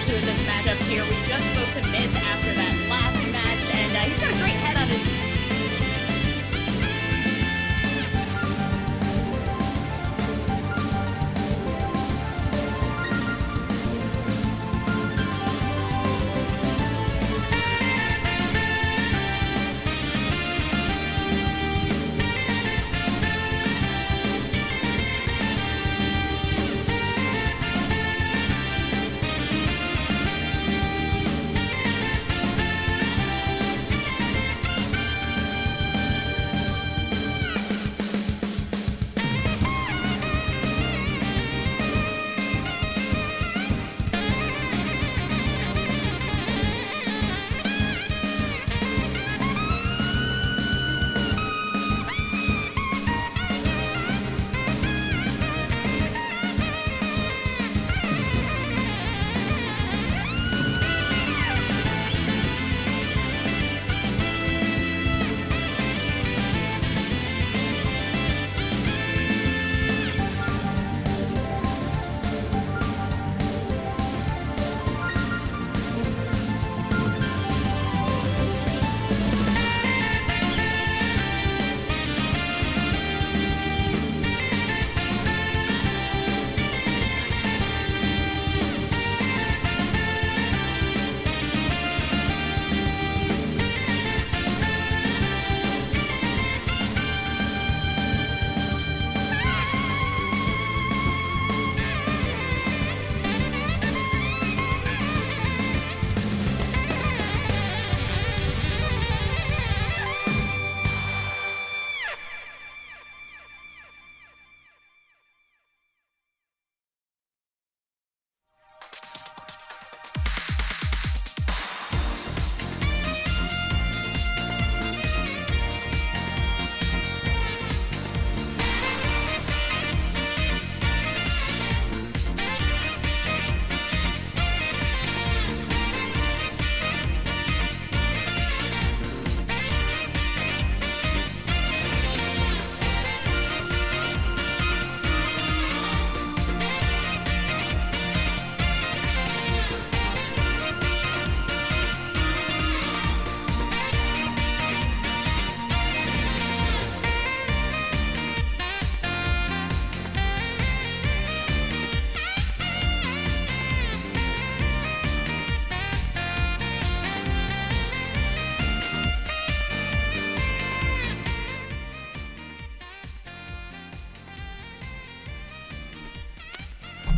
to in this matchup here. We just spoke to Myth after that last match, and he's got a great head on his...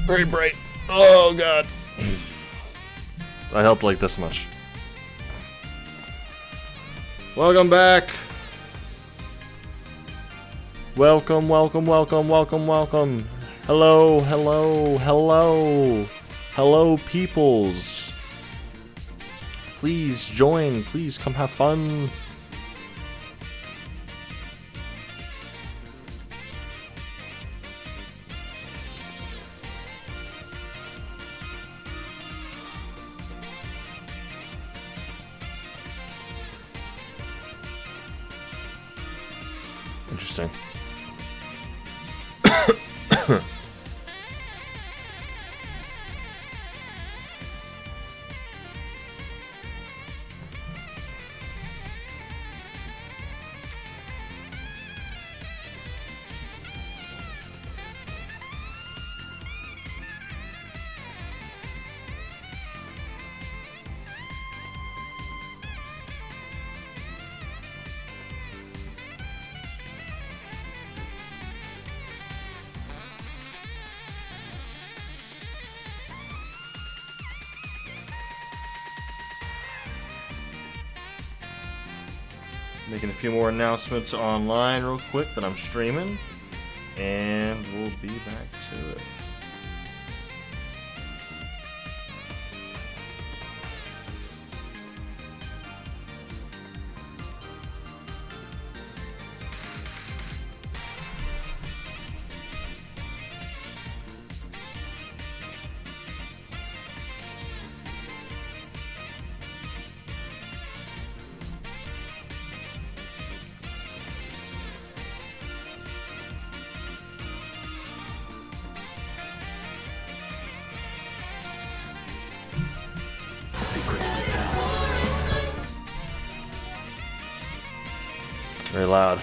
Very bright. Oh god. I helped like this much. Welcome back. Welcome, welcome, welcome, welcome, welcome. Hello, hello, hello. Hello, peoples. Please join. Please come have fun. Interesting. Making a few more announcements online real quick that I'm streaming, and we'll be back to it. Very loud.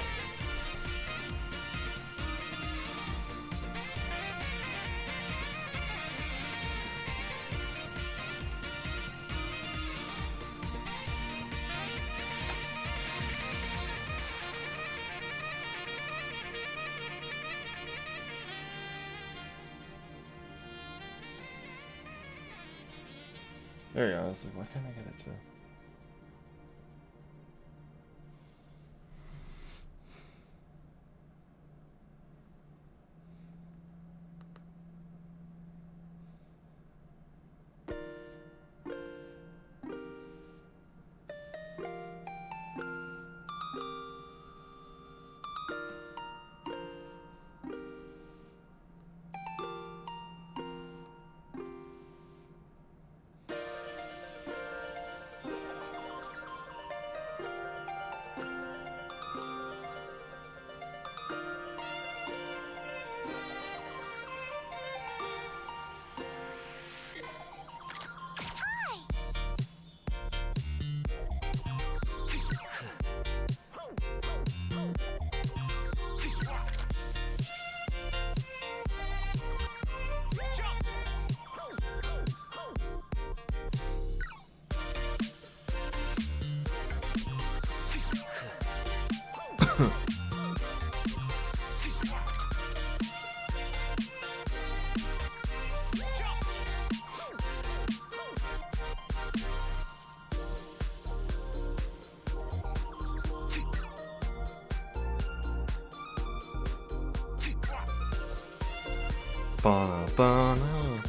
There you go. I was like, why can't I get it to...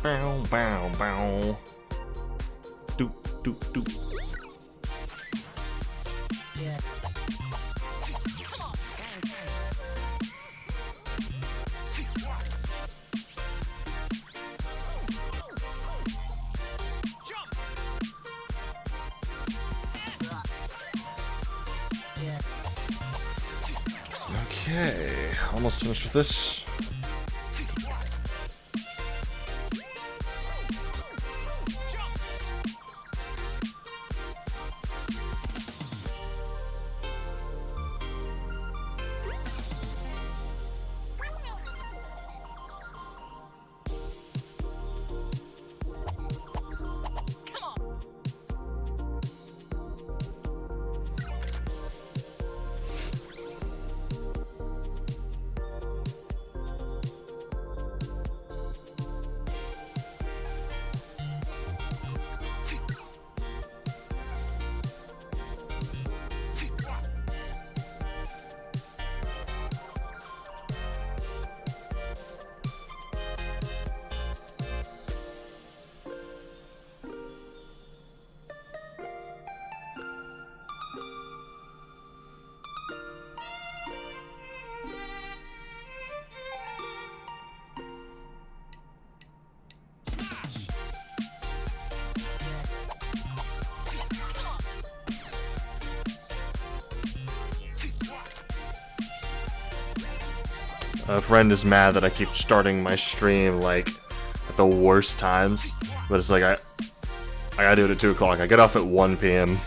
Bow, bow, bow. Doop, doop, doop. Okay, almost finished with this. A friend is mad that I keep starting my stream like at the worst times, but it's like I gotta do it at 2 o'clock. I get off at 1 p.m.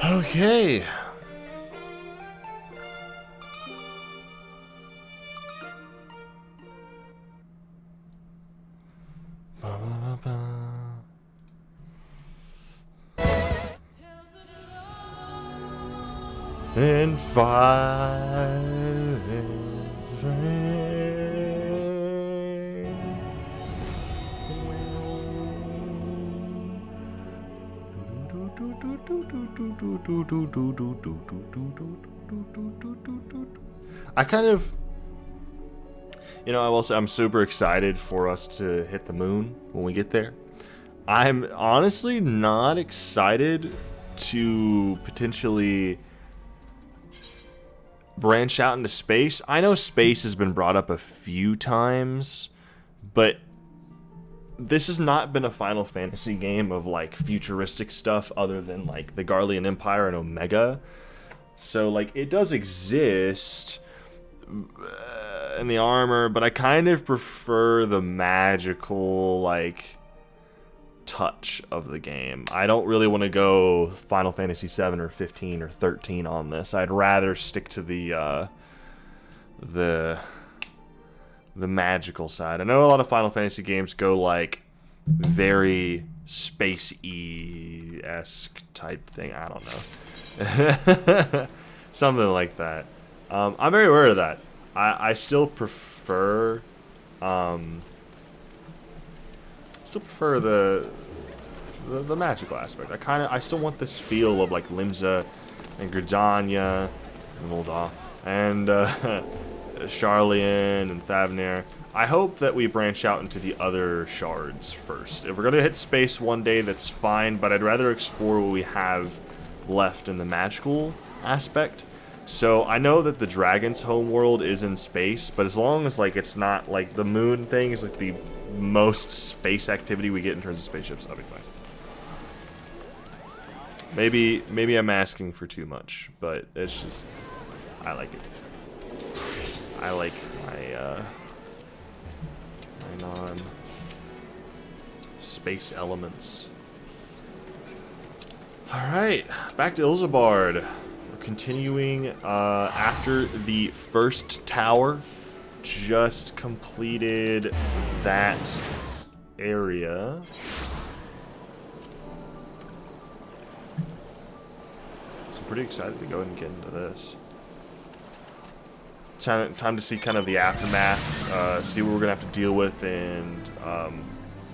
Okay. Ba, ba, ba, ba. Send fire. I kind of, you know, I will say I'm super excited for us to hit the moon when we get there. I'm honestly not excited to potentially branch out into space. I know space has been brought up a few times, but this has not been a Final Fantasy game of like futuristic stuff other than like the Garlean Empire and Omega. So like it does exist in the armor, but I kind of prefer the magical like touch of the game. I don't really want to go Final Fantasy 7 or 15 or 13 on this. I'd rather stick to the magical side. I know a lot of Final Fantasy games go like very space-y-esque type thing. I don't know. Something like that. I'm very aware of that. I still prefer the magical aspect. I still want this feel of like Limsa and Gridania and Volda and Charlian and Thavnir. I hope that we branch out into the other shards first. If we're gonna hit space one day, that's fine, but I'd rather explore what we have left in the magical aspect. So I know that the dragon's homeworld is in space, but as long as like it's not like the moon thing is like the most space activity we get in terms of spaceships, that'll be fine. Maybe I'm asking for too much, but it's just I like it. I like my non-space elements. Alright, back to Ilzabard. We're continuing after the first tower. Just completed that area. So pretty excited to go ahead and get into this. Time to see kind of the aftermath, see what we're going to have to deal with, and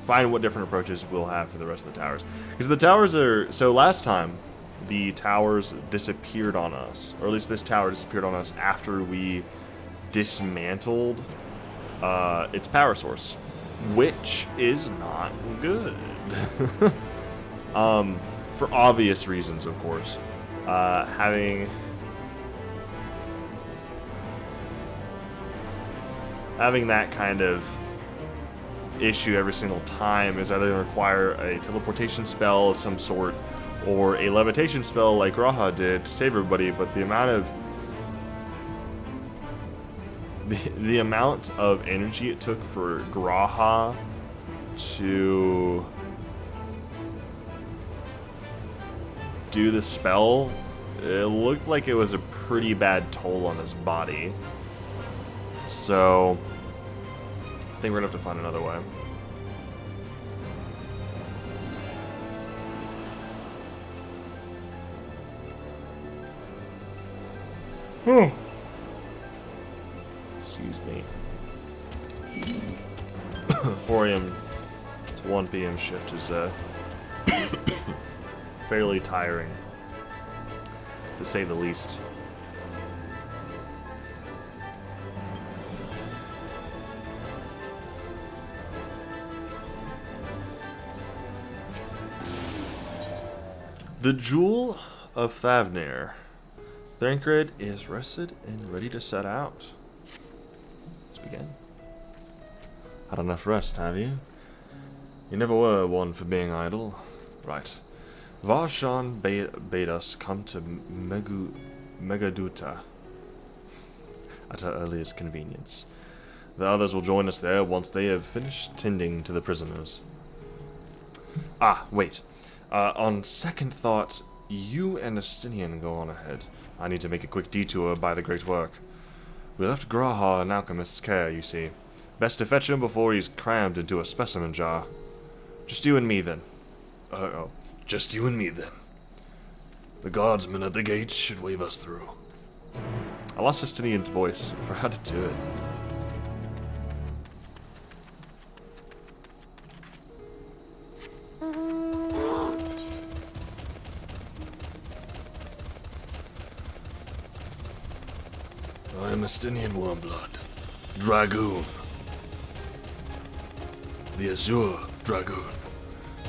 find what different approaches we'll have for the rest of the towers. Because the towers are... So last time, the towers disappeared on us. Or at least this tower disappeared on us after we dismantled its power source. Which is not good. For obvious reasons, of course. Having that kind of issue every single time is either going to require a teleportation spell of some sort or a levitation spell like Raha did to save everybody, but the amount of energy it took for Graha to do the spell, it looked like it was a pretty bad toll on his body. So I think we're gonna have to find another way. Excuse me. 4 a.m. to 1 p.m. shift is fairly tiring, to say the least. The Jewel of Thavnir. Thancred is rested and ready to set out. Let's begin. Had enough rest, have you? You never were one for being idle. Right. Varshan bade us come to Megaduta at our earliest convenience. The others will join us there once they have finished tending to the prisoners. Ah, wait. On second thought, you and Astinian go on ahead. I need to make a quick detour by the Great Work. We left Graha in Alchemist's care, you see. Best to fetch him before he's crammed into a specimen jar. Just you and me, then. Just you and me, then. The guardsmen at the gate should wave us through. I lost Astinian's voice. I forgot to do it. Demosthenian Wormblood, Dragoon. The Azure Dragoon.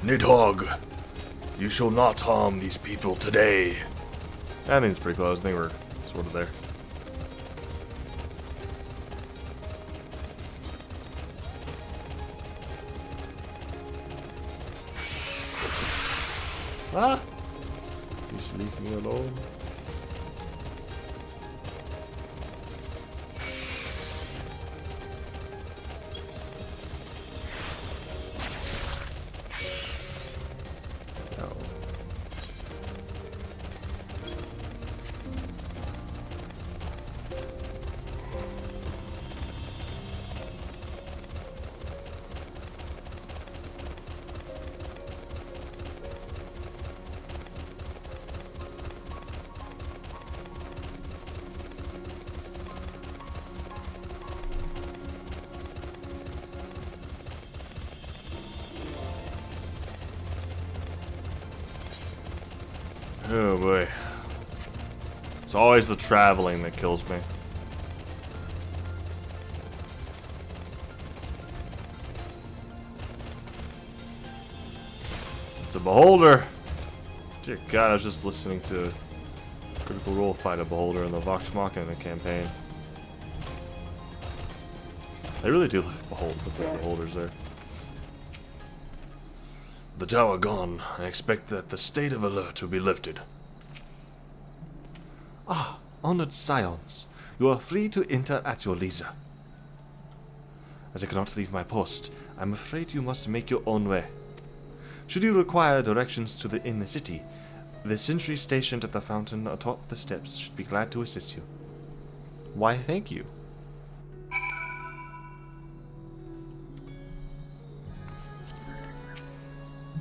Nidhogg, you shall not harm these people today. I think it's pretty close. I think we're sort of there. Ah! Just leave me alone. No. Oh boy. It's always the traveling that kills me. It's a beholder! Dear God, I was just listening to Critical Role fight a beholder in the Vox Machina campaign. They really do look beholders there. The tower gone, I expect that the state of alert will be lifted. Ah, honored scions, you are free to enter at your leisure. As I cannot leave my post, I'm afraid you must make your own way. Should you require directions to the inner city, the sentry stationed at the fountain atop the steps should be glad to assist you. Why, thank you.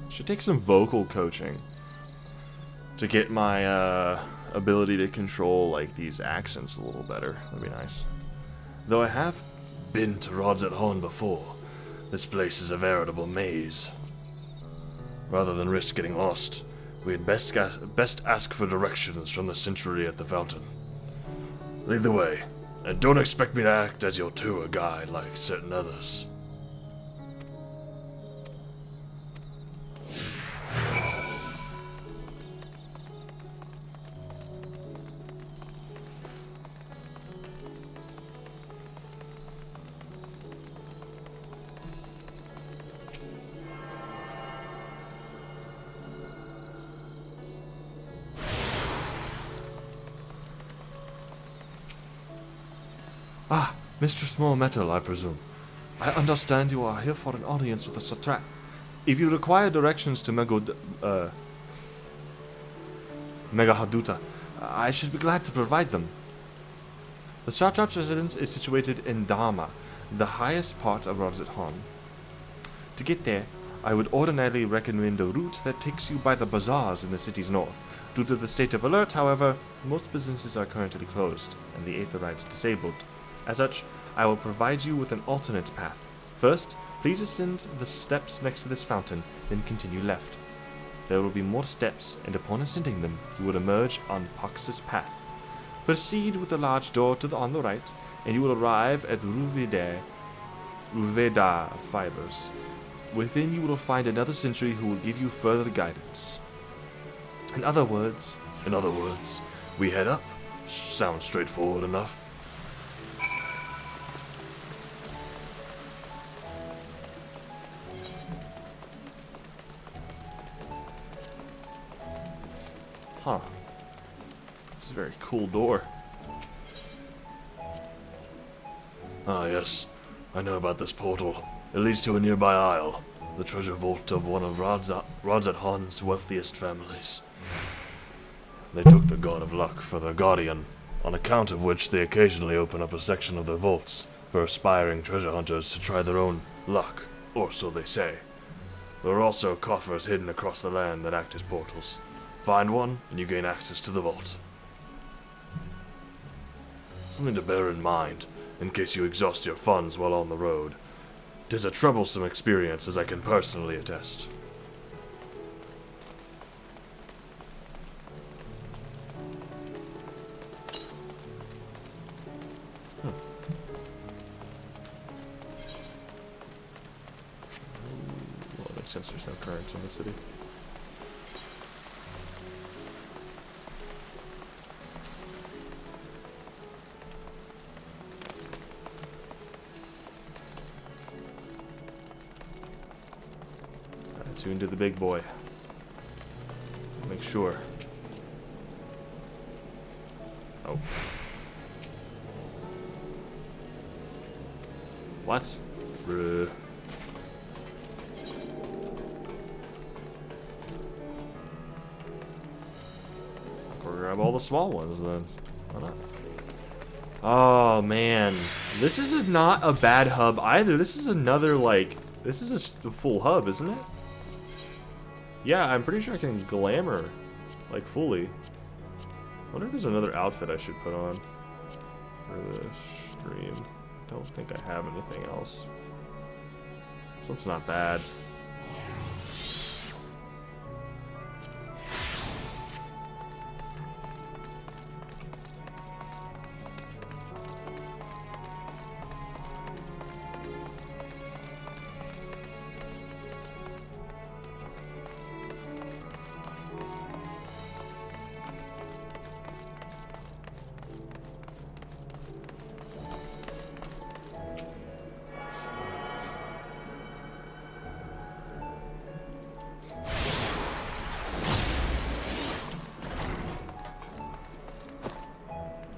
Should take some vocal coaching to get my ability to control like these accents a little better. That'd be nice. Though I have been to Rods at Horn before, this place is a veritable maze. Rather than risk getting lost, we had best ask for directions from the sentry at the fountain. Lead the way, and don't expect me to act as your tour guide like certain others. Ah, Mr. Small Metal, I presume. I understand you are here for an audience with the Satrap. If you require directions to Megahaduta, I should be glad to provide them. The Satrap's residence is situated in Dharma, the highest part of Rozet-Han. To get there, I would ordinarily recommend a route that takes you by the bazaars in the city's north. Due to the state of alert, however, most businesses are currently closed, and the Aetherites disabled. As such, I will provide you with an alternate path. First, please ascend the steps next to this fountain, then continue left. There will be more steps, and upon ascending them, you will emerge on Pox's path. Proceed with the large door on the right, and you will arrive at Ruveda Fibers. Within you will find another sentry who will give you further guidance. In other words, we head up. Sounds straightforward enough. Huh. It's a very cool door. Ah, yes. I know about this portal. It leads to a nearby isle, the treasure vault of one of Rozet-Han's wealthiest families. They took the God of Luck for their guardian, on account of which they occasionally open up a section of their vaults for aspiring treasure hunters to try their own luck, or so they say. There are also coffers hidden across the land that act as portals. Find one, and you gain access to the vault. Something to bear in mind, in case you exhaust your funds while on the road. 'Tis a troublesome experience, as I can personally attest. makes sense, there's no currents in the city. Tune to the big boy. Make sure. Oh. What? Bruh. We'll grab all the small ones then. Why not? Oh man, this is not a bad hub either. This is another like, this is a full hub, isn't it? Yeah, I'm pretty sure I can glamour, like, fully. I wonder if there's another outfit I should put on for the stream. Don't think I have anything else. So it's not bad.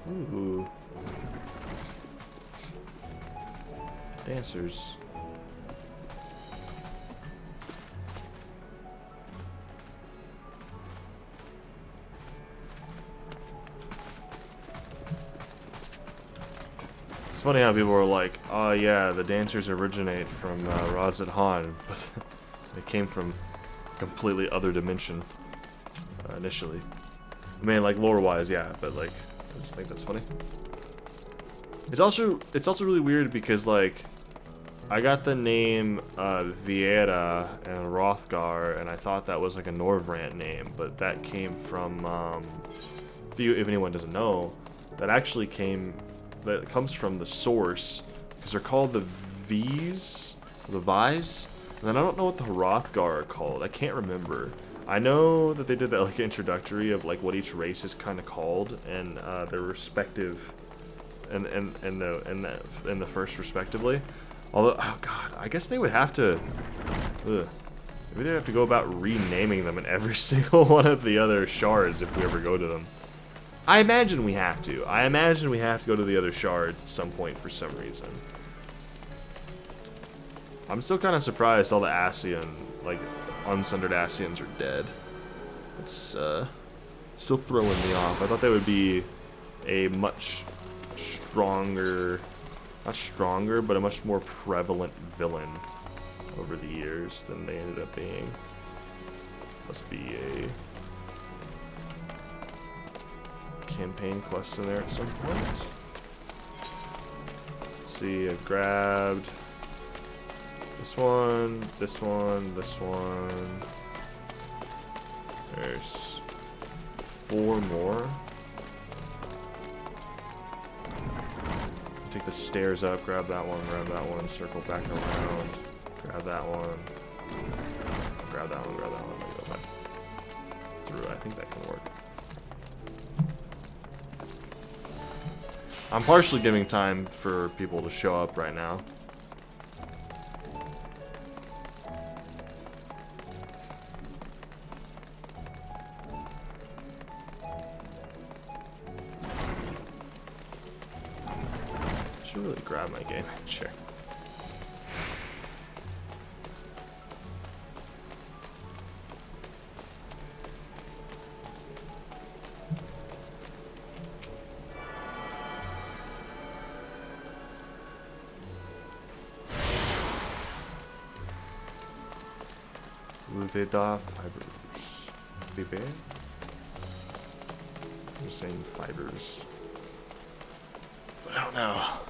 Ooh. Dancers. It's funny how people are like, oh yeah, the dancers originate from Rods at Han, but they came from a completely other dimension initially. I mean, like, lore-wise, yeah, but like, I just think that's funny. It's also really weird because, like, I got the name Vieira and Rothgar, and I thought that was like a Norvrant name, but that came from if anyone doesn't know, that comes from the source, because they're called the V's, the Vise, and then I don't know what the Hrothgar are called. I can't remember. I know that they did that like introductory of like what each race is kind of called and their respective and the first respectively. Although, oh god, I guess they would have to. Maybe they'd have to go about renaming them in every single one of the other shards if we ever go to them. I imagine we have to. I imagine we have to go to the other shards at some point for some reason. I'm still kind of surprised all the Ascian, like, uncentered Ascians are dead. It's still throwing me off. I thought they would be a much stronger, not stronger, but a much more prevalent villain over the years than they ended up being. Must be a campaign quest in there at some point. See, I grabbed this one, this one, this one. There's 4 more. Take the stairs up, grab that one, circle back around, grab that one, grab that one, go back through. I think that can work. I'm partially giving time for people to show up right now. Should really grab my gaming chair. Veda fibers. Vive? I'm saying fibers. But I don't know.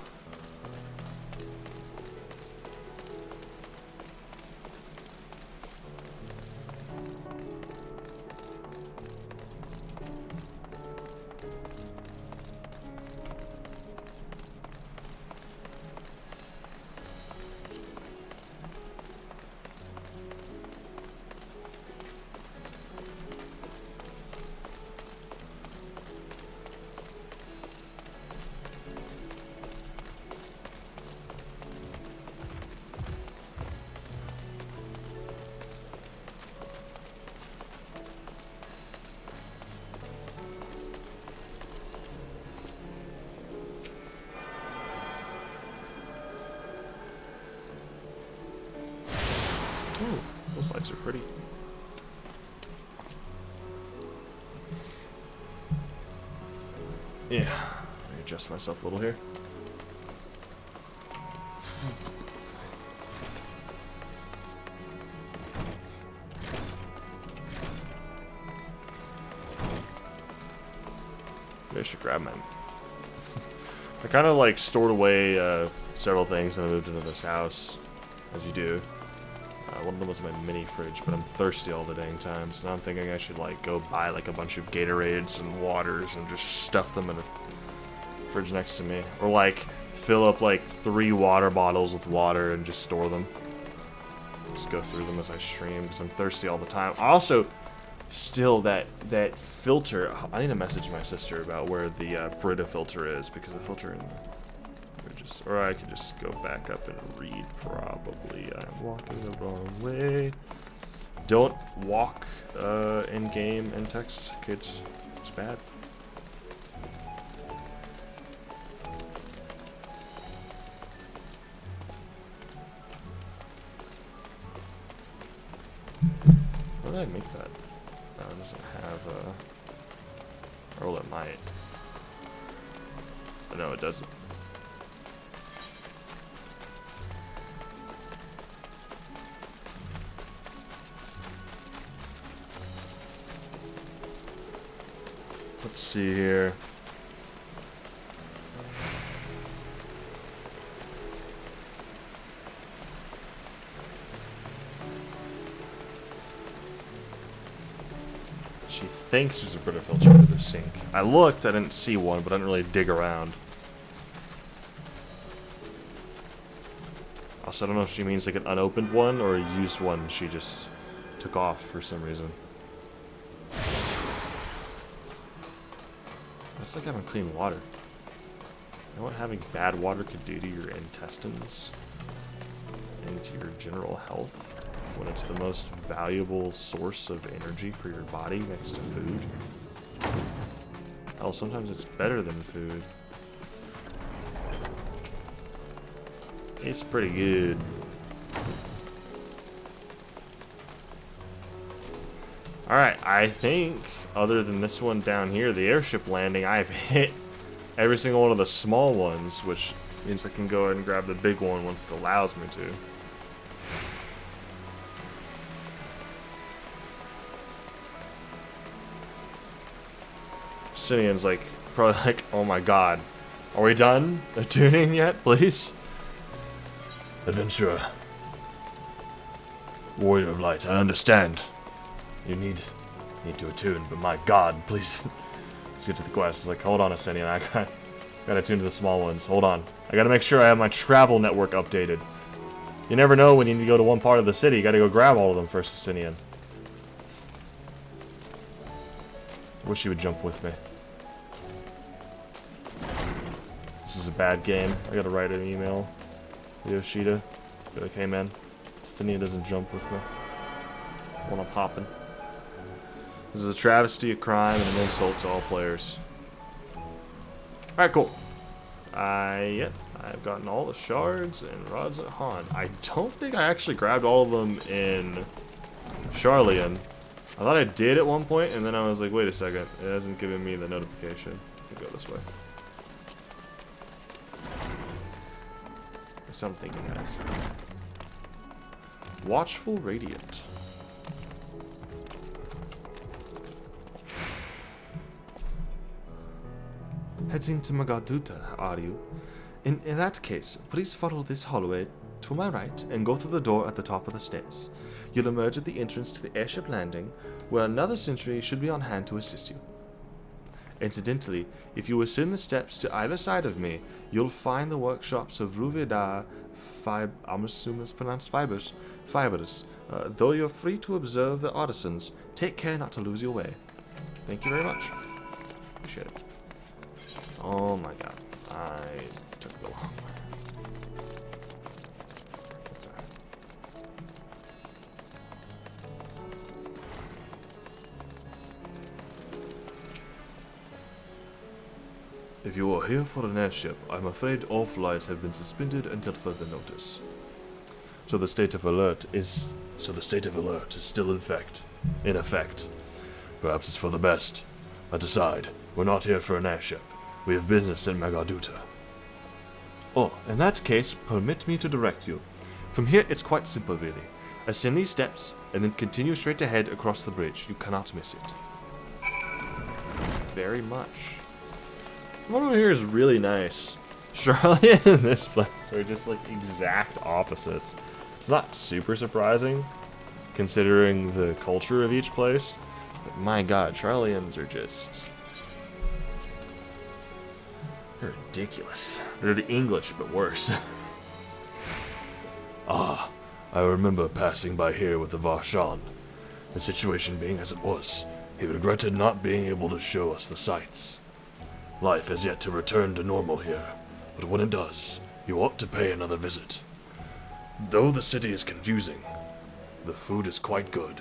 Ooh, those lights are pretty. Yeah, let me adjust myself a little here. Maybe I should grab mine. I kind of like stored away several things and I moved into this house, as you do. One of them was my mini fridge, but I'm thirsty all the dang time, so now I'm thinking I should like go buy like a bunch of Gatorades and waters and just stuff them in the fridge next to me, or like fill up like 3 water bottles with water and just store them. Just go through them as I stream because I'm thirsty all the time. Also, still that filter. I need to message my sister about where the Brita filter is because the filter in the fridge. Or I could just go back up and read, probably. I'm walking the wrong way. Don't walk in-game and text, kids. It's bad. How did I make that? No, it doesn't have or well, it might. But no, it doesn't. Let's see here. She thinks there's a Brita filter under the sink. I looked, I didn't see one, but I didn't really dig around. Also, I don't know if she means like an unopened one or a used one she just took off for some reason. That's like having clean water. You know what having bad water could do to your intestines and to your general health when it's the most valuable source of energy for your body next to food? Hell, sometimes it's better than food. It's pretty good. Alright, I think, other than this one down here, the airship landing, I've hit every single one of the small ones, which means I can go ahead and grab the big one once it allows me to. Sinian's like, probably like, oh my god. Are we done tuning yet, please? Adventurer. Warrior of Light, I understand. You need to attune, but my god, please. Let's get to the quest. It's like, hold on a second, I gotta attune to the small ones. Hold on. I gotta make sure I have my travel network updated. You never know when you need to go to one part of the city. You gotta go grab all of them first, Justinian. Wish he would jump with me. This is a bad game. I gotta write an email to Yoshida. Be like, hey man, Justinian doesn't jump with me. Wanna poppin'. This is a travesty, a crime, and an insult to all players. Alright, cool. Yep, I've gotten all the shards and rods at Han. I don't think I actually grabbed all of them in Charlian. I thought I did at one point, and then I was like, wait a second, it hasn't given me the notification. I can go this way. So I'm thinking, guys. Watchful Radiant. Heading to Magaduta, are you? In that case, please follow this hallway to my right and go through the door at the top of the stairs. You'll emerge at the entrance to the airship landing, where another sentry should be on hand to assist you. Incidentally, if you ascend the steps to either side of me, you'll find the workshops of Ruvida I'm assuming it's pronounced Fibers. Though you're free to observe the artisans, take care not to lose your way. Thank you very much. Appreciate it. Oh my god. I took the wrong way. What's that? If you are here for an airship, I'm afraid all flights have been suspended until further notice. So the state of alert is still in effect. Perhaps it's for the best. But aside, we're not here for an airship. We have business in Magaduta. Oh, in that case, permit me to direct you. From here, it's quite simple, really. Ascend these steps, and then continue straight ahead across the bridge. You cannot miss it. Very much. What over here is really nice. Charlotte and this place are just like exact opposites. It's not super surprising, considering the culture of each place. But my god, Charlians are just... they're ridiculous. They're the English, but worse. Ah, I remember passing by here with the Varshan. The situation being as it was, he regretted not being able to show us the sights. Life has yet to return to normal here, but when it does, you ought to pay another visit. Though the city is confusing, the food is quite good.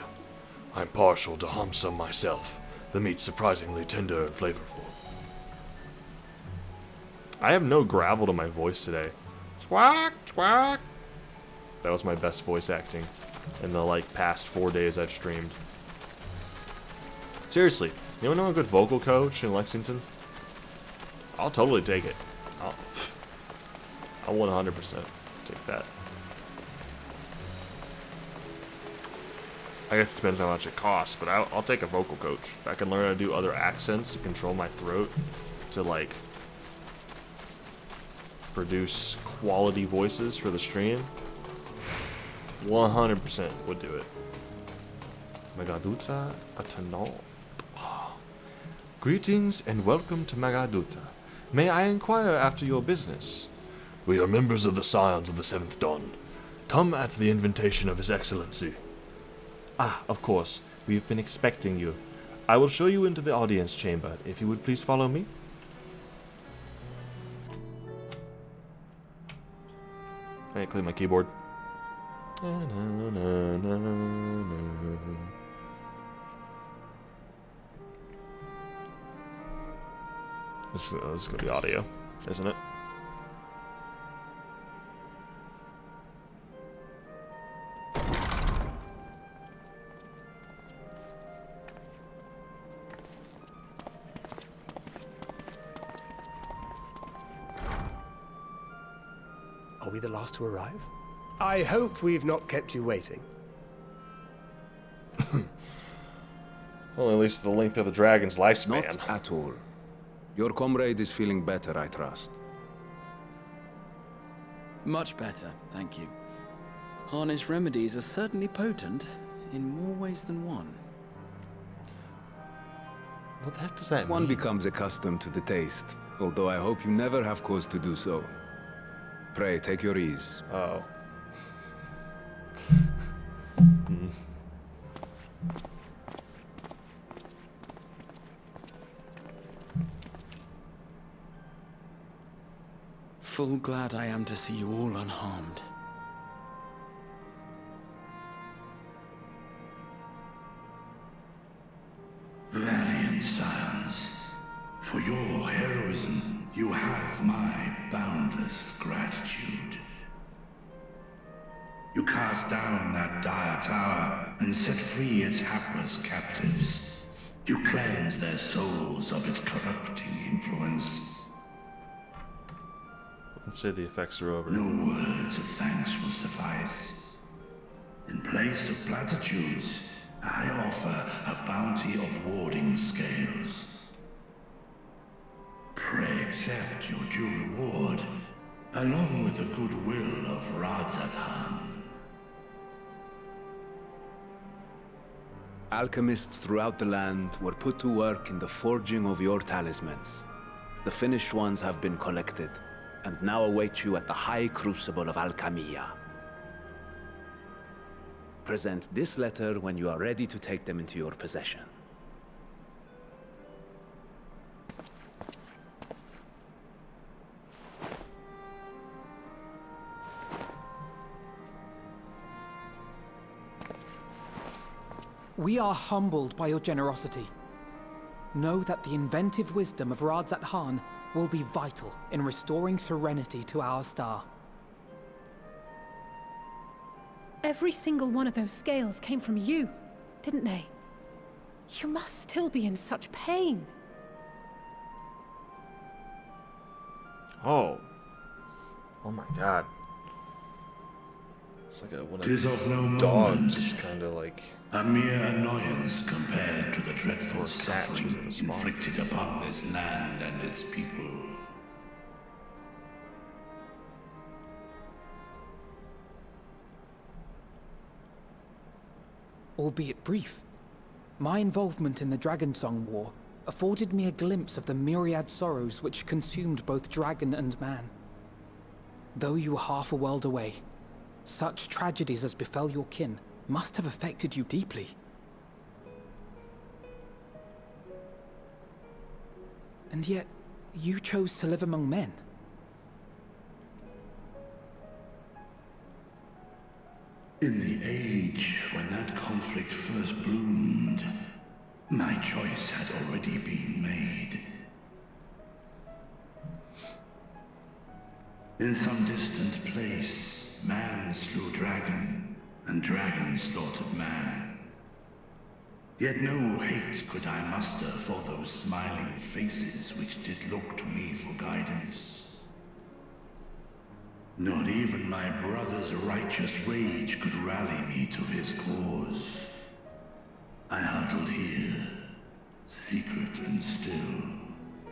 I'm partial to Hamsam myself, the meat's surprisingly tender and flavorful. I have no gravel to my voice today. Squawk, squawk. That was my best voice acting in the past 4 days I've streamed. Seriously, anyone know a good vocal coach in Lexington? I'll totally take it. I'll 100% take that. I guess it depends how much it costs, but I'll take a vocal coach. If I can learn how to do other accents and control my throat to produce quality voices for the stream, 100% would do it. Magaduta Atanol. Greetings and welcome to Magaduta. May I inquire after your business? We are members of the Scions of the Seventh Dawn. Come at the invitation of His Excellency. Ah, of course. We've been expecting you. I will show you into the audience chamber, if you would please follow me. I clean my keyboard. This is gonna be audio, isn't it? Are we the last to arrive? I hope we've not kept you waiting. Well, at least the length of the dragon's lifespan. Not at all. Your comrade is feeling better, I trust. Much better, thank you. Harness remedies are certainly potent in more ways than one. What the heck does that One mean? becomes accustomed to the taste, although I hope you never have cause to do so. Pray, take your ease. Oh. Full glad I am to see you all unharmed. Valiant scions, for your heroism, you have my boundless gratitude. You cast down that dire tower and set free its hapless captives. You cleanse their souls of its corrupting influence. Let's say the effects are over. No words of thanks will suffice. In place of platitudes, I offer a bounty of warding scales. Pray accept your due reward, along with the goodwill of Radzatan. Alchemists throughout the land were put to work in the forging of your talismans. The finished ones have been collected, and now await you at the High Crucible of Alchemia. Present this letter when you are ready to take them into your possession. We are humbled by your generosity. Know that the inventive wisdom of Radzat Han will be vital in restoring serenity to our star. Every single one of those scales came from you, didn't they? You must still be in such pain. Oh. Oh my god. It's like when Tis of no dog moment, just kind of like... a mere annoyance compared to the dreadful Or cat suffering choosing a spawn. inflicted upon this land and its people. Albeit brief, my involvement in the Dragonsong War afforded me a glimpse of the myriad sorrows which consumed both dragon and man. Though you were half a world away, such tragedies as befell your kin must have affected you deeply. And yet, you chose to live among men. In the age when that conflict first bloomed, my choice had already been made. In some distant place, man slew dragon, and dragon slaughtered man. Yet no hate could I muster for those smiling faces which did look to me for guidance. Not even my brother's righteous rage could rally me to his cause. I huddled here, secret and still,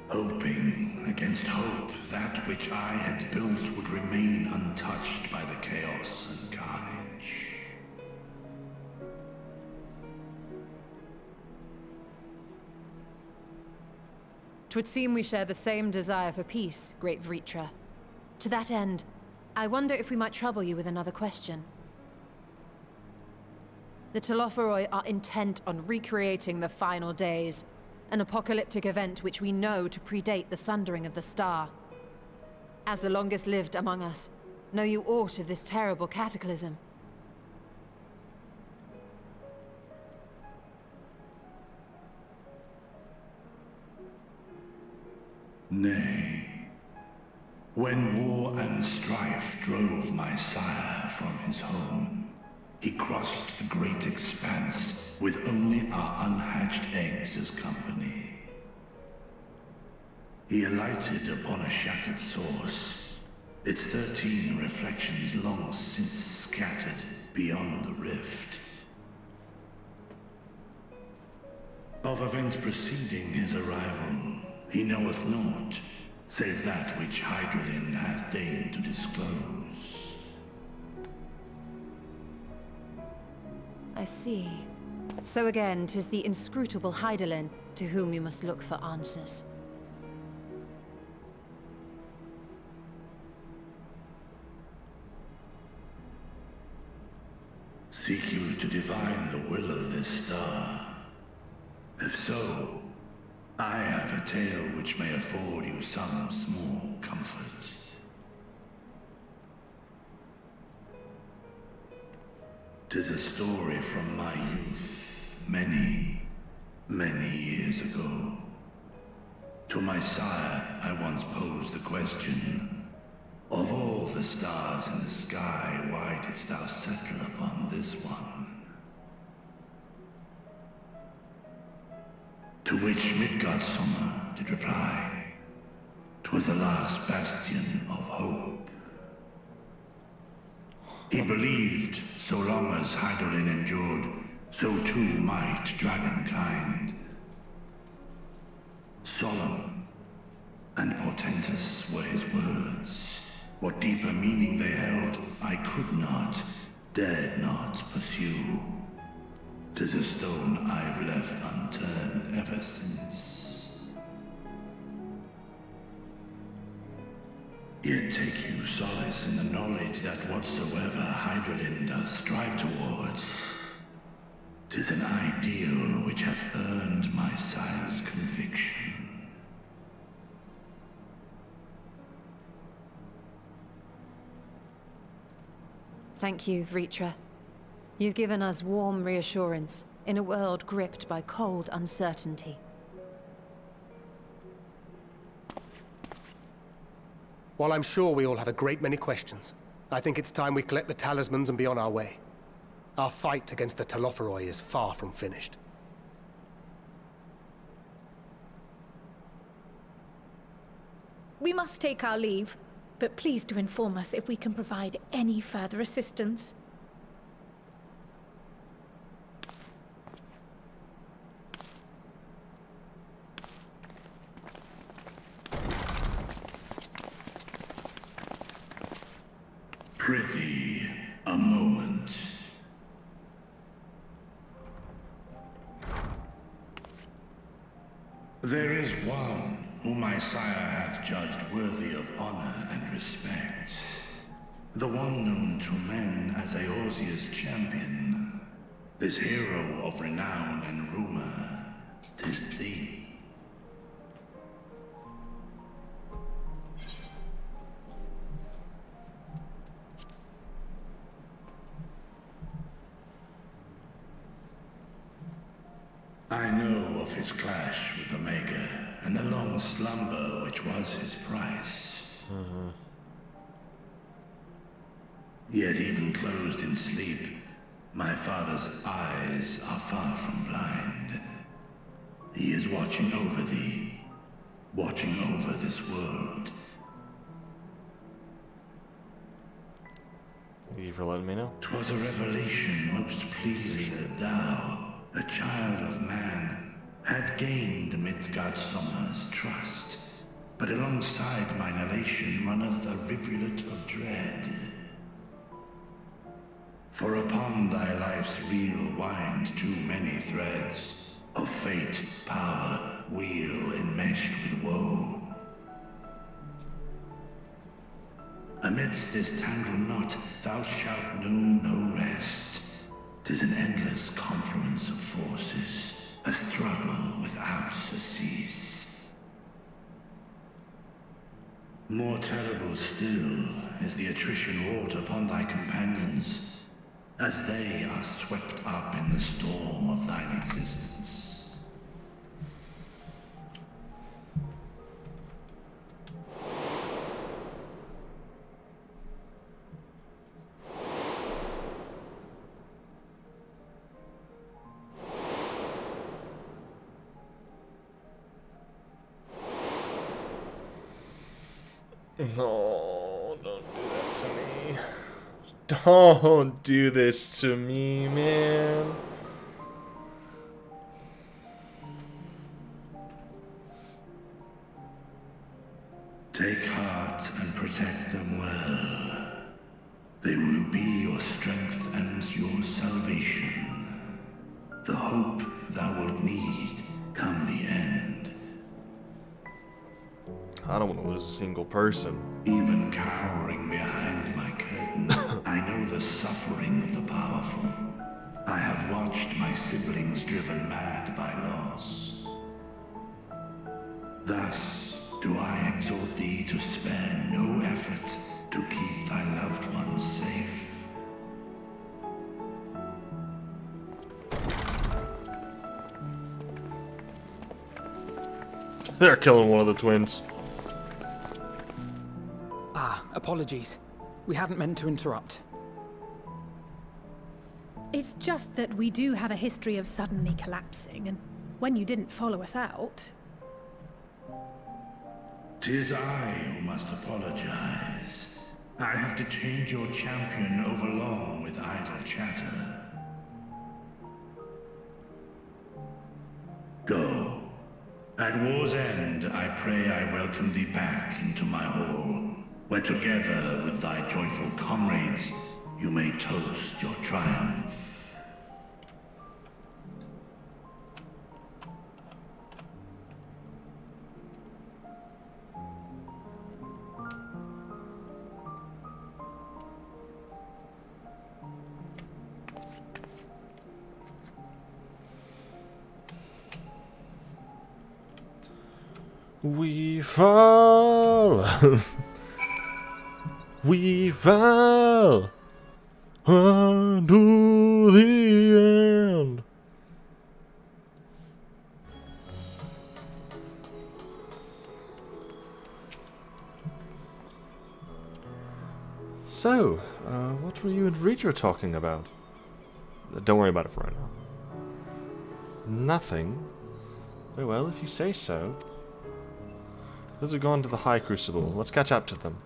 hoping against hope that which I had built would remain untouched by the chaos and carnage. 'Twould seem we share the same desire for peace, great Vritra. To that end, I wonder if we might trouble you with another question. The Telophoroi are intent on recreating the final days, an apocalyptic event which we know to predate the sundering of the star. As the longest lived among us, know you aught of this terrible cataclysm? Nay. When war and strife drove my sire from his home, he crossed the great expanse with only our unhatched eggs as company. He alighted upon a shattered source, its 13 reflections long since scattered beyond the rift. Of events preceding his arrival, he knoweth naught, save that which Hydralin hath deigned to disclose. I see. So again, 'tis the inscrutable Hydaelyn to whom you must look for answers. Seek you to divine the will of this star? If so, I have a tale which may afford you some small comfort. Tis a story from my youth, many, many years ago. To my sire, I once posed the question, of all the stars in the sky, why didst thou settle upon this one? To which Midgardsormr did reply, 'twas the last bastion of hope. He believed, so long as Hydaelyn endured, so too might dragonkind. Solemn and portentous were his words. What deeper meaning they held, I could not, dared not pursue. 'Tis a stone I've left unturned ever since. Yet take you solace in the knowledge that whatsoever Hydralyn does strive towards, 'tis an ideal which hath earned my sire's conviction. Thank you, Vritra. You've given us warm reassurance in a world gripped by cold uncertainty. While I'm sure we all have a great many questions, I think it's time we collect the talismans and be on our way. Our fight against the Telophoroi is far from finished. We must take our leave, but please do inform us if we can provide any further assistance. Prithee, a moment. There is one whom my sire hath judged worthy of honor and respect. The one known to men as Eorzea's champion. This hero of renown and rumor. 'Tis thee. I know of his clash with Omega, and the long slumber which was his price. Yet even closed in sleep, my father's eyes are far from blind. He is watching over thee, watching over this world. Thank you for letting me know. 'Twas a revelation most pleasing that thou, a child of man, had gained amidst Godsummer's trust. But alongside mine elation runneth a rivulet of dread. For upon thy life's reel wind too many threads of fate, power, weal enmeshed with woe. Amidst this tangled knot thou shalt know no rest. 'Tis an endless confluence of forces, a struggle without surcease. More terrible still is the attrition wrought upon thy companions, as they are swept up in the storm of thine existence. No, don't do that to me. Don't do this to me, man. Take heart and protect them well. They will be your strength and your salvation. The hope thou wilt need come the end. I don't want to lose a single person. Even cowering behind my curtain, I know the suffering of the powerful. I have watched my siblings driven mad by loss. Thus do I exhort thee to spare no effort to keep thy loved ones safe. They're killing one of the twins. Apologies. We hadn't meant to interrupt. It's just that we do have a history of suddenly collapsing, and when you didn't follow us out... 'Tis I who must apologize. I have detained your champion overlong with idle chatter. Go. At war's end, I pray I welcome thee back into my hall, where together with thy joyful comrades, you may toast your triumph. We fall. We fall unto the end. So, what were you and Rita talking about? Don't worry about it for right now. Nothing? Very well, if you say so. Those have gone to the High Crucible. Let's catch up to them.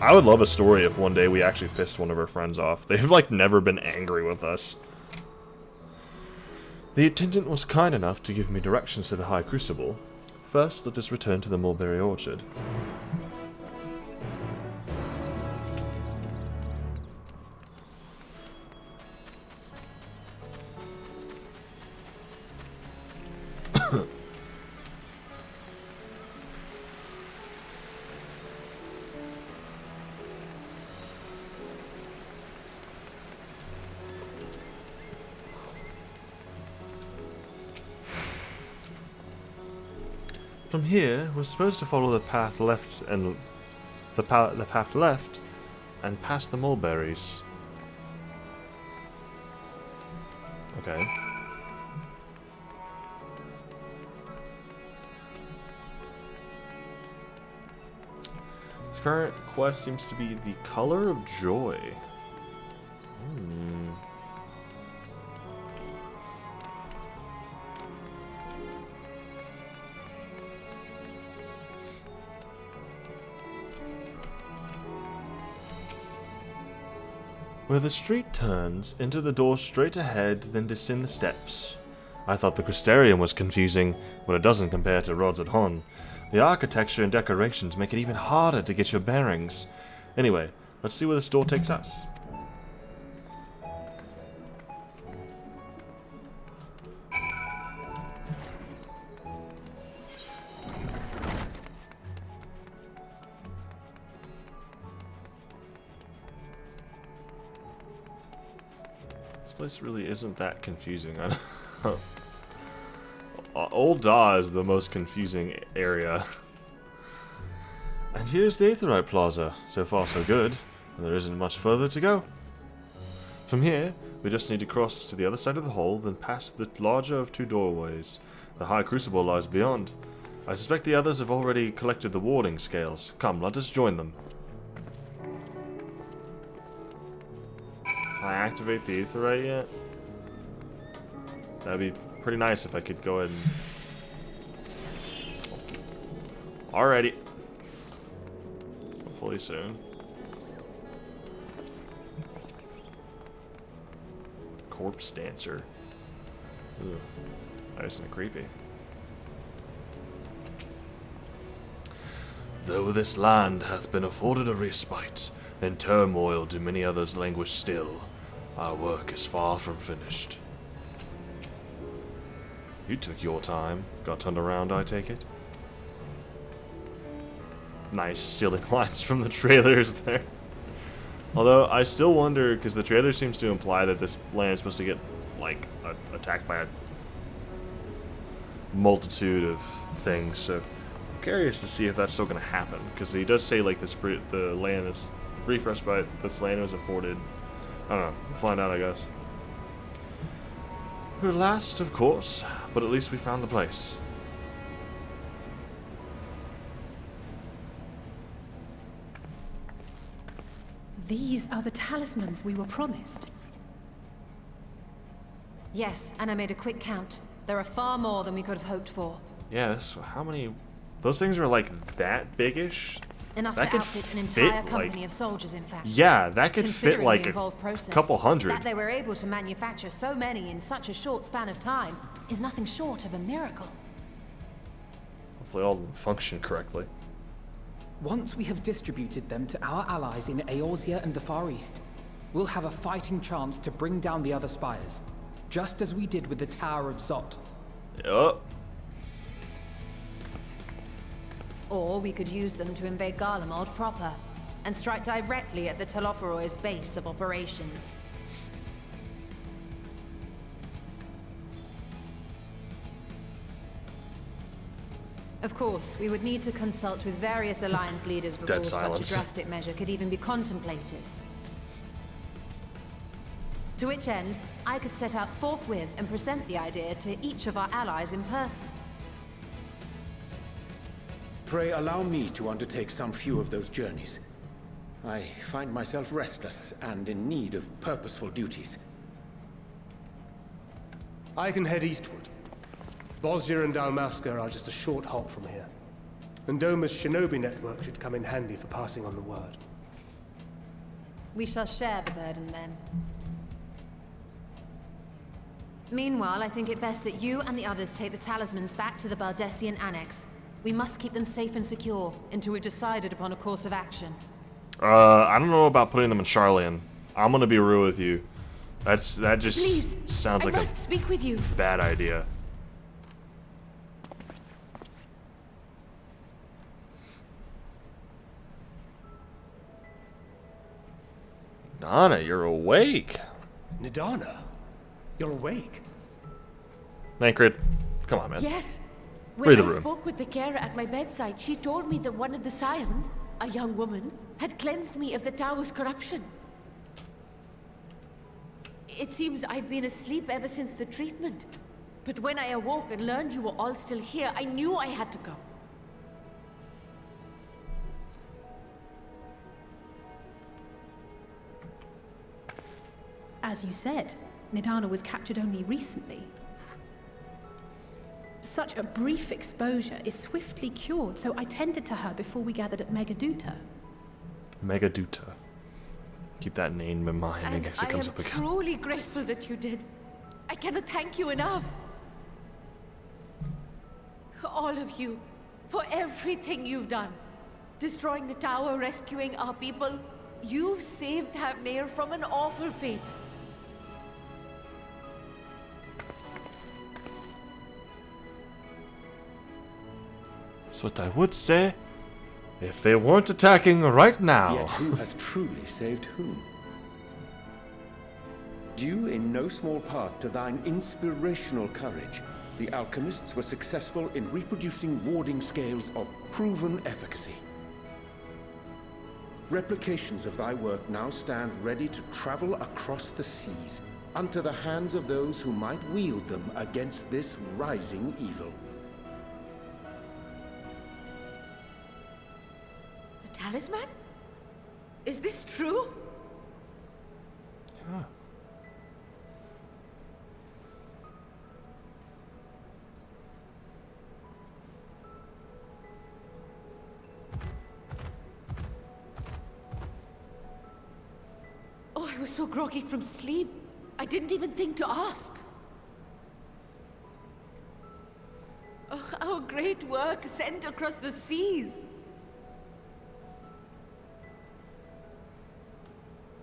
I would love a story if one day we actually pissed one of our friends off. They've, like, never been angry with us. The attendant was kind enough to give me directions to the High Crucible. First, let us return to the mulberry orchard. From here, we're supposed to follow the path left and the path left and past the mulberries. Okay. This current quest seems to be the color of joy. Where the street turns, enter the door straight ahead, then descend the steps. I thought the Crystarium was confusing, but it doesn't compare to Rod's at Hon. The architecture and decorations make it even harder to get your bearings. Anyway, let's see where this door takes us. This really isn't that confusing. Old Daw is the most confusing area. And here's the Aetheryte Plaza. So far so good, and there isn't much further to go. From here, we just need to cross to the other side of the hall, then past the larger of two doorways. The High Crucible lies beyond. I suspect the others have already collected the warding scales. Come, let us join them. Can I activate the Aetheryte yet? That'd be pretty nice if I could go ahead and... Alrighty. Hopefully soon. Corpse Dancer. Ugh. Nice and creepy. Though this land hath been afforded a respite, in turmoil do many others languish still. Our work is far from finished. You took your time. Got turned around, I take it? Nice stealing lines from the trailers there. Although, I still wonder, because the trailer seems to imply that this land is supposed to get, like, attacked by a multitude of things, so I'm curious to see if that's still going to happen, because he does say, like, the land is refreshed by this land was afforded. I don't know. We'll find out, I guess. We're last, of course, but at least we found the place. These are the talismans we were promised. Yes, and I made a quick count. There are far more than we could have hoped for. Yes, how many... Those things are, like, that big-ish? Enough that to could outfit an entire fit, company like, of soldiers, in fact. Yeah, that could fit Considering like the a involved process, couple hundred. That they were able to manufacture so many in such a short span of time is nothing short of a miracle. Hopefully all of them function correctly. Once we have distributed them to our allies in Eorzea and the Far East, we'll have a fighting chance to bring down the other spires, just as we did with the Tower of Zot. Yup. Or we could use them to invade Garlemald proper, and strike directly at the Telophoroid's base of operations. Of course, we would need to consult with various alliance leaders before such a drastic measure could even be contemplated. To which end, I could set out forthwith and present the idea to each of our allies in person. Pray allow me to undertake some few of those journeys. I find myself restless and in need of purposeful duties. I can head eastward. Bosnia and Dalmasca are just a short hop from here. And Doma's shinobi network should come in handy for passing on the word. We shall share the burden then. Meanwhile, I think it best that you and the others take the talismans back to the Baldessian Annex. We must keep them safe and secure until we've decided upon a course of action. I don't know about putting them in Charlian. I'm gonna be real with you. That just Please, sounds like I must speak with you. bad idea. Donna, you're awake. Nidana, you're awake. Thancred, come on, man. Yes. Read When the I room. spoke with the carer at my bedside, she told me that one of the scions, a young woman, had cleansed me of the tower's corruption. It seems I'd been asleep ever since the treatment. But when I awoke and learned you were all still here, I knew I had to go. As you said, Nidana was captured only recently. Such a brief exposure is swiftly cured, so I tended to her before we gathered at Megaduta. Megaduta. Keep that name in mind in And case it comes up I am again. truly grateful that you did. I cannot thank you enough. All of you, for everything you've done. Destroying the tower, rescuing our people. You've saved Havnir from an awful fate. That's what I would say if they weren't attacking right now. Yet who hath truly saved whom? Due in no small part to thine inspirational courage, the alchemists were successful in reproducing warding scales of proven efficacy. Replications of thy work now stand ready to travel across the seas, unto the hands of those who might wield them against this rising evil. The talisman? Is this true? Yeah. Oh, I was so groggy from sleep. I didn't even think to ask. Oh, our great work sent across the seas.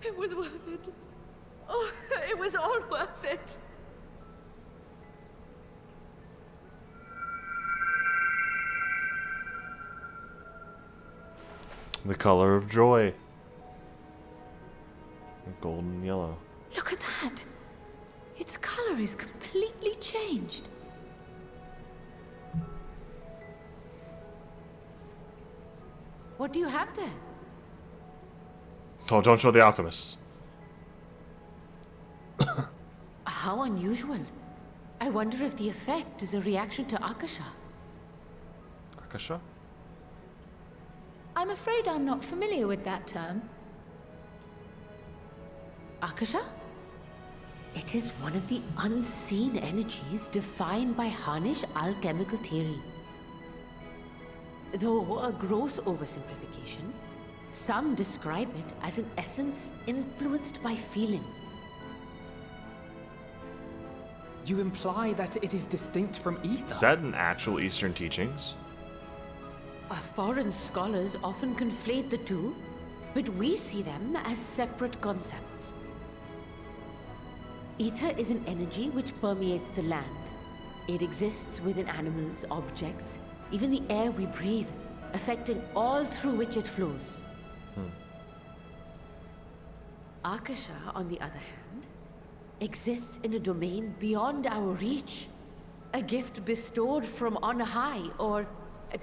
It was worth it. Oh, it was all worth it. The color of joy. Golden yellow. Look at that! Its color is completely changed. What do you have there? Oh, don't show the alchemists. How unusual. I wonder if the effect is a reaction to Akasha. Akasha? I'm afraid I'm not familiar with that term. Akasha? It is one of the unseen energies defined by Harnish alchemical theory. Though a gross oversimplification, some describe it as an essence influenced by feelings. You imply that it is distinct from ether? Is that in actual Eastern teachings? Foreign scholars often conflate the two, but we see them as separate concepts. Ether is an energy which permeates the land. It exists within animals, objects, even the air we breathe, affecting all through which it flows. Akasha, on the other hand, exists in a domain beyond our reach. A gift bestowed from on high, or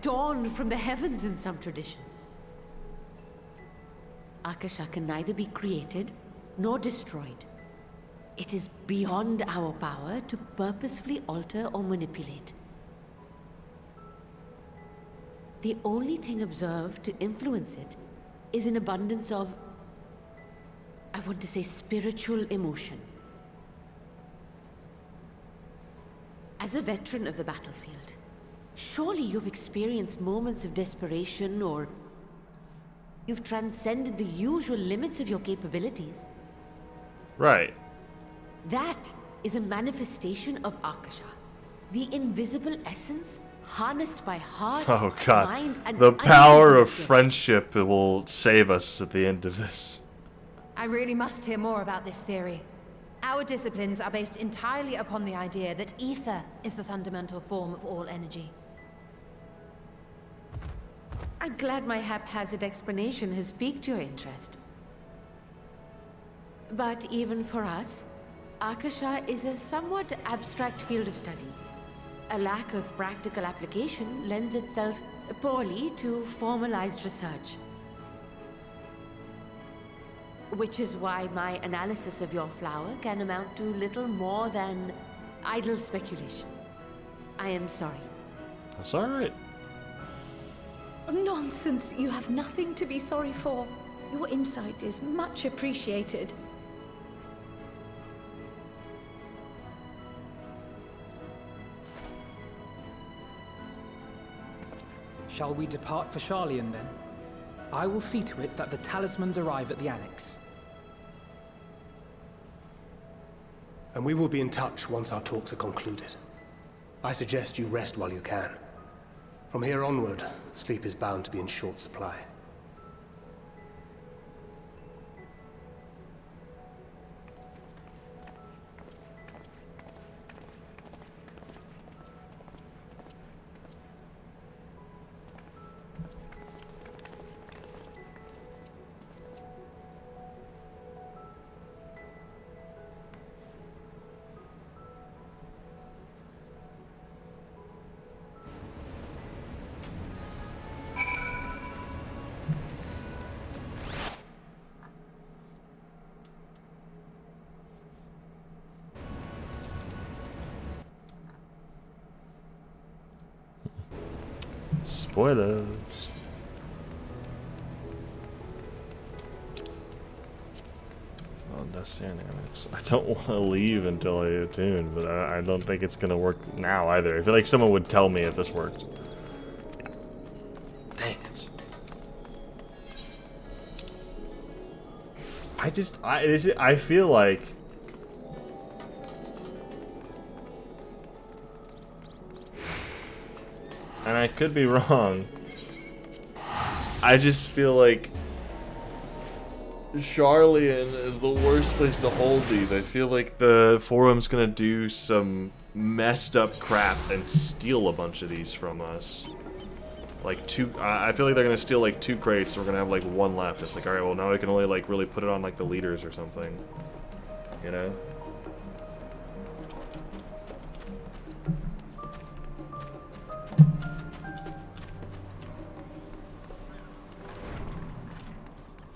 torn from the heavens in some traditions. Akasha can neither be created nor destroyed. It is beyond our power to purposefully alter or manipulate. The only thing observed to influence it is an abundance of, I want to say, spiritual emotion. As a veteran of the battlefield, surely you've experienced moments of desperation, or you've transcended the usual limits of your capabilities. Right. That is a manifestation of Akasha, the invisible essence harnessed by heart, Oh god. mind, and The power unlimited of skill. friendship will save us at the end of this. I really must hear more about this theory. Our disciplines are based entirely upon the idea that ether is the fundamental form of all energy. I'm glad my haphazard explanation has piqued your interest. But even for us, Akasha is a somewhat abstract field of study. A lack of practical application lends itself poorly to formalized research. Which is why my analysis of your flower can amount to little more than idle speculation. I am sorry. That's alright. Nonsense. You have nothing to be sorry for. Your insight is much appreciated. Shall we depart for Charlian then? I will see to it that the talismans arrive at the Annex. And we will be in touch once our talks are concluded. I suggest you rest while you can. From here onward, sleep is bound to be in short supply. Spoilers. Oh, that's the Annex. I don't want to leave until I attune, but I don't think it's gonna work now either. I feel like someone would tell me if this worked. Dang it. I feel like and I could be wrong. I just feel like Charlian is the worst place to hold these. I feel like the forum's gonna do some messed up crap and steal a bunch of these from us. Like I feel like they're gonna steal like 2 crates, so we're gonna have like 1 left. It's like, alright, well now we can only like really put it on like the leaders or something. You know?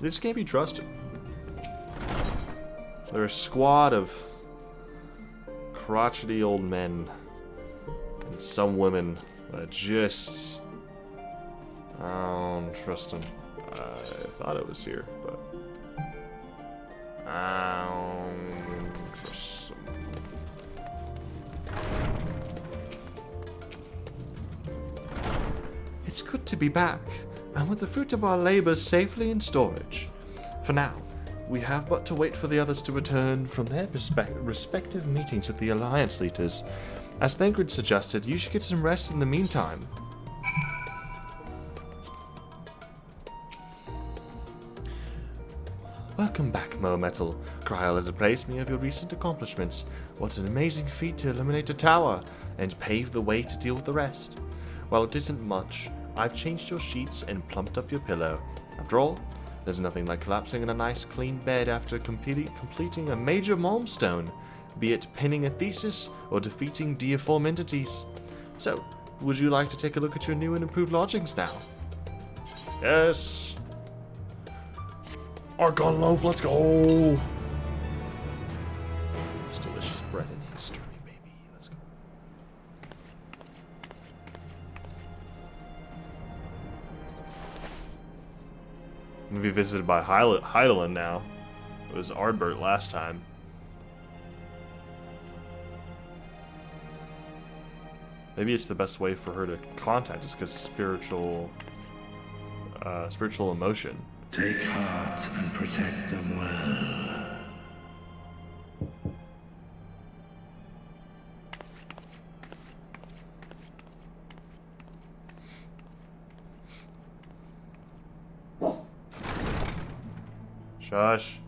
They just can't be trusted. They're a squad of crotchety old men and some women that just... I don't trust them. I thought it was here, but... I don't trust them. It's good to be back, and with the fruit of our labors safely in storage. For now, we have but to wait for the others to return from their respective meetings with the Alliance leaders. As Thancred suggested, you should get some rest in the meantime. Welcome back, Mo Metal. Kryl has appraised me of your recent accomplishments. What an amazing feat to eliminate a tower, and pave the way to deal with the rest. While it isn't much, I've changed your sheets and plumped up your pillow. After all, there's nothing like collapsing in a nice clean bed after completing a major milestone, be it pinning a thesis or defeating deiform entities. So, would you like to take a look at your new and improved lodgings now? Yes. Argon loaf, let's go! It's delicious bread in history, baby. Let's go. gonna be visited by Hydaelyn now. It was Ardbert last time. Maybe it's the best way for her to contact us because spiritual emotion. Take heart and protect them well. Shush.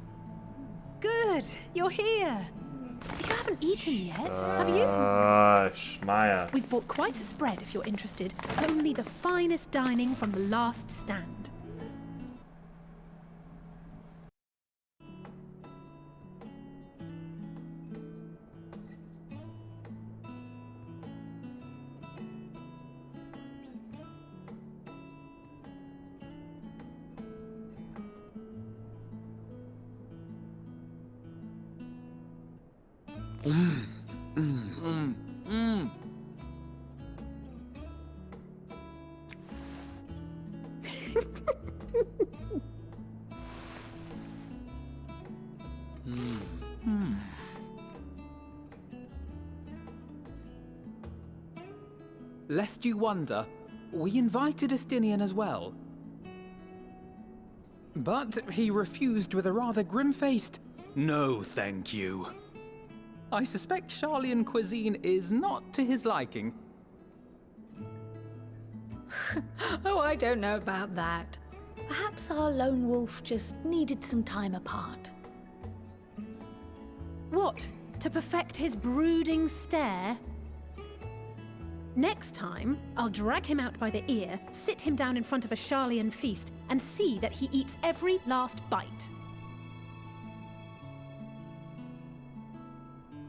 Good, you're here. You haven't eaten yet, have you? Shush, Maya. We've bought quite a spread if you're interested. Only the finest dining from the last stand. Lest you wonder, we invited Estinian as well. But he refused with a rather grim-faced, "No, thank you." I suspect Sharlayan cuisine is not to his liking. Oh, I don't know about that. Perhaps our lone wolf just needed some time apart. What? To perfect his brooding stare? Next time, I'll drag him out by the ear, sit him down in front of a Sharlayan feast, and see that he eats every last bite.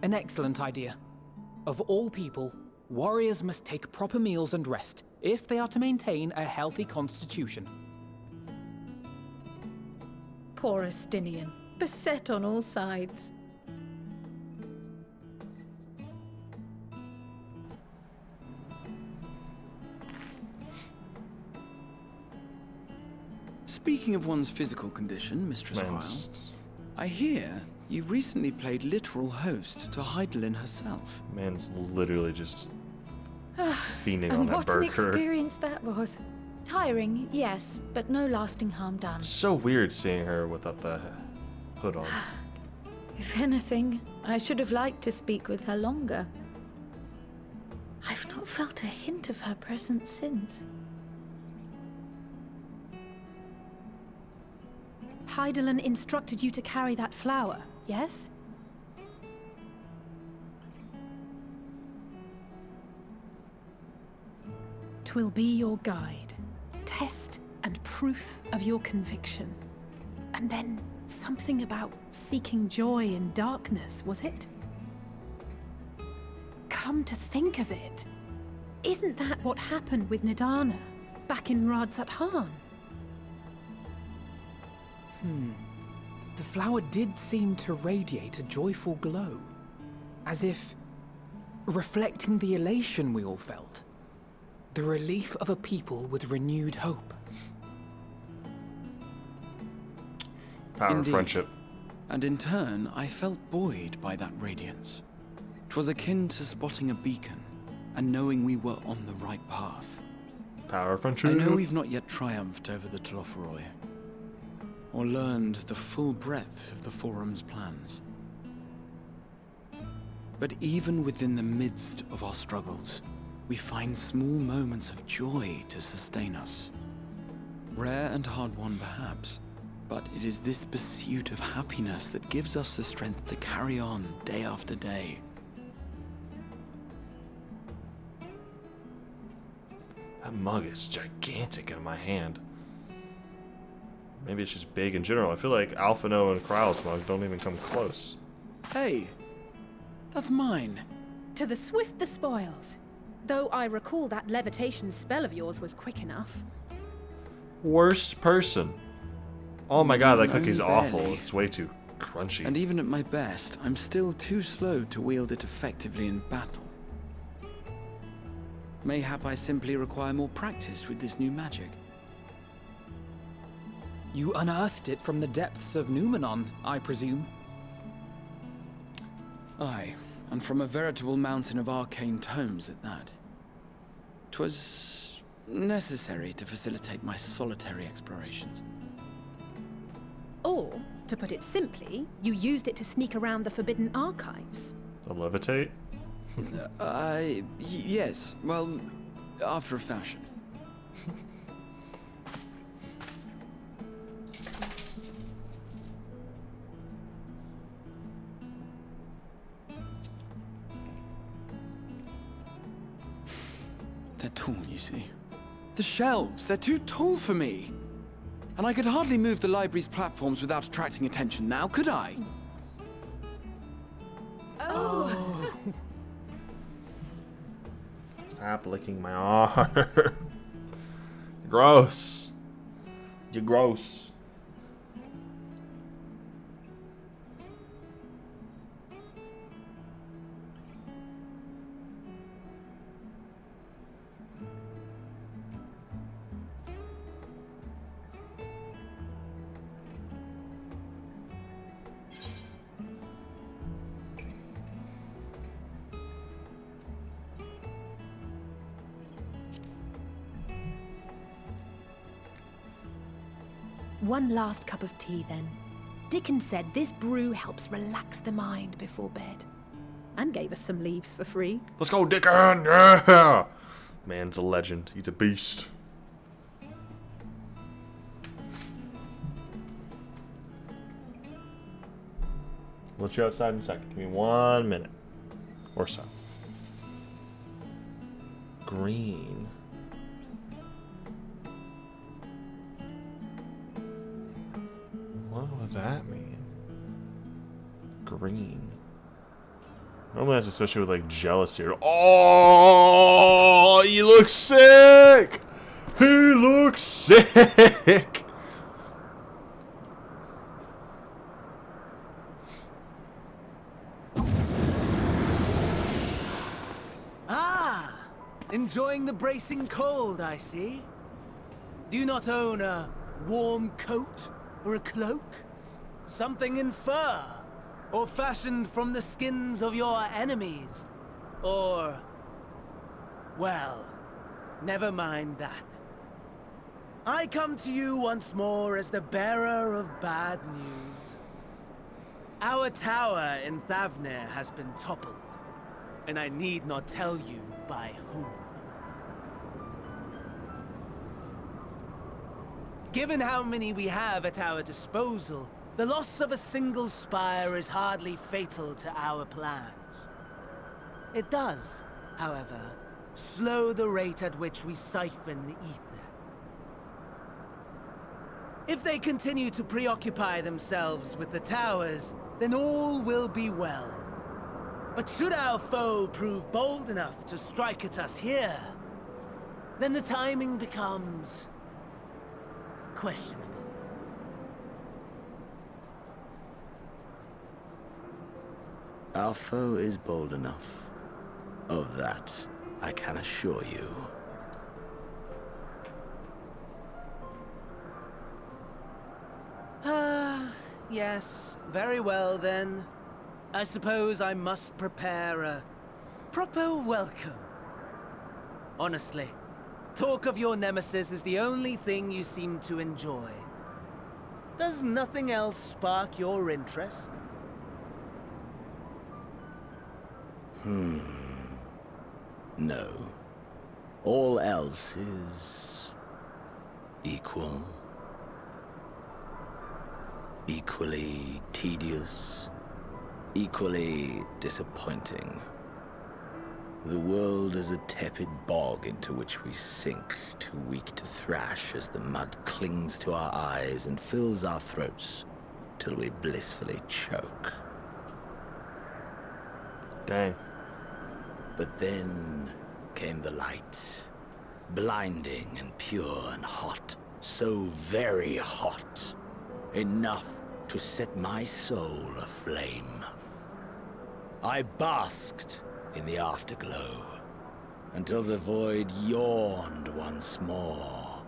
An excellent idea. Of all people, warriors must take proper meals and rest if they are to maintain a healthy constitution. Poor Estinian, beset on all sides. Speaking of one's physical condition, Mistress Quile, I hear you recently played literal host to Hydaelyn herself. Man's literally just fiending on And that what an burger. experience that was. Tiring, yes, but no lasting harm done. It's so weird seeing her without the hood on. If anything, I should have liked to speak with her longer. I've not felt a hint of her presence since. Hydaelyn instructed you to carry that flower, yes? Twill be your guide, test and proof of your conviction. And then something about seeking joy in darkness, was it? Come to think of it, isn't that what happened with Nidana back in Radzat-Han? The flower did seem to radiate a joyful glow, as if reflecting the elation we all felt, the relief of a people with renewed hope. Power of Indeed. friendship. And in turn, I felt buoyed by that radiance. 'Twas akin to spotting a beacon and knowing we were on the right path. Power of friendship. I know we've not yet triumphed over the Telophoroi, or learned the full breadth of the Forum's plans. But even within the midst of our struggles, we find small moments of joy to sustain us. Rare and hard-won perhaps, but it is this pursuit of happiness that gives us the strength to carry on day after day. That mug is gigantic in my hand. Maybe it's just big in general. I feel like Alphino and Kryle's mug don't even come close. Hey, that's mine. To the swift the spoils. Though I recall that levitation spell of yours was quick enough. Worst person. Oh my god, that Only cookie's awful. barely. It's way too crunchy. And even at my best, I'm still too slow to wield it effectively in battle. Mayhap I simply require more practice with this new magic. You unearthed it from the depths of Numenon, I presume? Aye, and from a veritable mountain of arcane tomes at that. 'Twas necessary to facilitate my solitary explorations. Or, to put it simply, you used it to sneak around the Forbidden Archives. To levitate? Yes, well, after a fashion. They're tall, you see. The shelves, they're too tall for me. And I could hardly move the library's platforms without attracting attention now, could I? Oh! Stop licking my arm. Gross. You're gross. One last cup of tea, then. Dickon said this brew helps relax the mind before bed. And gave us some leaves for free. Let's go, Dickon! Yeah! Man's a legend. He's a beast. We'll let you outside in a second. Give me 1 minute. Or so. Green. What does that mean? Green. Normally that's associated with like jealousy or oh, he looks sick! He looks sick! Ah! Enjoying the bracing cold, I see. Do you not own a warm coat or a cloak? Something in fur? Or fashioned from the skins of your enemies? Or... well, never mind that. I come to you once more as the bearer of bad news. Our tower in Thavnir has been toppled, and I need not tell you by whom. Given how many we have at our disposal, the loss of a single spire is hardly fatal to our plans. It does, however, slow the rate at which we siphon the ether. If they continue to preoccupy themselves with the towers, then all will be well. But should our foe prove bold enough to strike at us here, then the timing becomes questionable. Our foe is bold enough. Of that, I can assure you. Yes, very well then. I suppose I must prepare a proper welcome. Honestly, talk of your nemesis is the only thing you seem to enjoy. Does nothing else spark your interest? No. All else is... equal. Equally tedious. Equally disappointing. The world is a tepid bog into which we sink, too weak to thrash as the mud clings to our eyes and fills our throats till we blissfully choke. Dang. But then came the light, blinding and pure and hot, so very hot, enough to set my soul aflame. I basked in the afterglow until the void yawned once more,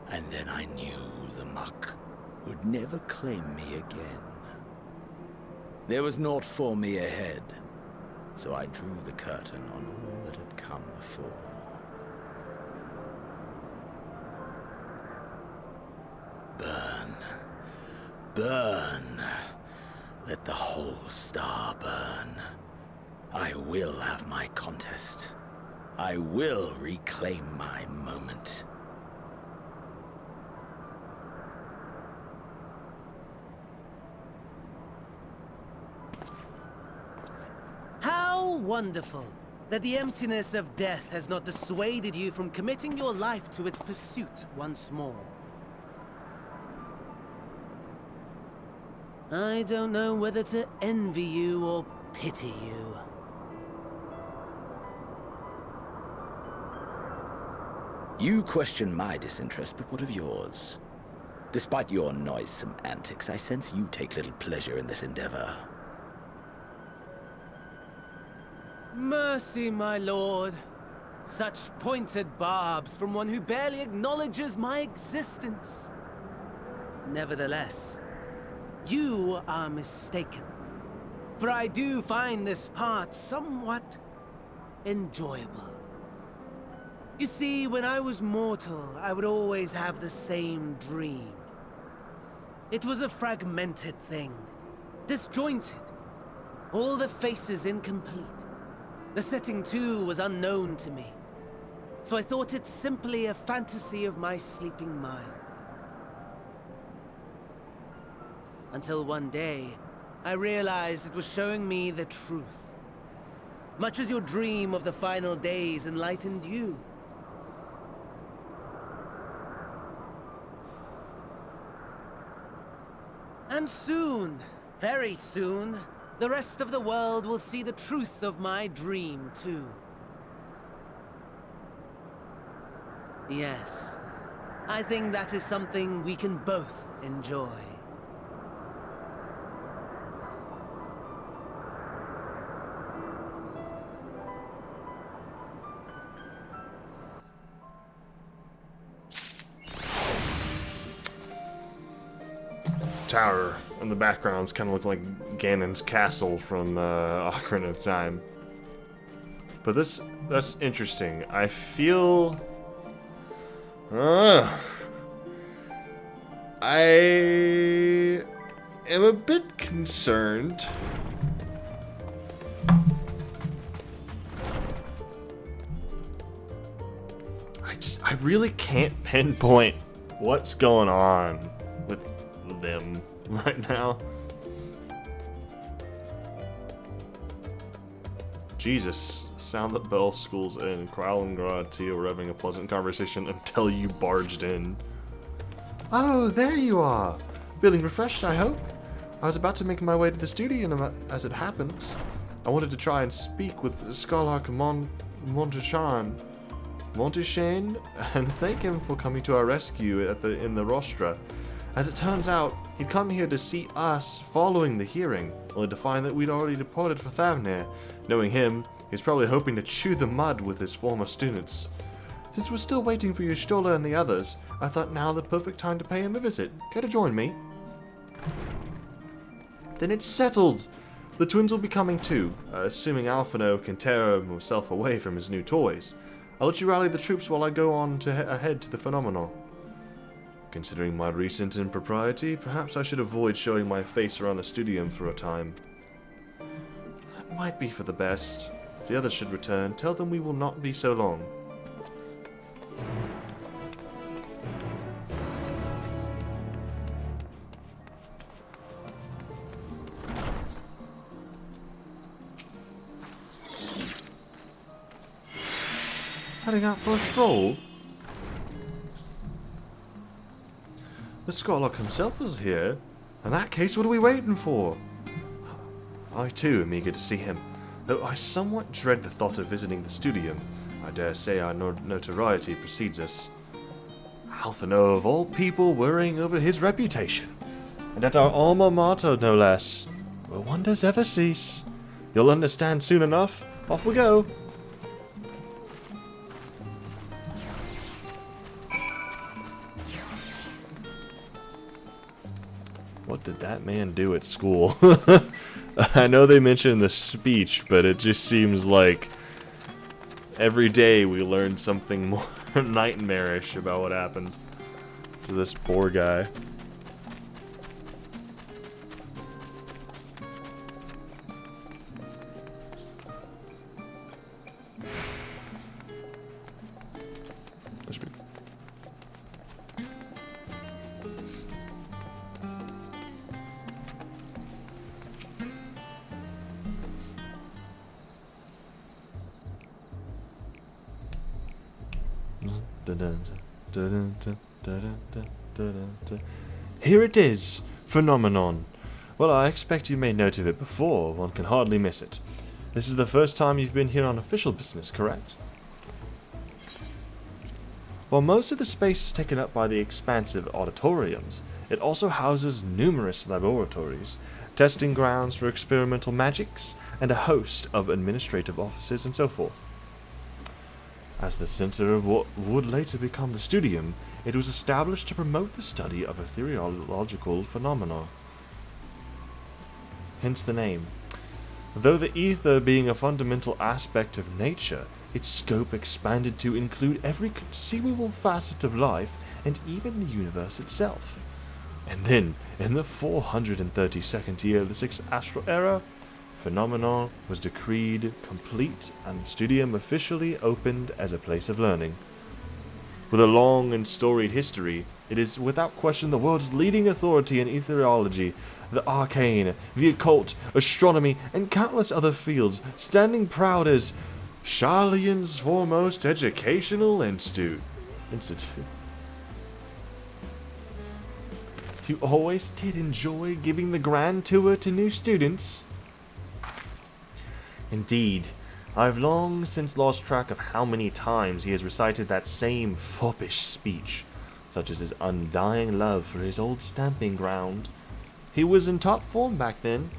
and then I knew the muck would never claim me again. There was naught for me ahead, so I drew the curtain on all that had come before. Burn. Burn. Let the whole star burn. I will have my contest. I will reclaim my moment. How wonderful that the emptiness of death has not dissuaded you from committing your life to its pursuit once more. I don't know whether to envy you or pity you. You question my disinterest, but what of yours? Despite your noisome antics, I sense you take little pleasure in this endeavor. Mercy, my lord. Such pointed barbs from one who barely acknowledges my existence. Nevertheless, you are mistaken. For I do find this part somewhat enjoyable. You see, when I was mortal, I would always have the same dream. It was a fragmented thing, disjointed, all the faces incomplete. The setting, too, was unknown to me, so I thought it simply a fantasy of my sleeping mind. Until one day, I realized it was showing me the truth, much as your dream of the final days enlightened you. And soon, very soon, the rest of the world will see the truth of my dream, too. Yes, I think that is something we can both enjoy. Tower in the backgrounds kind of look like Ganon's castle from Ocarina of Time. But that's interesting. I feel I am a bit concerned. I really can't pinpoint what's going on with them right now. Jesus, sound that bell schools in. Crowell and Gratia were having a pleasant conversation until you barged in. Oh, there you are. Feeling refreshed, I hope? I was about to make my way to the studio as it happens. I wanted to try and speak with Scarlark Monteshane and thank him for coming to our rescue in the rostra. As it turns out, he'd come here to see us following the hearing, only to find that we'd already departed for Thavnir. Knowing him, he's probably hoping to chew the mud with his former students. Since we're still waiting for Y'shtola and the others, I thought now the perfect time to pay him a visit. Care to join me? Then it's settled! The twins will be coming too, assuming Alphino can tear himself away from his new toys. I'll let you rally the troops while I go on ahead to the phenomenon. Considering my recent impropriety, perhaps I should avoid showing my face around the studium for a time. That might be for the best. If the others should return, tell them we will not be so long. Heading out for a stroll? The Scarlark himself is here. In that case, what are we waiting for? I too am eager to see him, though I somewhat dread the thought of visiting the studium. I dare say our notoriety precedes us. Alphino of all people worrying over his reputation. And at our alma mater, no less. Will wonders ever cease? You'll understand soon enough. Off we go. did that man do at school? I know they mentioned the speech, but it just seems like every day we learn something more nightmarish about what happened to this poor guy. Here it is, Phenomenon. Well, I expect you made note of it before. One can hardly miss it. This is the first time you've been here on official business, correct? While most of the space is taken up by the expansive auditoriums, it also houses numerous laboratories, testing grounds for experimental magics, and a host of administrative offices and so forth. As the center of what would later become the Studium, it was established to promote the study of ethereological phenomena. Hence the name. Though the ether being a fundamental aspect of nature, its scope expanded to include every conceivable facet of life and even the universe itself. And then, in the 432nd year of the 6th Astral Era, Phenomenon was decreed complete and the Studium officially opened as a place of learning. With a long and storied history, it is without question the world's leading authority in ethereology, the arcane, the occult, astronomy, and countless other fields, standing proud as Sharlayan's foremost educational institute. You always did enjoy giving the grand tour to new students. Indeed, I've long since lost track of how many times he has recited that same foppish speech, such as his undying love for his old stamping ground. He was in top form back then,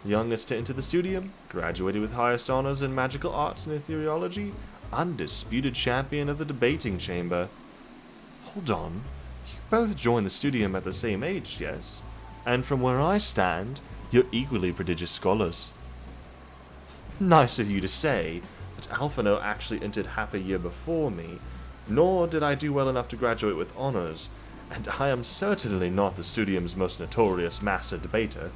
the youngest to enter the Studium, graduated with highest honors in magical arts and ethereology, undisputed champion of the debating chamber. Hold on, you both joined the Studium at the same age, yes? And from where I stand, you're equally prodigious scholars. Nice of you to say, but Alphino actually entered half a year before me, nor did I do well enough to graduate with honors, and I am certainly not the Studium's most notorious master debater.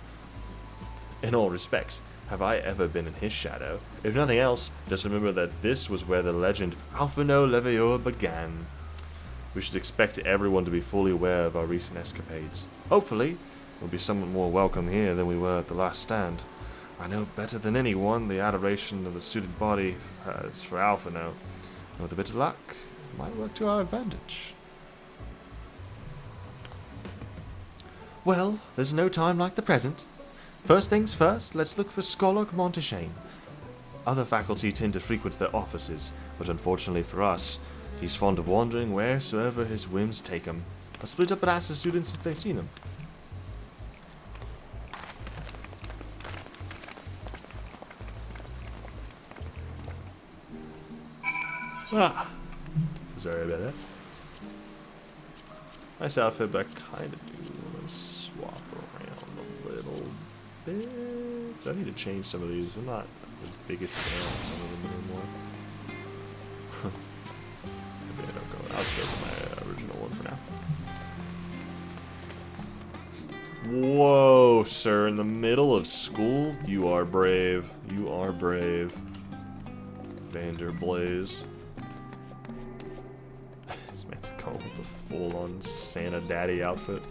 In all respects, have I ever been in his shadow? If nothing else, just remember that this was where the legend of Alphino Levior began. We should expect everyone to be fully aware of our recent escapades. Hopefully, we'll be somewhat more welcome here than we were at the last stand. I know better than anyone the adoration of the student body has for Alphino, and with a bit of luck, it might work to our advantage. Well, there's no time like the present. First things first, let's look for Scholar Montaigne. Other faculty tend to frequent their offices, but unfortunately for us, he's fond of wandering wheresoever his whims take him. I'll split up and ask the students if they've seen him. Sorry about that. Nice outfit, but I kind of do want to swap around a little bit. I need to change some of these. I'm not the biggest fan of some of them anymore. Maybe I don't go. I'll just go with my original one for now. Whoa, sir! In the middle of school, you are brave. You are brave, Vanderblaze. Going with the full-on Santa Daddy outfit.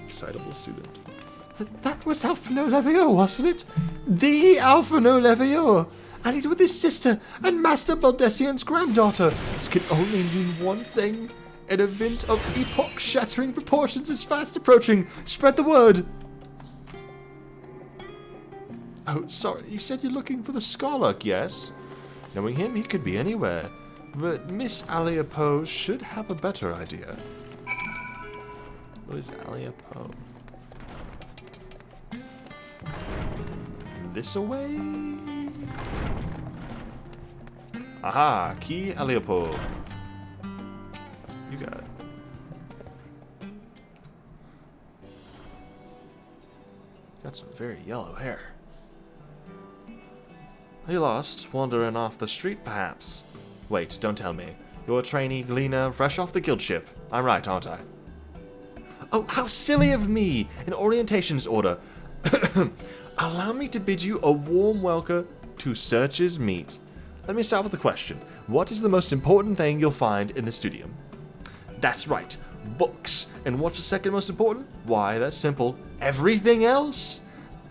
Excitable student. That was Alphino Levior, wasn't it? The Alphino Levior! And he's with his sister and Master Baldessian's granddaughter. This can only mean one thing. An event of epoch-shattering proportions is fast approaching. Spread the word! Oh, sorry, you said you're looking for the Scarlock, yes? Knowing him, he could be anywhere. But Miss Alia Poe should have a better idea. What is Alia Poe? This away? Aha! Key Alia Poe. You got it. That's some very yellow hair. Are you lost? Wandering off the street, perhaps? Wait, don't tell me. You're a trainee gleaner fresh off the guild ship. I'm right, aren't I? Oh, how silly of me! An orientations order. Allow me to bid you a warm welcome to Search's Meet. Let me start with the question. What is the most important thing you'll find in the studium? That's right, books. And what's the second most important? Why, that's simple. Everything else?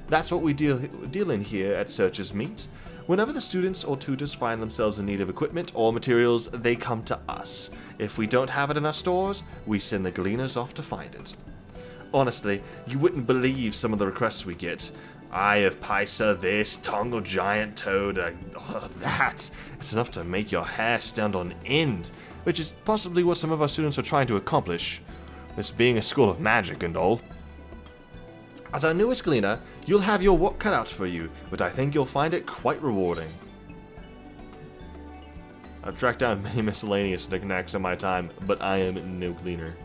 That's what we deal in here at Search's Meet. Whenever the students or tutors find themselves in need of equipment or materials, they come to us. If we don't have it in our stores, we send the gleaners off to find it. Honestly, you wouldn't believe some of the requests we get. Eye of Pysa this, tongue of giant toad, that. It's enough to make your hair stand on end, which is possibly what some of our students are trying to accomplish. This being a school of magic and all. As our newest gleaner, you'll have your work cut out for you, but I think you'll find it quite rewarding. I've tracked down many miscellaneous knickknacks in my time, but I am no gleaner.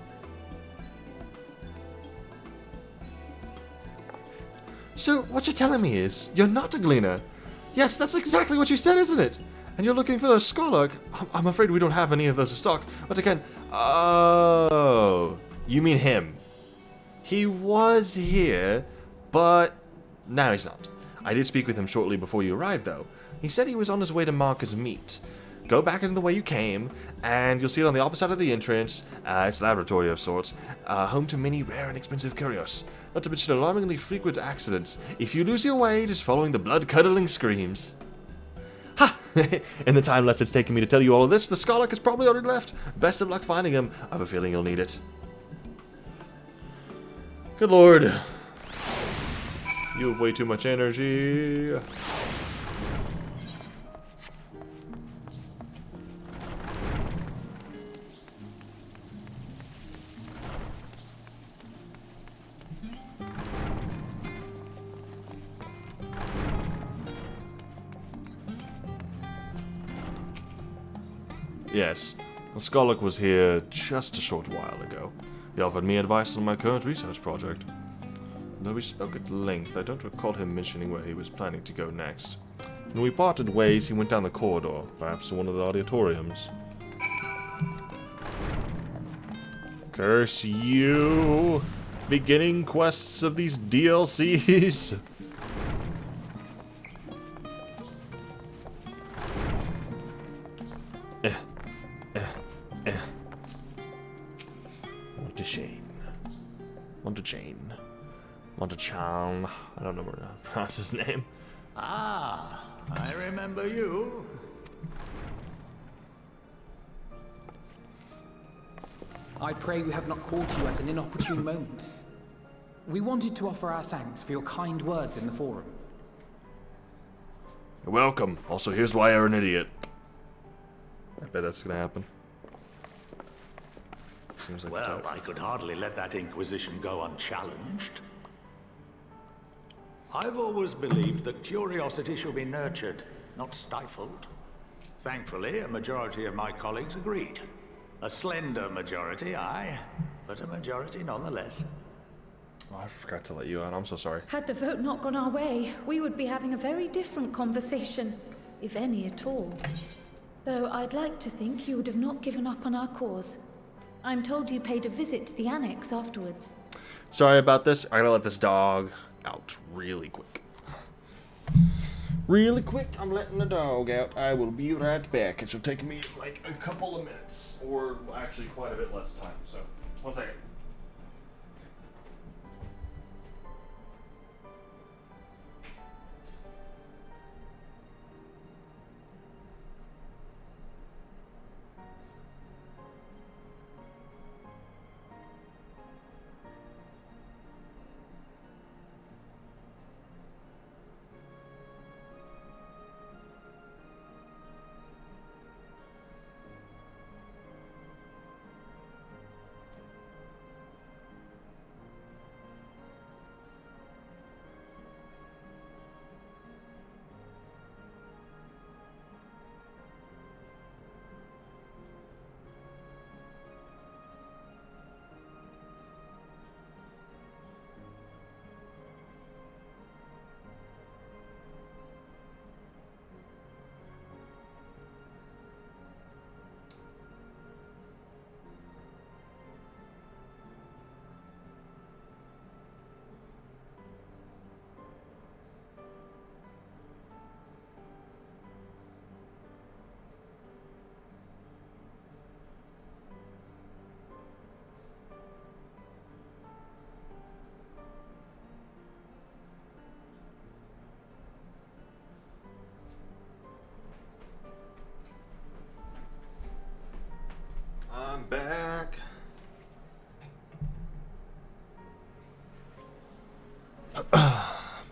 So, what you're telling me is, you're not a gleaner? Yes, that's exactly what you said, isn't it? And you're looking for a scholar? I'm afraid we don't have any of those in stock, but again... Oh, you mean him. He was here, but now he's not. I did speak with him shortly before you arrived, though. He said he was on his way to Marcus Meet. Go back in the way you came, and you'll see it on the opposite side of the entrance. It's a laboratory of sorts, home to many rare and expensive curios. Not to mention alarmingly frequent accidents. If you lose your way, just following the blood-curdling screams. Ha! In the time left it's taken me to tell you all of this, the scholar has probably already left. Best of luck finding him. I have a feeling you'll need it. Good lord. You have way too much energy. Yes, the scholar was here just a short while ago. He offered me advice on my current research project. Though we spoke at length, I don't recall him mentioning where he was planning to go next. When we parted ways, he went down the corridor, perhaps to one of the auditoriums. Curse you! Beginning quests of these DLCs! Montachan. I don't know how to pronounce his name. Ah, I remember you. I pray we have not caught you at an inopportune moment. We wanted to offer our thanks for your kind words in the forum. You're welcome. Also, here's why you're an idiot. I bet that's gonna happen. Seems like Well, I could hardly let that inquisition go unchallenged. I've always believed that curiosity should be nurtured, not stifled. Thankfully, a majority of my colleagues agreed. A slender majority, aye, but a majority nonetheless. Oh, I forgot to let you out. I'm so sorry. Had the vote not gone our way, we would be having a very different conversation, if any at all. Though I'd like to think you would have not given up on our cause. I'm told you paid a visit to the annex afterwards. Sorry about this. I gotta let this dog out really quick. Really quick, I'm letting the dog out. I will be right back. It shall take me like a couple of minutes, or actually quite a bit less time. So, 1 second.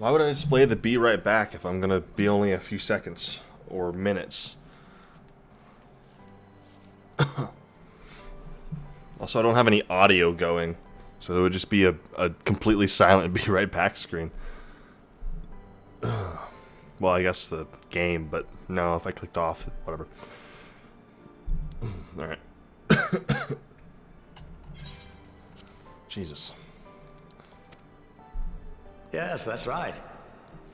Why would I display the be right back if I'm gonna be only a few seconds or minutes? Also, I don't have any audio going, so it would just be a completely silent be right back screen. Well, I guess the game, but no, if I clicked off, whatever. Alright. Jesus. Yes, that's right.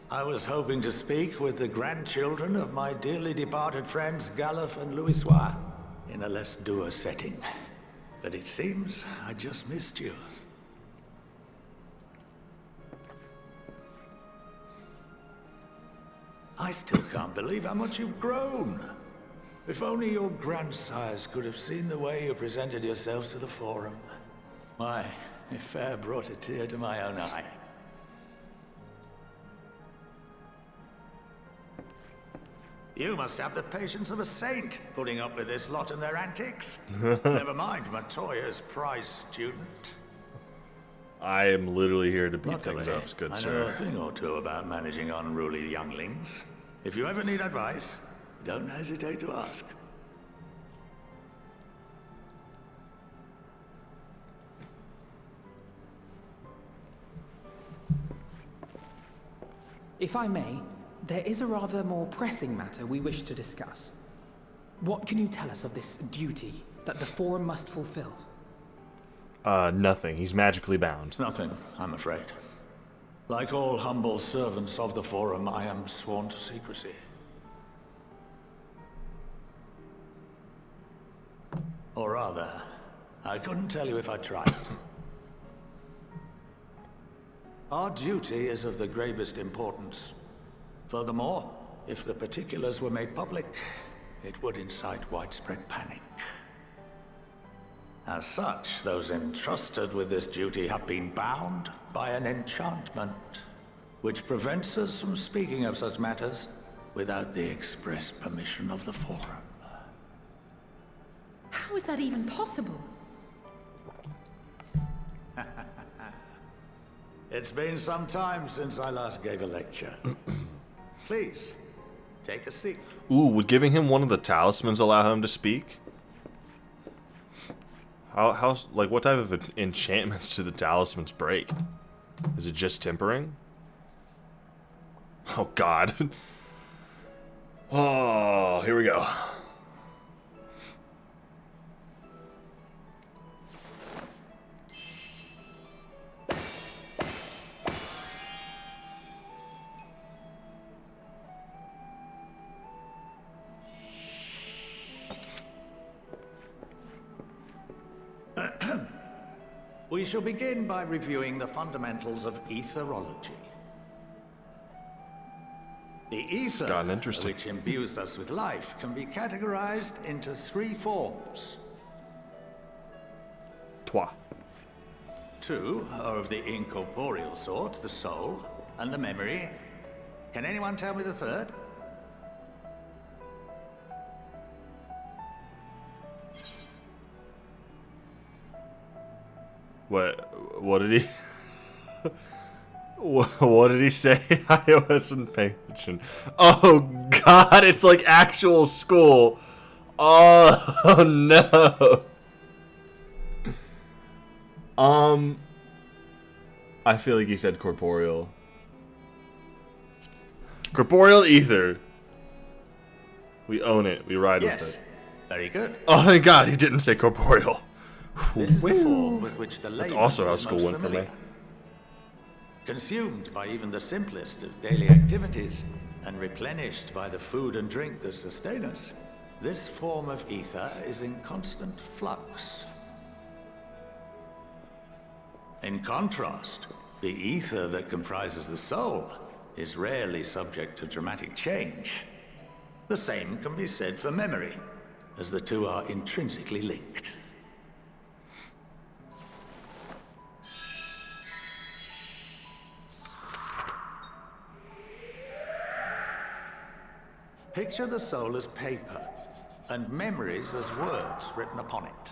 I was hoping to speak with the grandchildren of my dearly departed friends Galuf and Louisoix in a less dour setting. But it seems I just missed you. I still can't believe how much you've grown. If only your grandsires could have seen the way you presented yourselves to the Forum. Why, it fair brought a tear to my own eye. You must have the patience of a saint, putting up with this lot and their antics. Never mind Matoya's prize student. I am literally here to beat Luckily, things up, good I know sir. a thing or two about managing unruly younglings. If you ever need advice, don't hesitate to ask. If I may, there is a rather more pressing matter we wish to discuss. What can you tell us of this duty that the Forum must fulfill? Nothing. He's magically bound. Nothing, I'm afraid. Like all humble servants of the Forum, I am sworn to secrecy. Or rather, I couldn't tell you if I tried. Our duty is of the gravest importance. Furthermore, if the particulars were made public, it would incite widespread panic. As such, those entrusted with this duty have been bound by an enchantment, which prevents us from speaking of such matters without the express permission of the Forum. How is that even possible? It's been some time since I last gave a lecture. Please, take a seat. Ooh, would giving him one of the talismans allow him to speak? How like, what type of enchantments do the talismans break? Is it just tempering? Oh, God. Oh, here we go. We shall begin by reviewing the fundamentals of etherology. The ether, gotten interesting. which imbues us with life, can be categorized into three forms. Toi. Two are of the incorporeal sort, the soul, and the memory. Can anyone tell me the third? What did he... What did he say? I wasn't paying attention. Oh, God, it's like actual school. Oh, no. I feel like he said corporeal. Corporeal ether. We own it. We ride with it. Very good. Oh, thank God he didn't say corporeal. This is the form with which the That's layman also how is school most went for me. familiar. Consumed by even the simplest of daily activities, and replenished by the food and drink that sustain us, this form of ether is in constant flux. In contrast, the ether that comprises the soul is rarely subject to dramatic change. The same can be said for memory, as the two are intrinsically linked. Picture the soul as paper, and memories as words written upon it.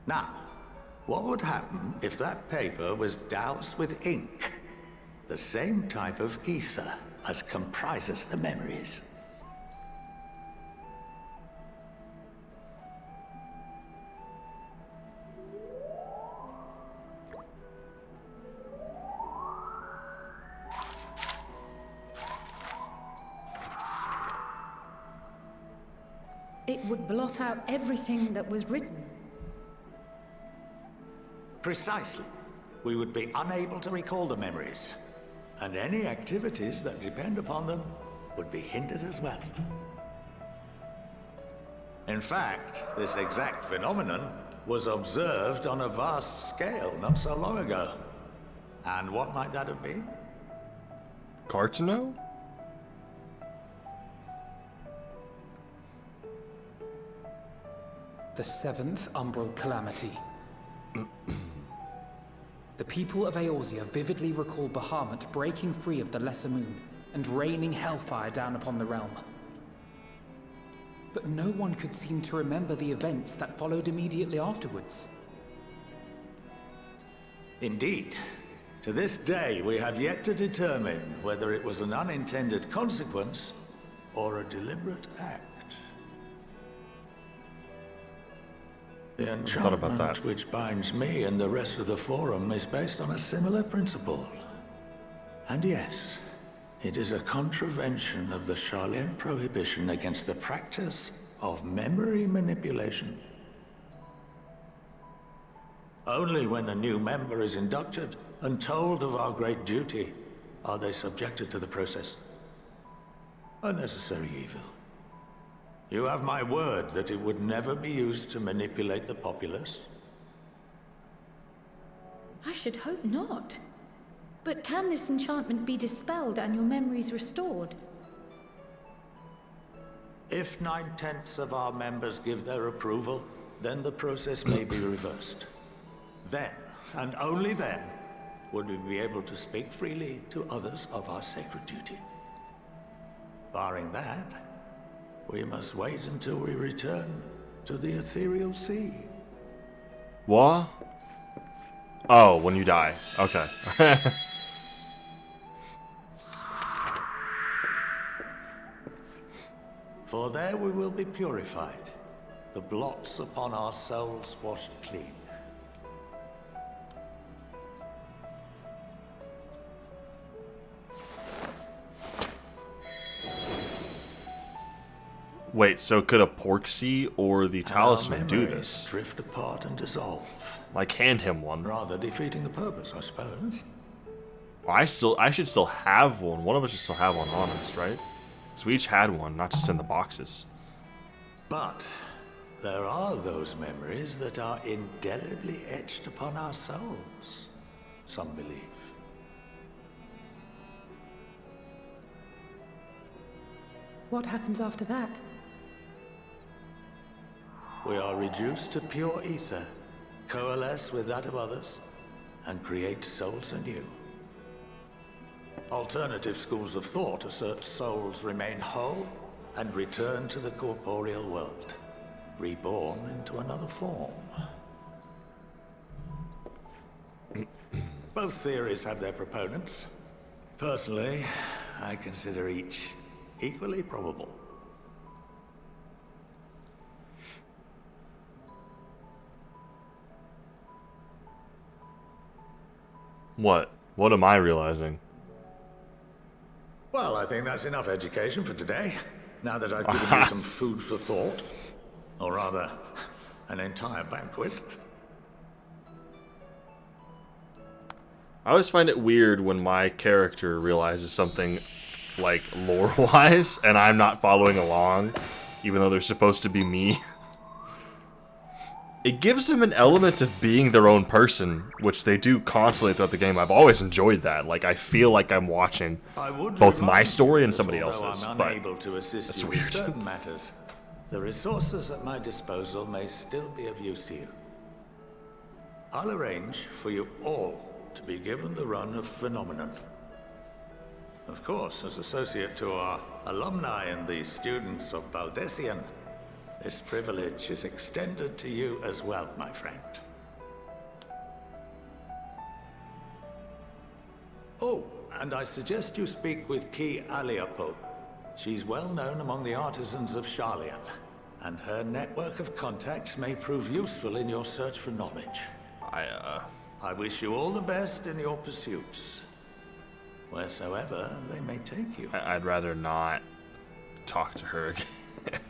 Now, What would happen if that paper was doused with ink? The same type of ether as comprises the memories. It would blot out everything that was written. Precisely. We would be unable to recall the memories, and any activities that depend upon them would be hindered as well. In fact, this exact phenomenon was observed on a vast scale not so long ago. And what might that have been? Cartino? The seventh Umbral Calamity. The people of Eorzea vividly recall Bahamut breaking free of the Lesser Moon and raining hellfire down upon the realm. But no one could seem to remember the events that followed immediately afterwards. Indeed. To this day, we have yet to determine whether it was an unintended consequence or a deliberate act. The enchantment which binds me and the rest of the Forum is based on a similar principle. And yes, it is a contravention of the Sharlayan prohibition against the practice of memory manipulation. Only when a new member is inducted and told of our great duty are they subjected to the process. A necessary evil. You have my word that it would never be used to manipulate the populace? I should hope not. But can this enchantment be dispelled and your memories restored? If 9/10 of our members give their approval, then the process may be reversed. Then, and only then, would we be able to speak freely to others of our sacred duty. Barring that, we must wait until we return to the ethereal sea. What? Oh, when you die. Okay. For there we will be purified, the blots upon our souls washed clean. Wait, so could a Porksea or the talisman do this? Drift apart and dissolve. Like hand him one. Rather defeating the purpose, I suppose. I should still have one. One of us should still have one on us, right? So we each had one, not just in the boxes. But there are those memories that are indelibly etched upon our souls, some believe. What happens after that? We are reduced to pure ether, coalesce with that of others, and create souls anew. Alternative schools of thought assert souls remain whole and return to the corporeal world, reborn into another form. Both theories have their proponents. Personally, I consider each equally probable. What? What am I realizing? Well, I think that's enough education for today. Now that I've given you some food for thought. Or rather, an entire banquet. I always find it weird when my character realizes something, like, lore-wise, and I'm not following along, even though they're supposed to be me. It gives them an element of being their own person, which they do constantly throughout the game. I've always enjoyed that. Like, I feel like I'm watching both my story and somebody else's, I'm but unable to assist that's you weird. with certain matters. The resources at my disposal may still be of use to you. I'll arrange for you all to be given the run of Phenomenon. Of course, as associate to our alumni and the students of Baldessian, this privilege is extended to you as well, my friend. Oh, and I suggest you speak with Ki Aliapo. She's well known among the artisans of Sharlayan, and her network of contacts may prove useful in your search for knowledge. I wish you all the best in your pursuits, wheresoever they may take you. I'd rather not talk to her again.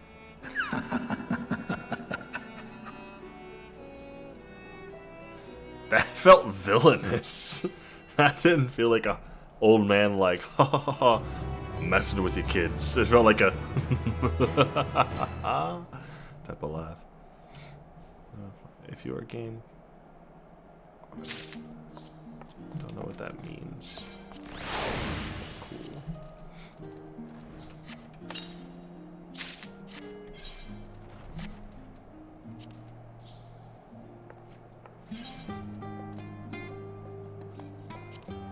That felt villainous. That didn't feel like a old man like, ha ha ha, messing with your kids. It felt like a type of laugh. If you're a game, don't know what that means. Cool.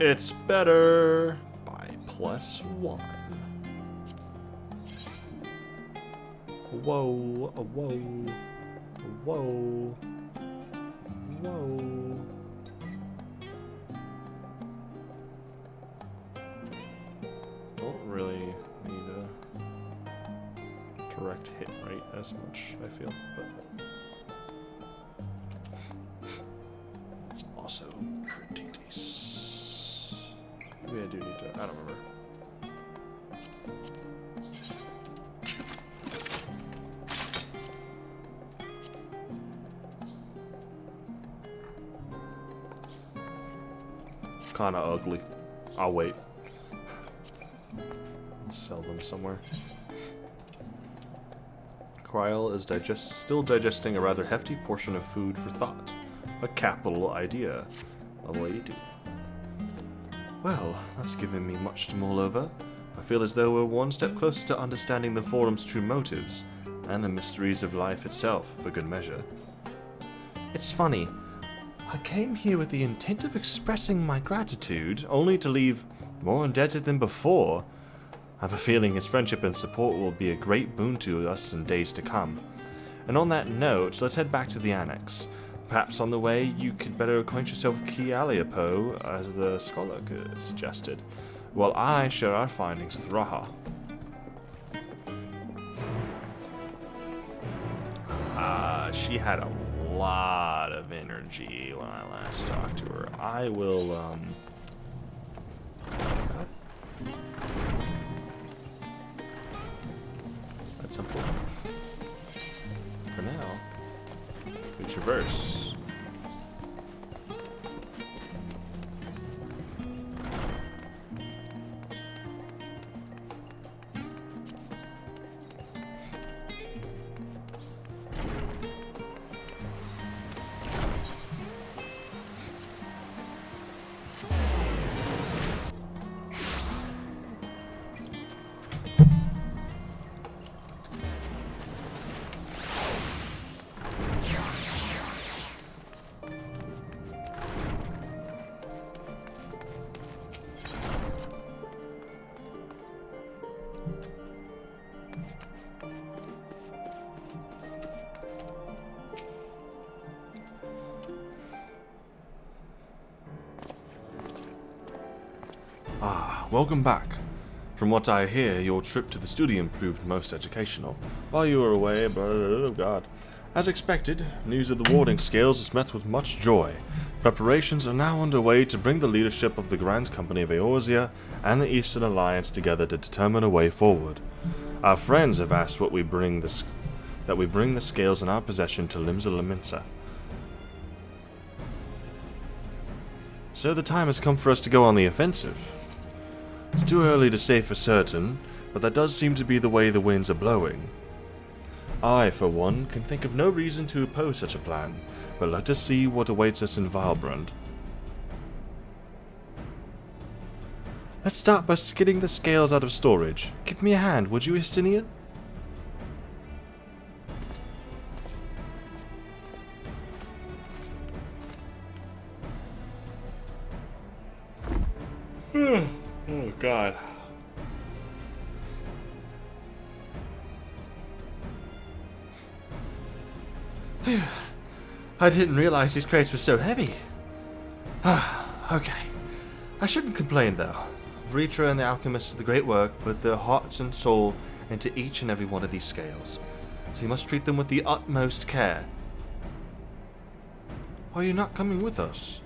It's better by +1. Whoa, whoa, whoa, whoa. Don't really need a direct hit rate as much, I feel, but it's also pretty decent. Maybe I do need to, I don't remember. Kinda ugly. I'll wait. I'll sell them somewhere. Kryl is still digesting a rather hefty portion of food for thought. A capital idea. Level 82. Well, that's given me much to mull over. I feel as though we're one step closer to understanding the Forum's true motives, and the mysteries of life itself, for good measure. It's funny. I came here with the intent of expressing my gratitude, only to leave more indebted than before. I have a feeling his friendship and support will be a great boon to us in days to come. And on that note, let's head back to the Annex. Perhaps on the way, you could better acquaint yourself with Ki Aliapo, as the scholar suggested, while I share our findings with Raha. She had a lot of energy when I last talked to her. I will, That's simple. For now, we traverse. Welcome back. From what I hear, your trip to the studium proved most educational. While you were away, oh god. As expected, news of the warding scales is met with much joy. Preparations are now underway to bring the leadership of the Grand Company of Eorzea and the Eastern Alliance together to determine a way forward. Our friends have asked that we bring the scales in our possession to Limsa Laminsa. So the time has come for us to go on the offensive. It's too early to say for certain, but that does seem to be the way the winds are blowing. I, for one, can think of no reason to oppose such a plan, but let us see what awaits us in Valbrand. Let's start by getting the scales out of storage. Give me a hand, would you, Estinian? Oh, God. I didn't realize these crates were so heavy. Okay. I shouldn't complain, though. Vritra and the alchemists of the great work put their heart and soul into each and every one of these scales, so you must treat them with the utmost care. Are you not coming with us?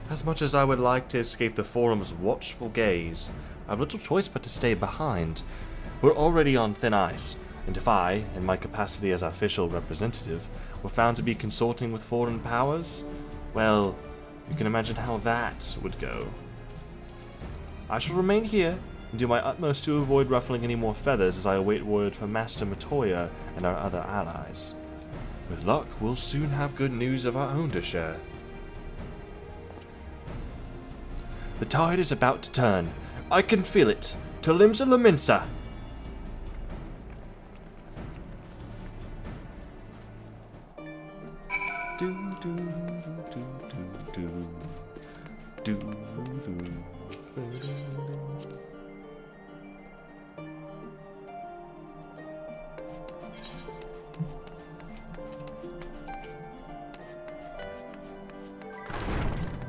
As much as I would like to escape the Forum's watchful gaze, I have little choice but to stay behind. We're already on thin ice, and if I, in my capacity as official representative, were found to be consorting with foreign powers, well, you can imagine how that would go. I shall remain here and do my utmost to avoid ruffling any more feathers as I await word from Master Matoya and our other allies. With luck, we'll soon have good news of our own to share. The tide is about to turn. I can feel it. To Limsa Laminsa. Do do do do do do do.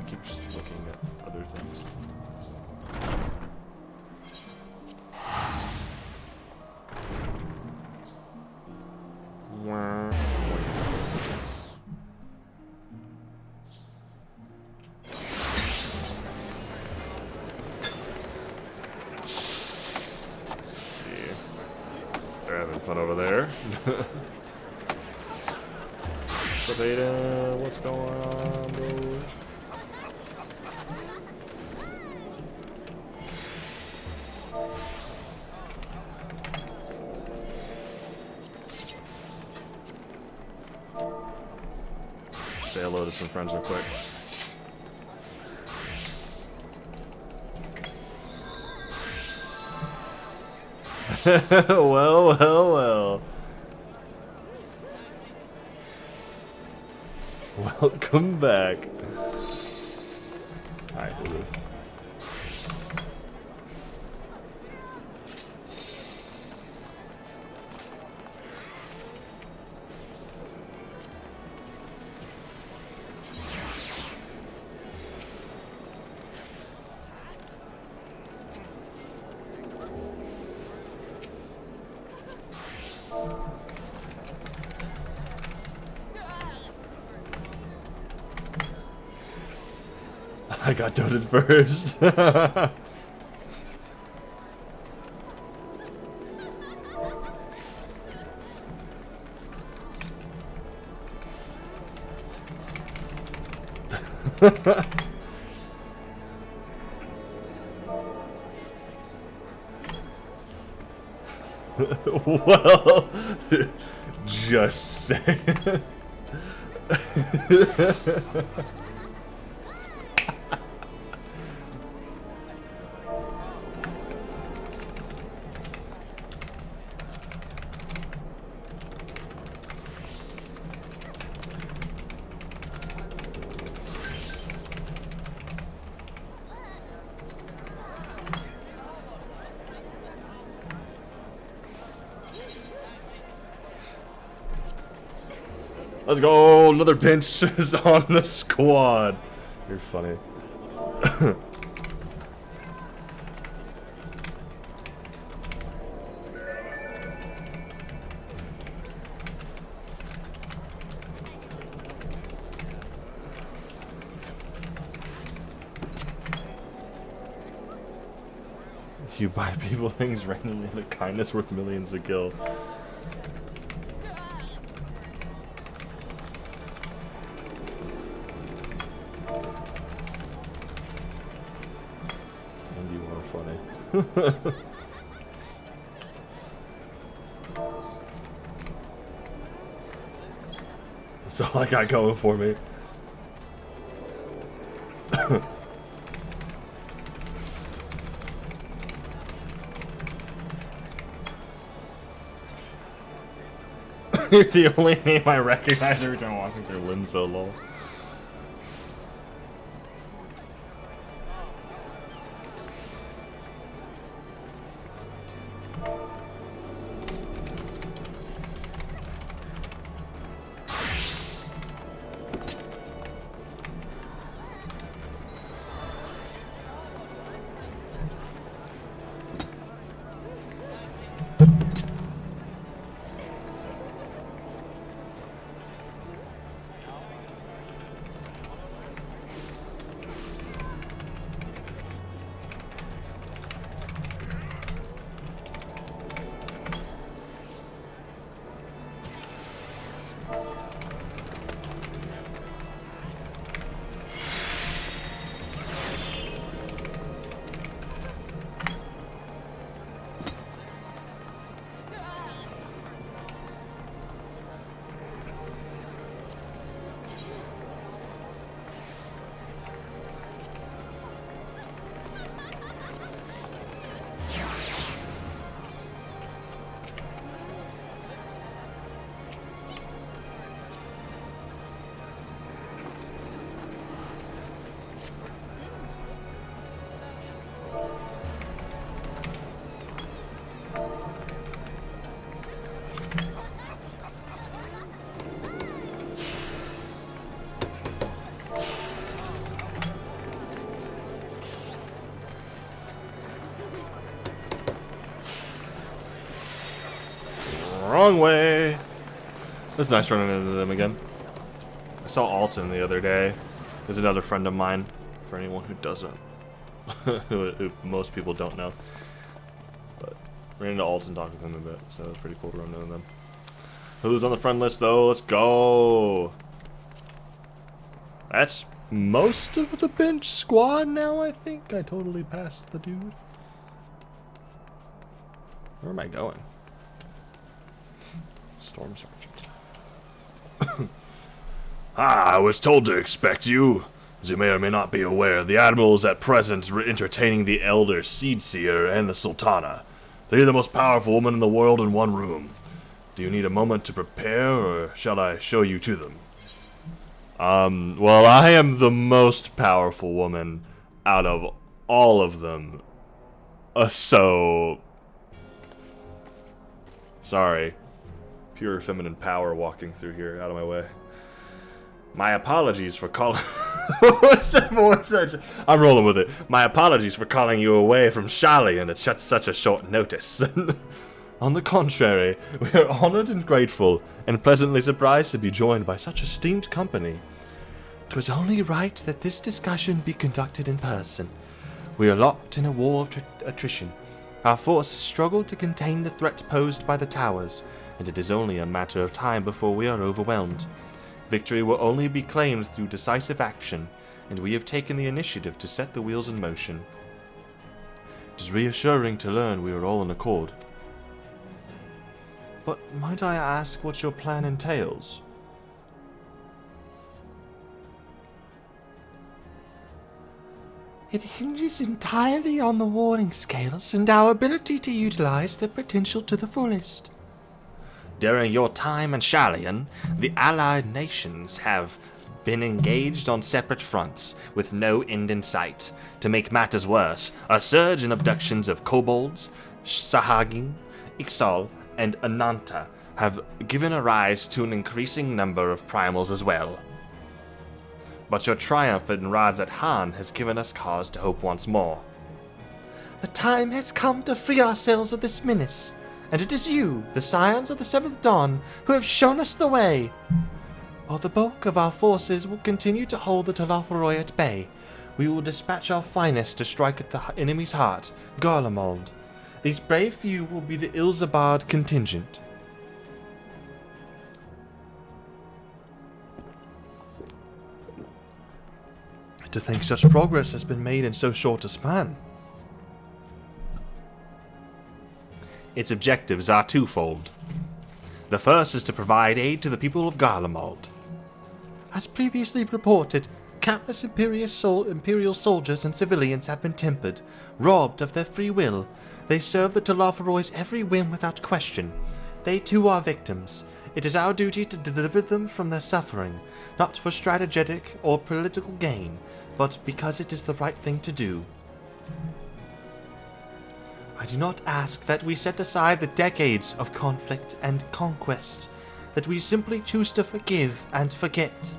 Keep just looking at other things. They're having fun over there. What's up, Aiden? What's going on, bro? Say hello to some friends real quick. Well, well, well. Welcome back. Hi, Hulu. I got doted first. Well, just saying. Let's go! Another bench is on the squad. You're funny. You buy people things randomly and a kindness worth millions a kill. And you are funny. That's all I got going for me. The only name I recognize every time I'm walking through Limsa, lol. Wrong way. It's nice running into them again. I saw Alton the other day. There's another friend of mine, for anyone who doesn't. who most people don't know. But ran into Alton, talked with him a bit, so it was pretty cool to run into them. Who's on the friend list though? Let's go. That's most of the bench squad now, I think. I totally passed the dude. Where am I going? Storm Sergeant. I was told to expect you. As you may or may not be aware, the Admiral is at present entertaining the Elder Seedseer and the Sultana. They are the most powerful women in the world in one room. Do you need a moment to prepare, or shall I show you to them? Well, I am the most powerful woman out of all of them. So... Sorry. Pure feminine power walking through here. Out of my way. My apologies for calling... What's that? I'm rolling with it. My apologies for calling you away from Shallian at such a short notice. On the contrary, we are honored and grateful, and pleasantly surprised to be joined by such esteemed company. 'Twas only right that this discussion be conducted in person. We are locked in a war of attrition. Our force struggled to contain the threat posed by the towers, and it is only a matter of time before we are overwhelmed. Victory will only be claimed through decisive action, and we have taken the initiative to set the wheels in motion. It is reassuring to learn we are all in accord. But might I ask what your plan entails? It hinges entirely on the warning scales and our ability to utilize their potential to the fullest. During your time in Shallian, the allied nations have been engaged on separate fronts, with no end in sight. To make matters worse, a surge in abductions of kobolds, Sahagin, Ixal, and Ananta have given rise to an increasing number of primals as well. But your triumph in Radzat Han has given us cause to hope once more. The time has come to free ourselves of this menace, and it is you, the Scions of the Seventh Dawn, who have shown us the way. While the bulk of our forces will continue to hold the Talafaroi at bay, we will dispatch our finest to strike at the enemy's heart, Garlemald. These brave few will be the Ilzabard contingent. To think such progress has been made in so short a span. Its objectives are twofold. The first is to provide aid to the people of Garlemald. As previously reported, countless Imperial soldiers and civilians have been tempered, robbed of their free will. They serve the Talafaroi's every whim without question. They too are victims. It is our duty to deliver them from their suffering, not for strategic or political gain, but because it is the right thing to do. I do not ask that we set aside the decades of conflict and conquest, that we simply choose to forgive and forget.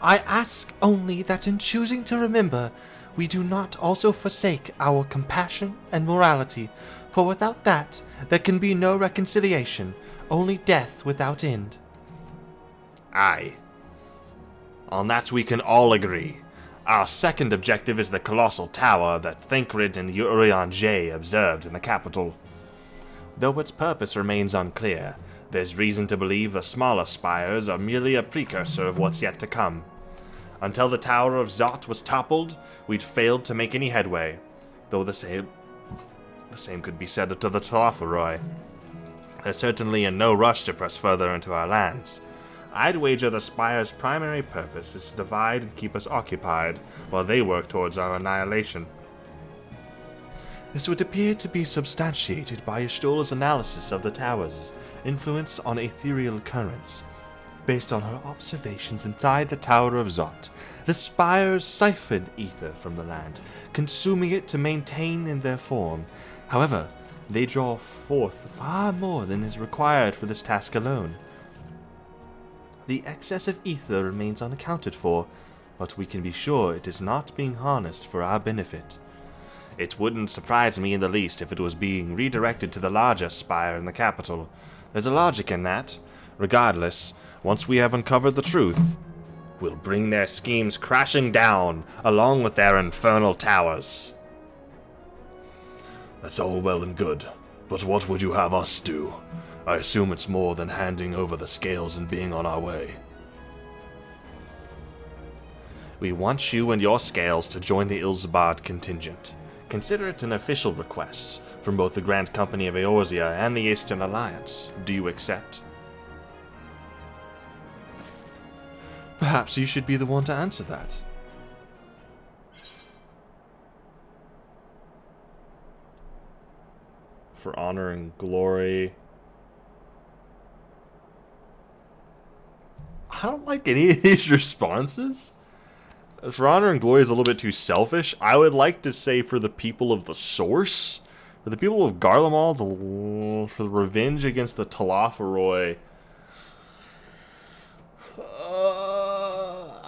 I ask only that in choosing to remember, we do not also forsake our compassion and morality, for without that, there can be no reconciliation, only death without end. Aye. On that we can all agree. Our second objective is the colossal tower that Thancred and Urian J observed in the capital. Though its purpose remains unclear, there's reason to believe the smaller spires are merely a precursor of what's yet to come. Until the Tower of Zot was toppled, we'd failed to make any headway, though the same could be said of the Talafaroi. They're certainly in no rush to press further into our lands. I'd wager the Spire's primary purpose is to divide and keep us occupied, while they work towards our annihilation. This would appear to be substantiated by Ishtola's analysis of the tower's influence on ethereal currents. Based on her observations inside the Tower of Zot, the spires siphon ether from the land, consuming it to maintain in their form. However, they draw forth far more than is required for this task alone. The excess of ether remains unaccounted for, but we can be sure it is not being harnessed for our benefit. It wouldn't surprise me in the least if it was being redirected to the larger spire in the capital. There's a logic in that. Regardless, once we have uncovered the truth, we'll bring their schemes crashing down, along with their infernal towers. That's all well and good, but what would you have us do? I assume it's more than handing over the scales and being on our way. We want you and your scales to join the Ilzabad contingent. Consider it an official request from both the Grand Company of Eorzea and the Eastern Alliance. Do you accept? Perhaps you should be the one to answer that. For honor and glory. I don't like any of these responses. For honor and glory is a little bit too selfish. I would like to say for the people of the Source. For the people of Garlemald, for the revenge against the Talafaroi.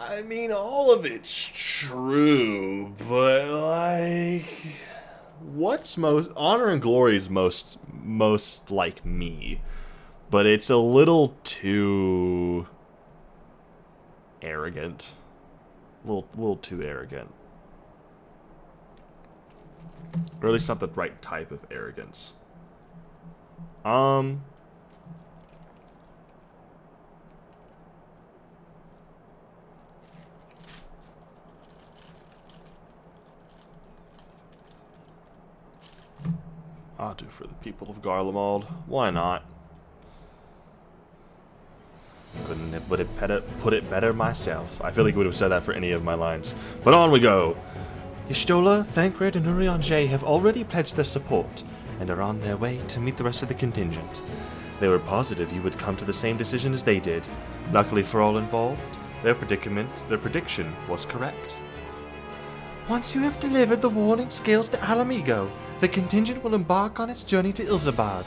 I mean, all of it's true, but like, what's most honor and glory is most like me, but it's a little too arrogant, a little too arrogant, or at least not the right type of arrogance. I'll do for the people of Garlemald. Why not? Couldn't have put it better myself. I feel like I would have said that for any of my lines. But on we go! Y'shtola, Thancred, and Urianger J have already pledged their support, and are on their way to meet the rest of the contingent. They were positive you would come to the same decision as they did. Luckily for all involved, their prediction was correct. Once you have delivered the warning scales to Alamigo, the contingent will embark on its journey to Ilzabad.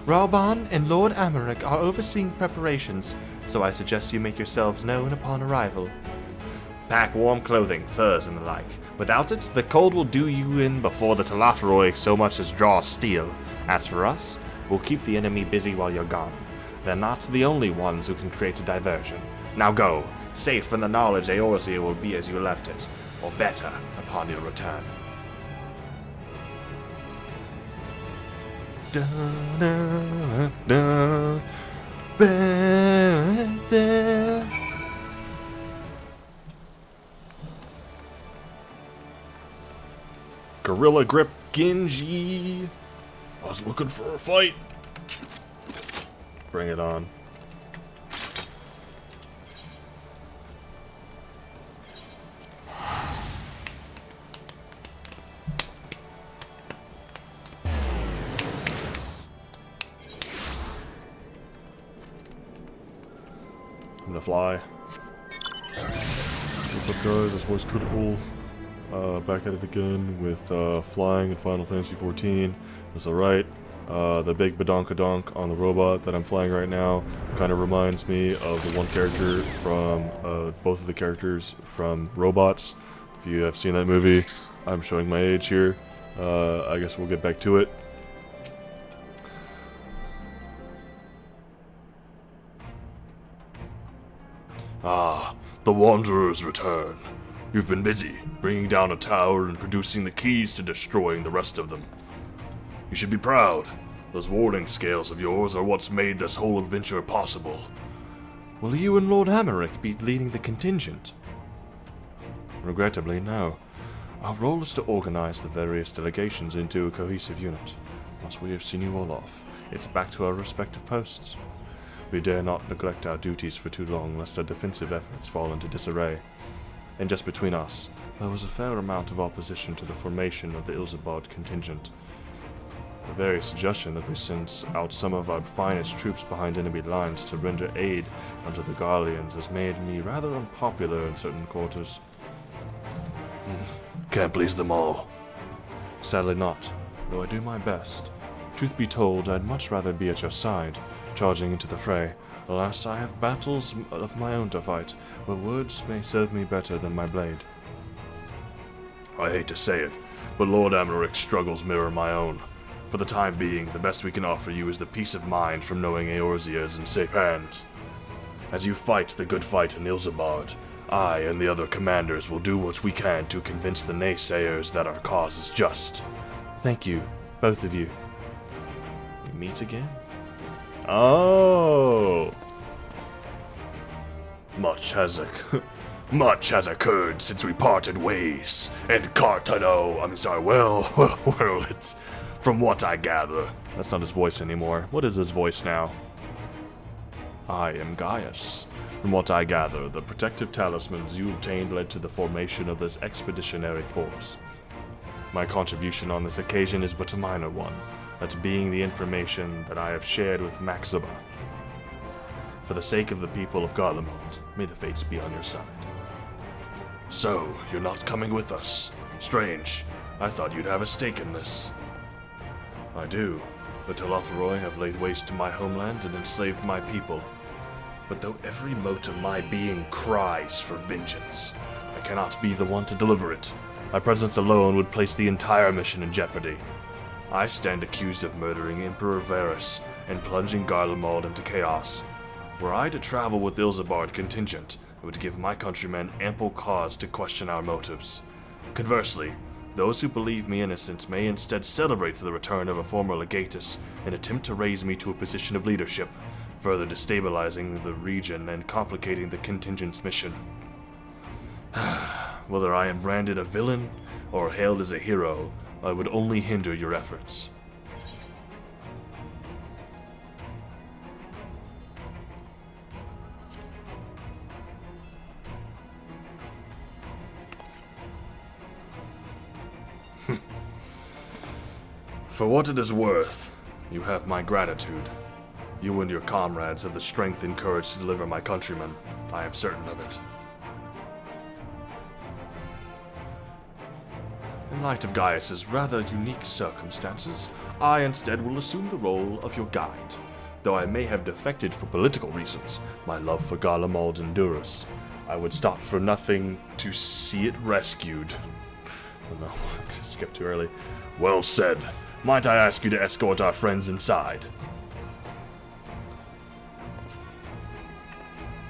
Rauban and Lord Amaric are overseeing preparations, so I suggest you make yourselves known upon arrival. Pack warm clothing, furs, and the like. Without it, the cold will do you in before the Talafaroi so much as draw steel. As for us, we'll keep the enemy busy while you're gone. They're not the only ones who can create a diversion. Now go, safe in the knowledge Eorzea will be as you left it, or better, upon your return. Da, da, da, ba, da. Gorilla Grip Genji. I was looking for a fight. Bring it on. I'm gonna fly. What's up, guys? This voice critical. Back at it again with flying in Final Fantasy XIV. That's alright. The big badonkadonk on the robot that I'm flying right now kind of reminds me of the one character from both of the characters from Robots. If you have seen that movie, I'm showing my age here. I guess we'll get back to it. Ah, the Wanderers return. You've been busy, bringing down a tower and producing the keys to destroying the rest of them. You should be proud. Those warning scales of yours are what's made this whole adventure possible. Will you and Lord Amaric be leading the contingent? Regrettably, no. Our role is to organize the various delegations into a cohesive unit. Once we have seen you all off, it's back to our respective posts. We dare not neglect our duties for too long, lest our defensive efforts fall into disarray. And just between us, there was a fair amount of opposition to the formation of the Ilzabad contingent. The very suggestion that we send out some of our finest troops behind enemy lines to render aid unto the Garleans has made me rather unpopular in certain quarters. Can't please them all. Sadly not, though I do my best. Truth be told, I'd much rather be at your side, charging into the fray. Alas, I have battles of my own to fight, where words may serve me better than my blade. I hate to say it, but Lord Amaric's struggles mirror my own. For the time being, the best we can offer you is the peace of mind from knowing Eorzea is in safe hands. As you fight the good fight in Ilsabard, I and the other commanders will do what we can to convince the naysayers that our cause is just. Thank you, both of you. We meet again? Oh! Much has occurred since we parted ways, and well, it's from what I gather. That's not his voice anymore. What is his voice now? I am Gaius. From what I gather, the protective talismans you obtained led to the formation of this expeditionary force. My contribution on this occasion is but a minor one, that being the information that I have shared with Maxima. For the sake of the people of Garlemald, may the fates be on your side. So, you're not coming with us. Strange. I thought you'd have a stake in this. I do. The Telophoroi have laid waste to my homeland and enslaved my people. But though every mote of my being cries for vengeance, I cannot be the one to deliver it. My presence alone would place the entire mission in jeopardy. I stand accused of murdering Emperor Varus and plunging Garlemald into chaos. Were I to travel with the Ilsabard contingent, it would give my countrymen ample cause to question our motives. Conversely, those who believe me innocent may instead celebrate the return of a former legatus and attempt to raise me to a position of leadership, further destabilizing the region and complicating the contingent's mission. Whether I am branded a villain or hailed as a hero, I would only hinder your efforts. For what it is worth, you have my gratitude. You and your comrades have the strength and courage to deliver my countrymen. I am certain of it. In light of Gaius's rather unique circumstances, I instead will assume the role of your guide. Though I may have defected for political reasons, my love for Garlemald endures. I would stop for nothing to see it rescued. Oh no, I skipped too early. Well said. Might I ask you to escort our friends inside?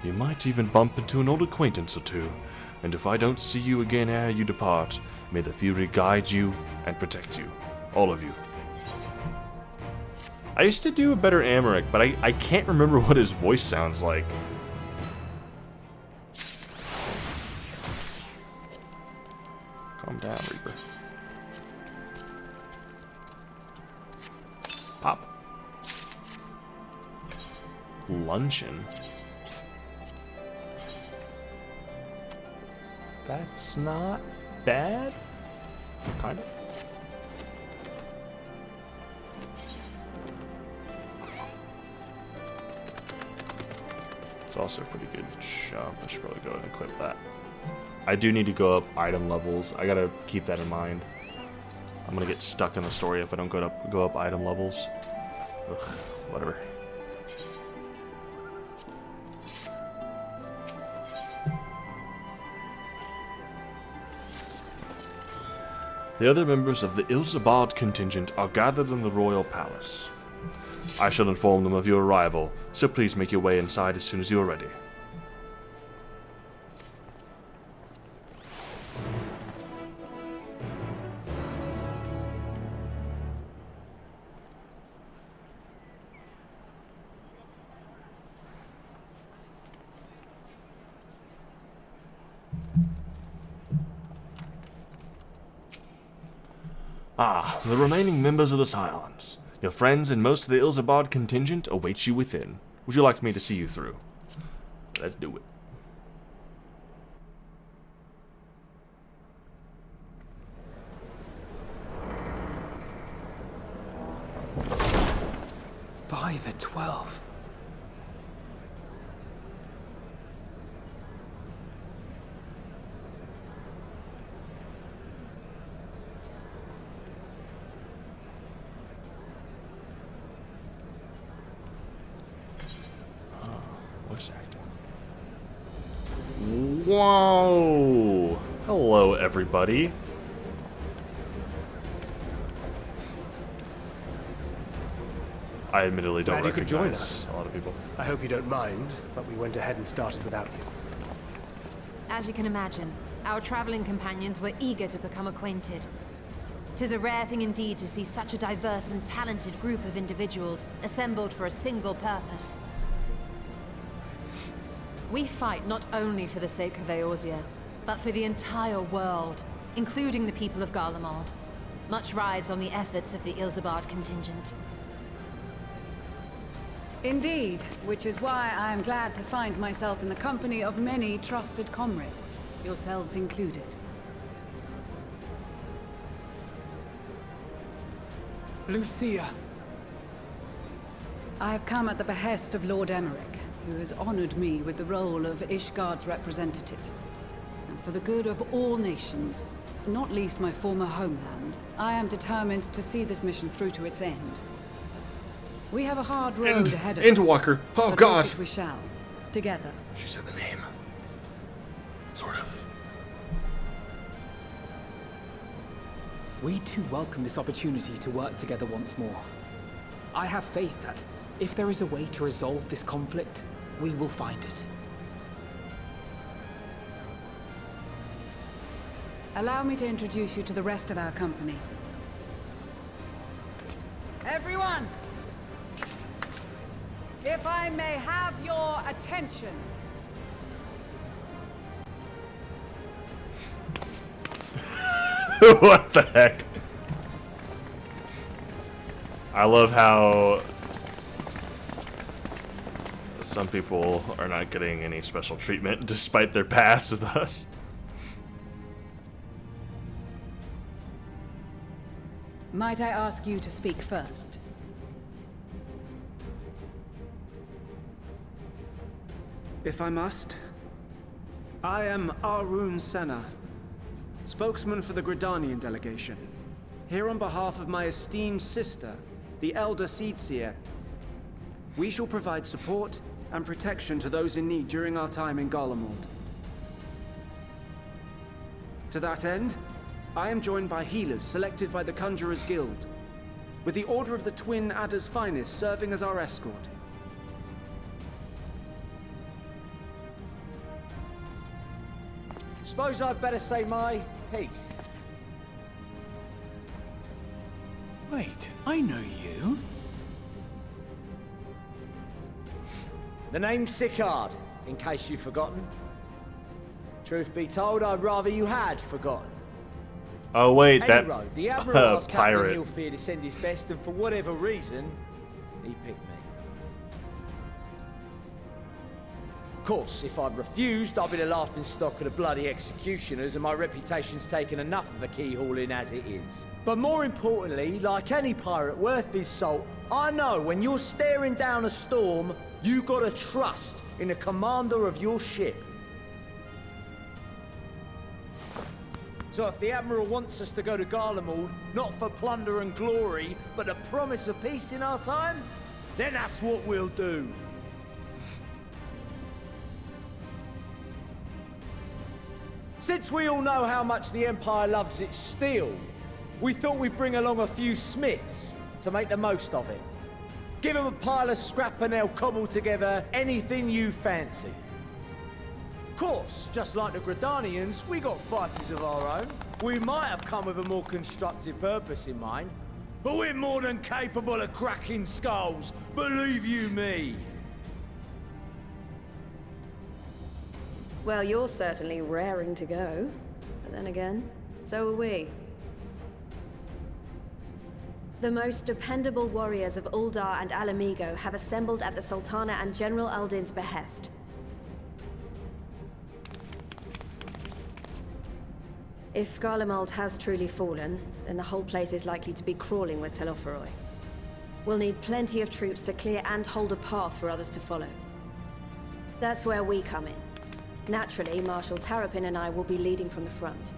You might even bump into an old acquaintance or two, and if I don't see you again ere you depart, may the Fury guide you and protect you. All of you. I used to do a better Amaric, but I can't remember what his voice sounds like. Calm down, Reaper. Pop. Luncheon. That's not bad. Kind of. It's also a pretty good jump. I should probably go ahead and equip that. I do need to go up item levels. I gotta keep that in mind. I'm gonna get stuck in the story if I don't go up item levels. Ugh, whatever. The other members of the Ilsabard contingent are gathered in the royal palace. I shall inform them of your arrival, so please make your way inside as soon as you are ready. Ah, the remaining members of the Scions. Your friends and most of the Ilsabard contingent await you within. Would you like me to see you through? Let's do it. By the 12. Voice acting. Whoa! Hello, everybody. I admittedly don't Glad you could join recognize us. a lot of people. I hope you don't mind, but we went ahead and started without you. As you can imagine, our traveling companions were eager to become acquainted. 'Tis a rare thing indeed to see such a diverse and talented group of individuals assembled for a single purpose. We fight not only for the sake of Eorzea, but for the entire world, including the people of Garlemald. Much rides on the efforts of the Ilsabard contingent. Indeed, which is why I am glad to find myself in the company of many trusted comrades, yourselves included. Lucia! I have come at the behest of Lord Emmerich, who has honored me with the role of Ishgard's representative. And for the good of all nations, not least my former homeland, I am determined to see this mission through to its end. We have a hard road ahead of us. Endwalker! Oh but god! walk it we shall, together. She said the name. Sort of. We too welcome this opportunity to work together once more. I have faith that, if there is a way to resolve this conflict, we will find it. Allow me to introduce you to the rest of our company. Everyone! If I may have your attention. What the heck? I love how some people are not getting any special treatment despite their past with us. Might I ask you to speak first? If I must, I am Arun Senna, spokesman for the Gridanian delegation, here on behalf of my esteemed sister, the Elder Seedseer. We shall provide support and protection to those in need during our time in Garlemald. To that end, I am joined by healers selected by the Conjurers Guild, with the Order of the Twin Adder's Finest serving as our escort. Suppose I'd better say my piece. Wait, I know you. The name's Sicard, in case you've forgotten. Truth be told, I'd rather you had forgotten. Oh wait, that Anyway, the Admiral asked Captain pirate. Hillfear to send his best, and for whatever reason, he picked me. Of course, if I'd refused, I'd be the laughingstock of the bloody executioners, and my reputation's taken enough of a keyhauling as it is. But more importantly, like any pirate worth his salt, I know when you're staring down a storm, you gotta trust in the commander of your ship. So if the Admiral wants us to go to Garlemald, not for plunder and glory, but the promise of peace in our time, then that's what we'll do. Since we all know how much the Empire loves its steel, we thought we'd bring along a few smiths to make the most of it. Give them a pile of scrap and they'll cobble together anything you fancy. Of course, just like the Gridanians, we got fighters of our own. We might have come with a more constructive purpose in mind, but we're more than capable of cracking skulls, believe you me. Well, you're certainly raring to go. But then again, so are we. The most dependable warriors of Uldar and Alamigo have assembled at the Sultana and General Aldin's behest. If Garlemald has truly fallen, then the whole place is likely to be crawling with Telophoroi. We'll need plenty of troops to clear and hold a path for others to follow. That's where we come in. Naturally, Marshal Tarapin and I will be leading from the front.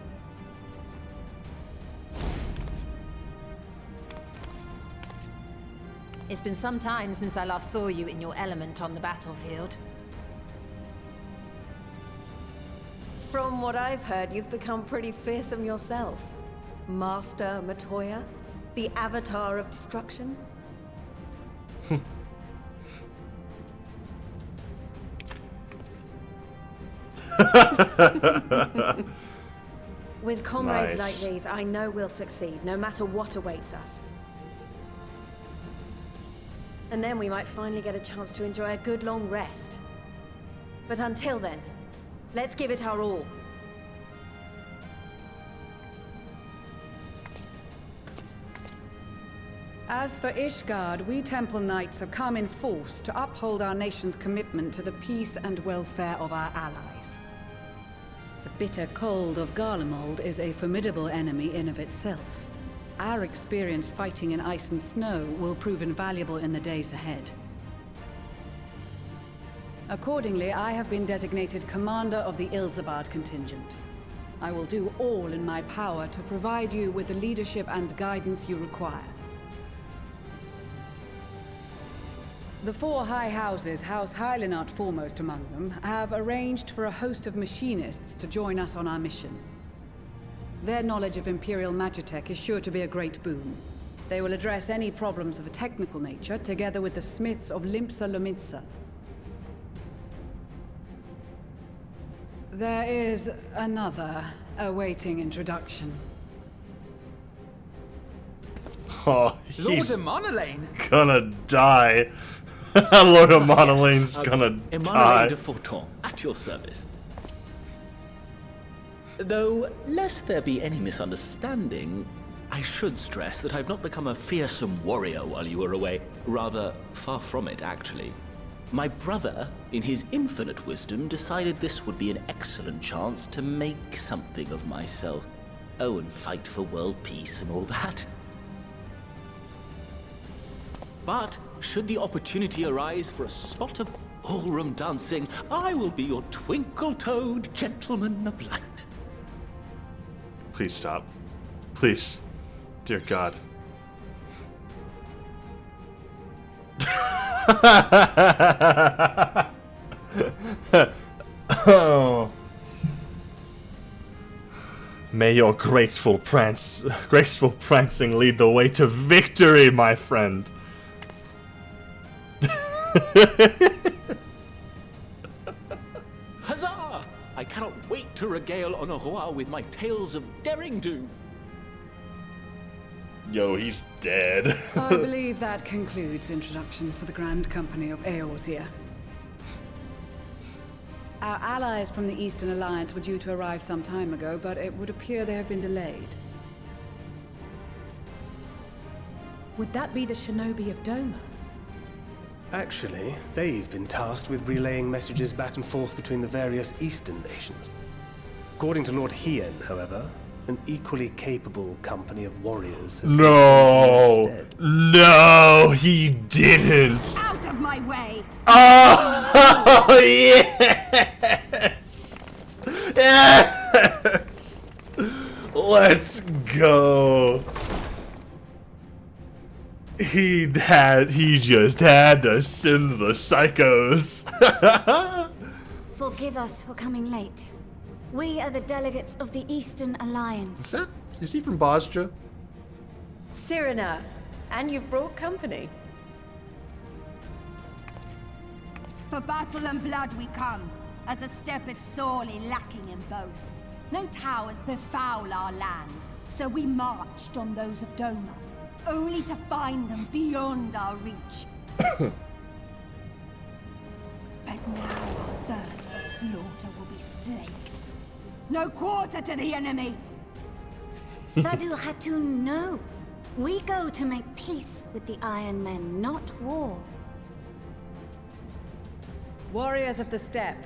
It's been some time since I last saw you in your element on the battlefield. From what I've heard, you've become pretty fearsome yourself. Master Matoya, the Avatar of Destruction. With comrades Nice. like these, I know we'll succeed, no matter what awaits us. And then we might finally get a chance to enjoy a good long rest. But until then, let's give it our all. As for Ishgard, we Temple Knights have come in force to uphold our nation's commitment to the peace and welfare of our allies. The bitter cold of Garlemald is a formidable enemy in of itself. Our experience fighting in ice and snow will prove invaluable in the days ahead. Accordingly, I have been designated commander of the Ilzabard contingent. I will do all in my power to provide you with the leadership and guidance you require. The four high houses, House Hylinart foremost among them, have arranged for a host of machinists to join us on our mission. Their knowledge of Imperial Magitech is sure to be a great boon. They will address any problems of a technical nature, together with the smiths of Limpsa Lomitsa. There is another awaiting introduction. Oh, Lord he's of Monolane? gonna die. Lord of Monolane's gonna die. Emmanuel de Forton, at your service. Though, lest there be any misunderstanding, I should stress that I've not become a fearsome warrior while you were away. Rather, far from it, actually. My brother, in his infinite wisdom, decided this would be an excellent chance to make something of myself. Oh, and fight for world peace and all that. But, should the opportunity arise for a spot of ballroom dancing, I will be your twinkle-toed gentleman of light. Please stop. Please. Dear God. Oh. May your graceful prancing lead the way to victory, my friend. Huzzah! I cannot wait to regale Honorois with my tales of daring-do. Yo, he's dead. I believe that concludes introductions for the Grand Company of Eorzea. Our allies from the Eastern Alliance were due to arrive some time ago, but it would appear they have been delayed. Would that be the shinobi of Doma? Actually, they've been tasked with relaying messages back and forth between the various Eastern nations. According to Lord Hien, however, an equally capable company of warriors has been sent here instead. No, he didn't. Out of my way! Oh, yes! Yes! Let's go. He just had to send the psychos. Forgive us for coming late. We are the delegates of the Eastern Alliance. Is he from Bostra? Cyrena, and you've brought company. For battle and blood we come, as a step is sorely lacking in both. No towers befoul our lands, so we marched on those of Doma, only to find them beyond our reach. But now our thirst for slaughter will be slaked. No quarter to the enemy! Sadu Hatun, no. We go to make peace with the Iron Men, not war. Warriors of the Steppe,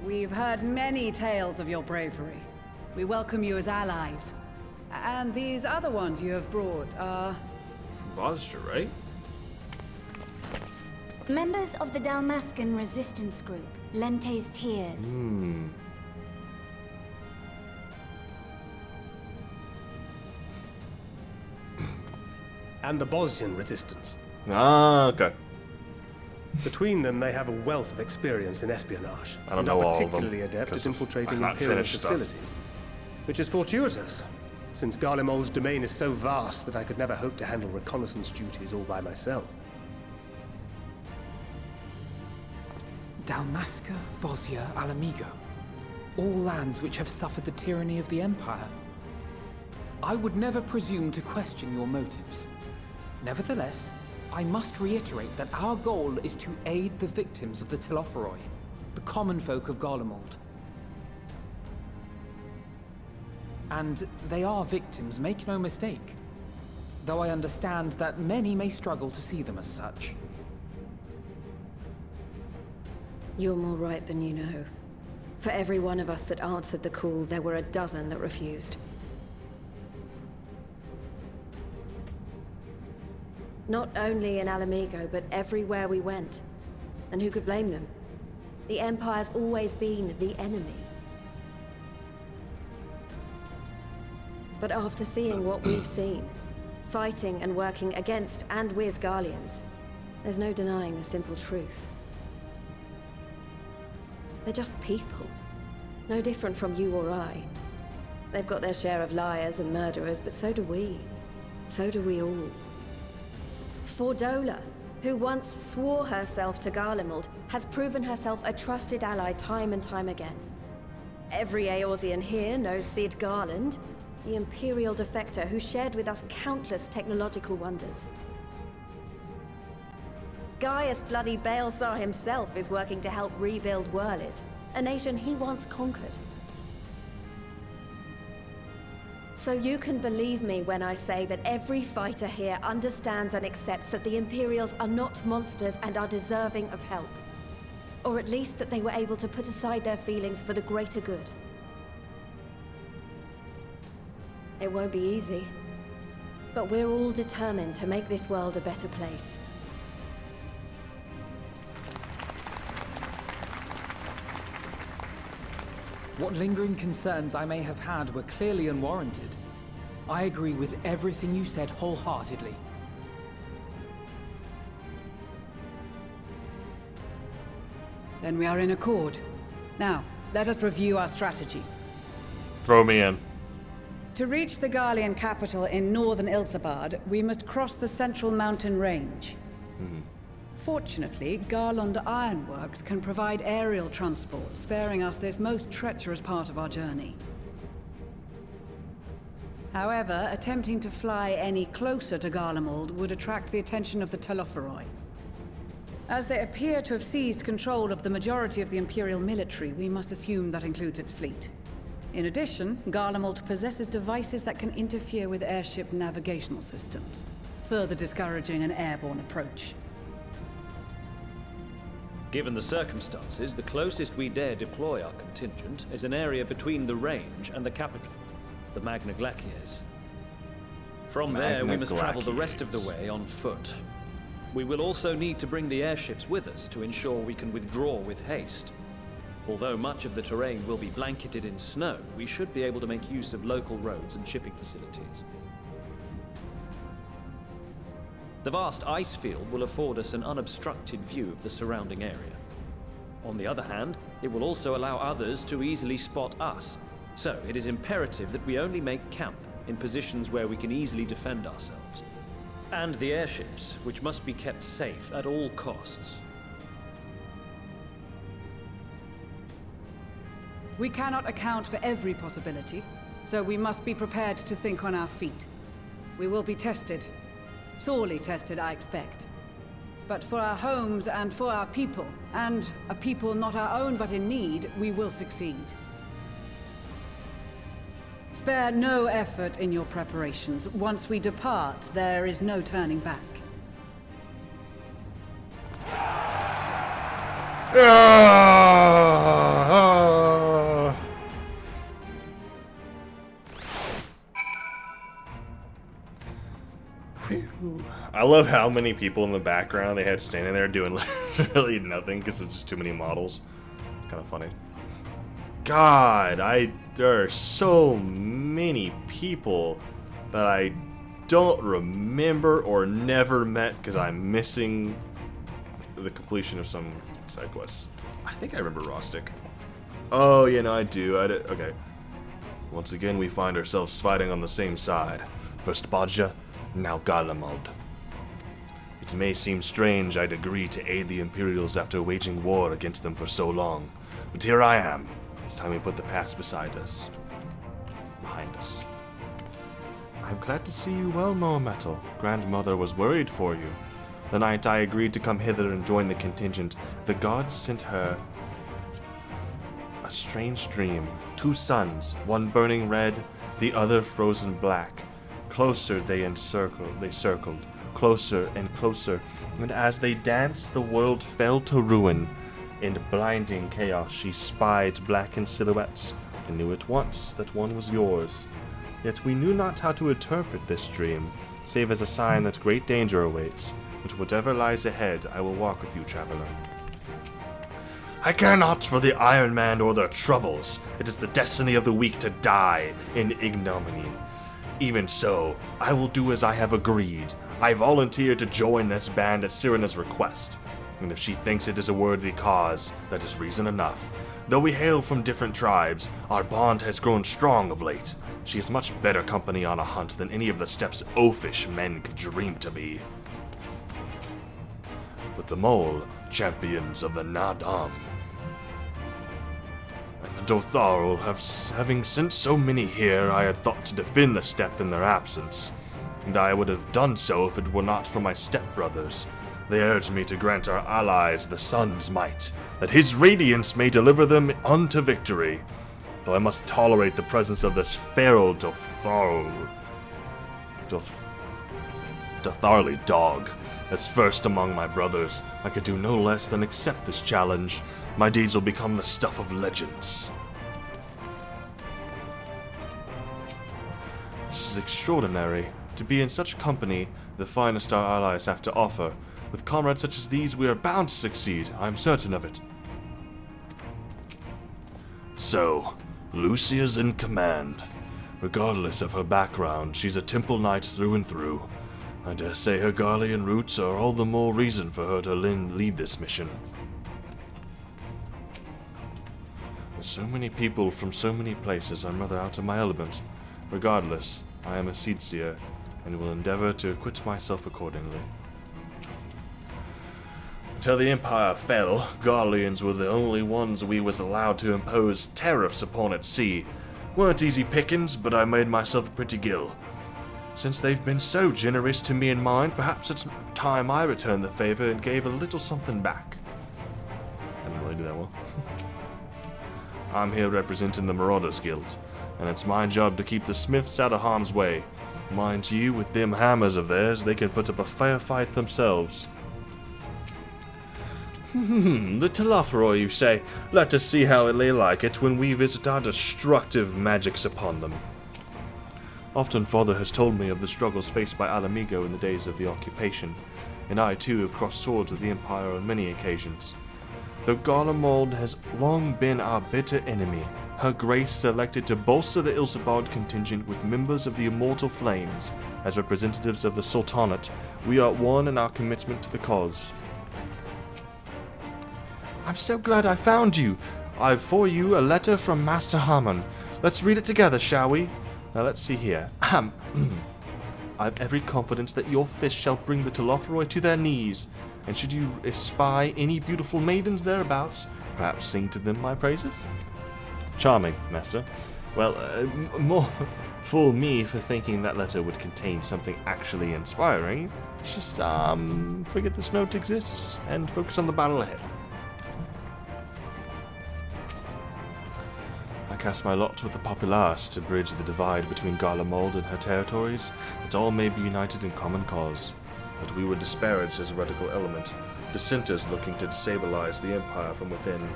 we've heard many tales of your bravery. We welcome you as allies. And these other ones you have brought are... From Bostra, right? Members of the Dalmascan resistance group, Lente's Tears. And the Bosnian resistance. Ah, okay. Between them, they have a wealth of experience in espionage. I don't and know are all of them, particularly adept at infiltrating I've not Imperial finished stuff. facilities. Which is fortuitous, since Garlemald's domain is so vast that I could never hope to handle reconnaissance duties all by myself. Dalmasca, Bosnia, Alamigo. All lands which have suffered the tyranny of the Empire. I would never presume to question your motives. Nevertheless, I must reiterate that our goal is to aid the victims of the Telophoroi, the common folk of Garlemald. And they are victims, make no mistake. Though I understand that many may struggle to see them as such. You're more right than you know. For every one of us that answered the call, there were a dozen that refused. Not only in Alamigo, but everywhere we went. And who could blame them? The Empire's always been the enemy. But after seeing what we've seen, fighting and working against and with Garleans, there's no denying the simple truth. They're just people. No different from you or I. They've got their share of liars and murderers, but so do we. So do we all. Fordola, who once swore herself to Garlemald, has proven herself a trusted ally time and time again. Every Eorzean here knows Cid Garland, the Imperial defector who shared with us countless technological wonders. Gaius bloody Baelsar himself is working to help rebuild Wurlid, a nation he once conquered. So you can believe me when I say that every fighter here understands and accepts that the Imperials are not monsters and are deserving of help. Or at least that they were able to put aside their feelings for the greater good. It won't be easy, but we're all determined to make this world a better place. What lingering concerns I may have had were clearly unwarranted. I agree with everything you said wholeheartedly. Then we are in accord. Now, let us review our strategy. Throw me in. To reach the Garlean capital in northern Ilsabard, we must cross the central mountain range. Fortunately, Garlond Ironworks can provide aerial transport, sparing us this most treacherous part of our journey. However, attempting to fly any closer to Garlemald would attract the attention of the Telophoroi. As they appear to have seized control of the majority of the Imperial military, we must assume that includes its fleet. In addition, Garlemald possesses devices that can interfere with airship navigational systems, further discouraging an airborne approach. Given the circumstances, the closest we dare deploy our contingent is an area between the range and the capital, the Magna Glaciers. From there, we must travel the rest of the way on foot. We will also need to bring the airships with us to ensure we can withdraw with haste. Although much of the terrain will be blanketed in snow, we should be able to make use of local roads and shipping facilities. The vast ice field will afford us an unobstructed view of the surrounding area. On the other hand, it will also allow others to easily spot us, so it is imperative that we only make camp in positions where we can easily defend ourselves. And the airships, which must be kept safe at all costs. We cannot account for every possibility, so we must be prepared to think on our feet. We will be tested. Sorely tested, I expect. But for our homes and for our people, and a people not our own but in need, we will succeed. Spare no effort in your preparations. Once we depart, there is no turning back. I love how many people in the background they had standing there doing literally nothing because it's just too many models. Kind of funny. God, there are so many people that I don't remember or never met because I'm missing the completion of some side quests. I think I remember Rostic. Oh, yeah, no, I do. Okay. Once again, we find ourselves fighting on the same side. First Bodja, now Garlemald. It may seem strange I'd agree to aid the Imperials after waging war against them for so long, but here I am. It's time we put the past behind us. I'm glad to see you well, Noametal. Grandmother was worried for you. The night I agreed to come hither and join the contingent, the gods sent her a strange dream. 2 suns, one burning red, the other frozen black. Closer they circled, closer and closer, and as they danced, the world fell to ruin. In blinding chaos, she spied blackened silhouettes, and knew at once that one was yours. Yet we knew not how to interpret this dream, save as a sign that great danger awaits. But whatever lies ahead, I will walk with you, traveler. I care not for the Iron Man or their troubles. It is the destiny of the weak to die in ignominy. Even so, I will do as I have agreed. I volunteered to join this band at Cyrena's request, and if she thinks it is a worthy cause, that is reason enough. Though we hail from different tribes, our bond has grown strong of late. She is much better company on a hunt than any of the steppes oafish men could dream to be. With the Mole, champions of the Nadam, and the Dotharul having sent so many here, I had thought to defend the steppe in their absence, and I would have done so if it were not for my stepbrothers. They urged me to grant our allies the sun's might, that his radiance may deliver them unto victory. Though I must tolerate the presence of this feral Dotharli dog. As first among my brothers, I could do no less than accept this challenge. My deeds will become the stuff of legends. This is extraordinary. To be in such company, the finest our allies have to offer. With comrades such as these, we are bound to succeed. I am certain of it. So, Lucia's in command. Regardless of her background, she's a temple knight through and through. I dare say her Garlean roots are all the more reason for her to lead this mission. With so many people from so many places, I'm rather out of my element. Regardless, I am a Seedseer, and will endeavor to acquit myself accordingly. Until the Empire fell, Garleans were the only ones we was allowed to impose tariffs upon at sea. Weren't easy pickings, but I made myself a pretty gill. Since they've been so generous to me and mine, perhaps it's time I returned the favor and gave a little something back. I didn't really do that well. I'm here representing the Marauders Guild, and it's my job to keep the Smiths out of harm's way. Mind you, with them hammers of theirs, they can put up a fair fight themselves. The Telophoroi, you say? Let us see how they like it when we visit our destructive magics upon them. Often Father has told me of the struggles faced by Alamigo in the days of the occupation, and I too have crossed swords with the Empire on many occasions. Though Garlemald has long been our bitter enemy, her grace selected to bolster the Ilsabard contingent with members of the Immortal Flames. As representatives of the Sultanate, we are one in our commitment to the cause. I'm so glad I found you. I've for you a letter from Master Harmon. Let's read it together, shall we? Now let's see here. I've every confidence that your fist shall bring the Telophoroi to their knees, and should you espy any beautiful maidens thereabouts, perhaps sing to them my praises? Charming, Master. Well, more fool me for thinking that letter would contain something actually inspiring. Just, forget this note exists, and focus on the battle ahead. I cast my lot with the populace to bridge the divide between Garlemald and her territories, that all may be united in common cause. But we were disparaged as a radical element, dissenters looking to destabilize the Empire from within.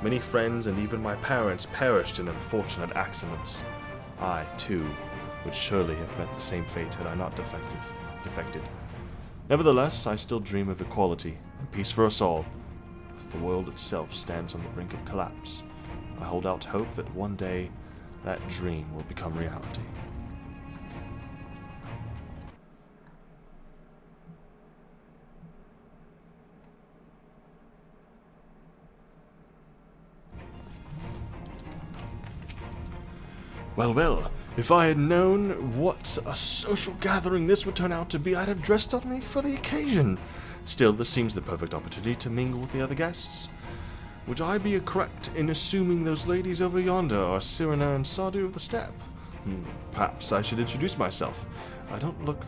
Many friends and even my parents perished in unfortunate accidents. I, too, would surely have met the same fate had I not defected. Nevertheless, I still dream of equality and peace for us all, as the world itself stands on the brink of collapse. I hold out hope that one day that dream will become reality. Well, If I had known what a social gathering this would turn out to be, I'd have dressed up for the occasion. Still, this seems the perfect opportunity to mingle with the other guests. Would I be correct in assuming those ladies over yonder are Cyrena and Sadu of the Steppe? Perhaps I should introduce myself. I don't look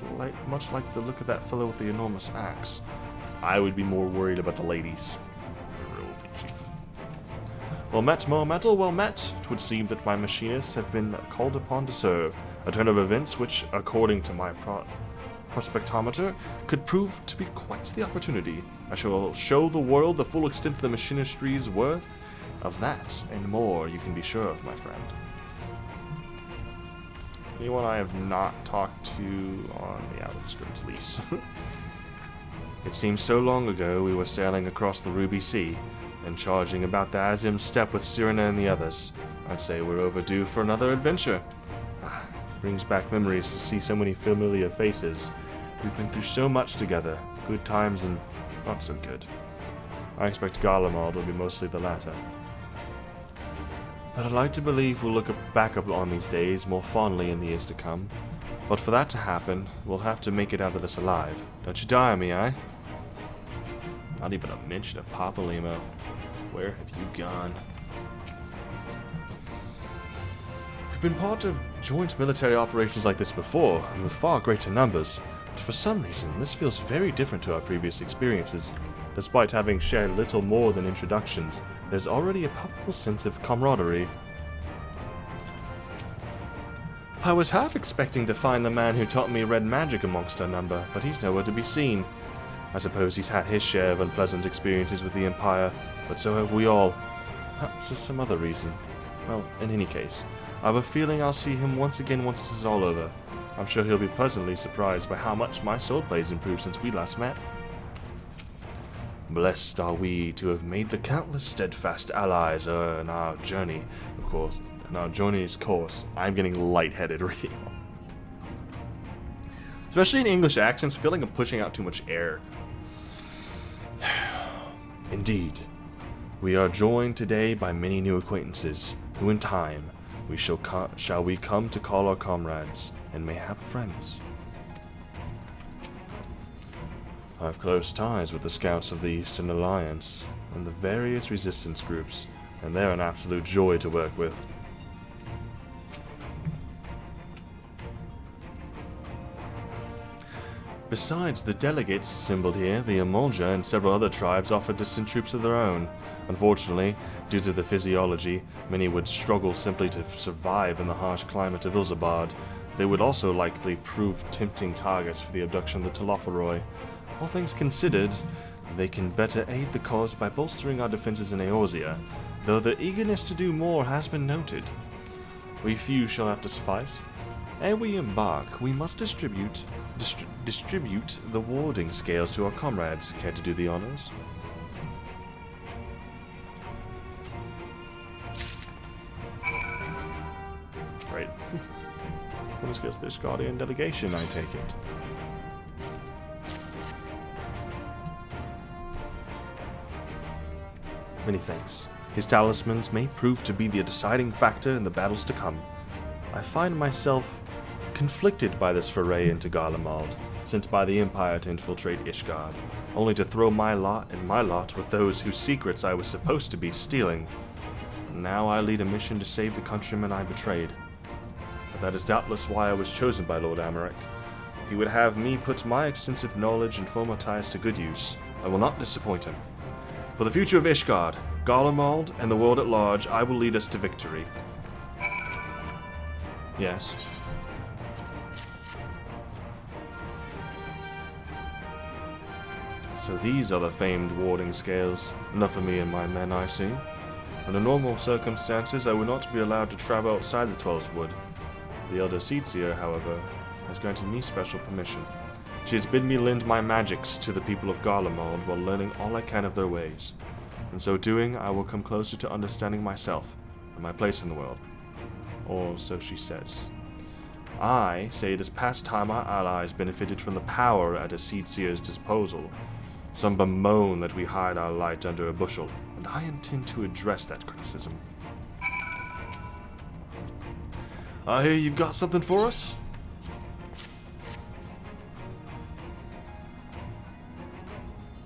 much like the look of that fellow with the enormous axe. I would be more worried about the ladies. Well met, more metal, well met. It would seem that my machinists have been called upon to serve. A turn of events which, according to my prospectometer, could prove to be quite the opportunity. I shall show the world the full extent of the machinistry's worth. Of that and more you can be sure of, my friend. Anyone I have not talked to on the outskirts, lease. It seems so long ago we were sailing across the Ruby Sea and charging about the Azim Steppe with Cyrena and the others. I'd say we're overdue for another adventure. Brings back memories to see so many familiar faces. We've been through so much together, good times and not so good. I expect Garlemald will be mostly the latter. But I'd like to believe we'll look back on these days more fondly in the years to come. But for that to happen, we'll have to make it out of this alive. Don't you die on me, eh? Not even a mention of Papa Limo. Where have you gone? We've been part of joint military operations like this before, and with far greater numbers. But for some reason, this feels very different to our previous experiences. Despite having shared little more than introductions, there's already a palpable sense of camaraderie. I was half expecting to find the man who taught me red magic amongst our number, but he's nowhere to be seen. I suppose he's had his share of unpleasant experiences with the Empire, but so have we all. Perhaps there's some other reason. Well, in any case, I have a feeling I'll see him once again once this is all over. I'm sure he'll be pleasantly surprised by how much my swordblade's improved since we last met. Blessed are we to have made the countless steadfast allies in our journey. Of course, in our journey's course, I'm getting lightheaded reading all this. Especially in English accents, I feel like I'm pushing out too much air. Indeed, we are joined today by many new acquaintances, who in time shall we come to call our comrades, and mayhap friends. I have close ties with the scouts of the Eastern Alliance, and the various resistance groups, and they're an absolute joy to work with. Besides the delegates assembled here, the Amolja and several other tribes offered to send troops of their own. Unfortunately, due to the physiology, many would struggle simply to survive in the harsh climate of Ilzabad. They would also likely prove tempting targets for the abduction of the Telophoroi. All things considered, they can better aid the cause by bolstering our defenses in Eorzea, though their eagerness to do more has been noted. We few shall have to suffice. Ere we embark, we must distribute the warding scales to our comrades. Care to do the honors? Right. We'll discuss this Guardian delegation, I take it. Many thanks. His talismans may prove to be the deciding factor in the battles to come. I find myself conflicted by this foray into Garlemald, sent by the Empire to infiltrate Ishgard, only to throw my lot with those whose secrets I was supposed to be stealing. Now I lead a mission to save the countrymen I betrayed. But that is doubtless why I was chosen by Lord Americ. He would have me put my extensive knowledge and former ties to good use. I will not disappoint him. For the future of Ishgard, Garlemald, and the world at large, I will lead us to victory. Yes. So these are the famed warding scales. Enough for me and my men, I see. Under normal circumstances, I would not be allowed to travel outside the Twelves Wood. The Elder Seedseer, however, has granted me special permission. She has bid me lend my magics to the people of Garlemald while learning all I can of their ways. In so doing, I will come closer to understanding myself and my place in the world. Or so she says. I say it is past time our allies benefited from the power at a Seedseer's disposal. Some bemoan that we hide our light under a bushel, and I intend to address that criticism. I hear you've got something for us?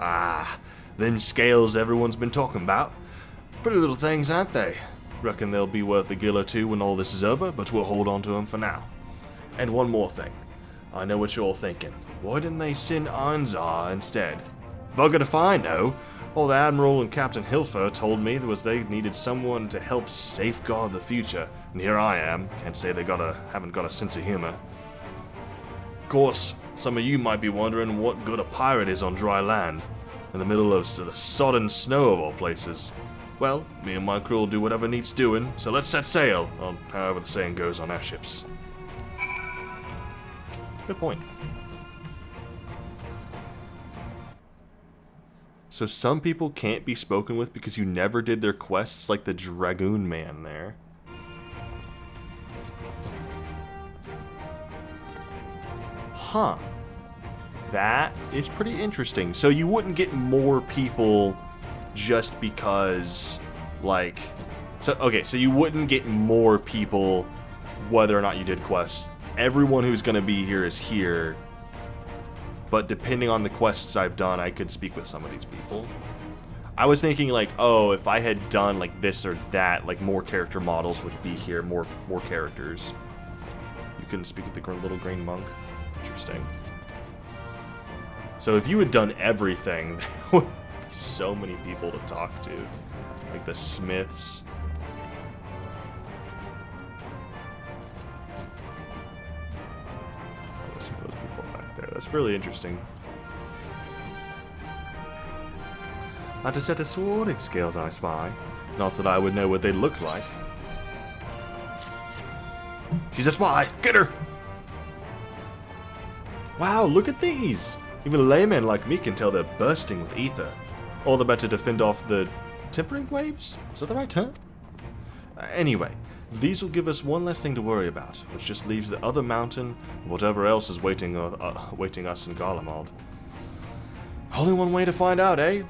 Ah, them scales everyone's been talking about. Pretty little things, aren't they? Reckon they'll be worth a gill or two when all this is over, but we'll hold on to them for now. And one more thing. I know what you're all thinking. Why didn't they send Arnzar instead? Bugger if I know. All the Admiral and Captain Hilfer told me they needed someone to help safeguard the future, and here I am. Can't say haven't got a sense of humor. Of course, some of you might be wondering what good a pirate is on dry land, in the middle of the sodden snow of all places. Well, me and my crew will do whatever needs doing, so let's set sail, or however the saying goes on our ships. Good point. So some people can't be spoken with because you never did their quests, like the Dragoon Man there. Huh. That is pretty interesting. So you wouldn't get more people just because, like... So you wouldn't get more people whether or not you did quests. Everyone who's going to be here is here. But depending on the quests I've done, I could speak with some of these people. I was thinking like, oh, if I had done like this or that, like more character models would be here, more characters. You couldn't speak with the little green monk. Interesting. So if you had done everything, there would be so many people to talk to. Like the smiths. That's really interesting. Not a set of swording scales I spy. Not that I would know what they look like. She's a spy! Get her! Wow, look at these! Even a layman like me can tell they're bursting with ether. All the better to fend off the tempering waves? Is that the right term? Anyway, these will give us one less thing to worry about, which just leaves the other mountain and whatever else is waiting us in Garlemald. Only one way to find out, eh?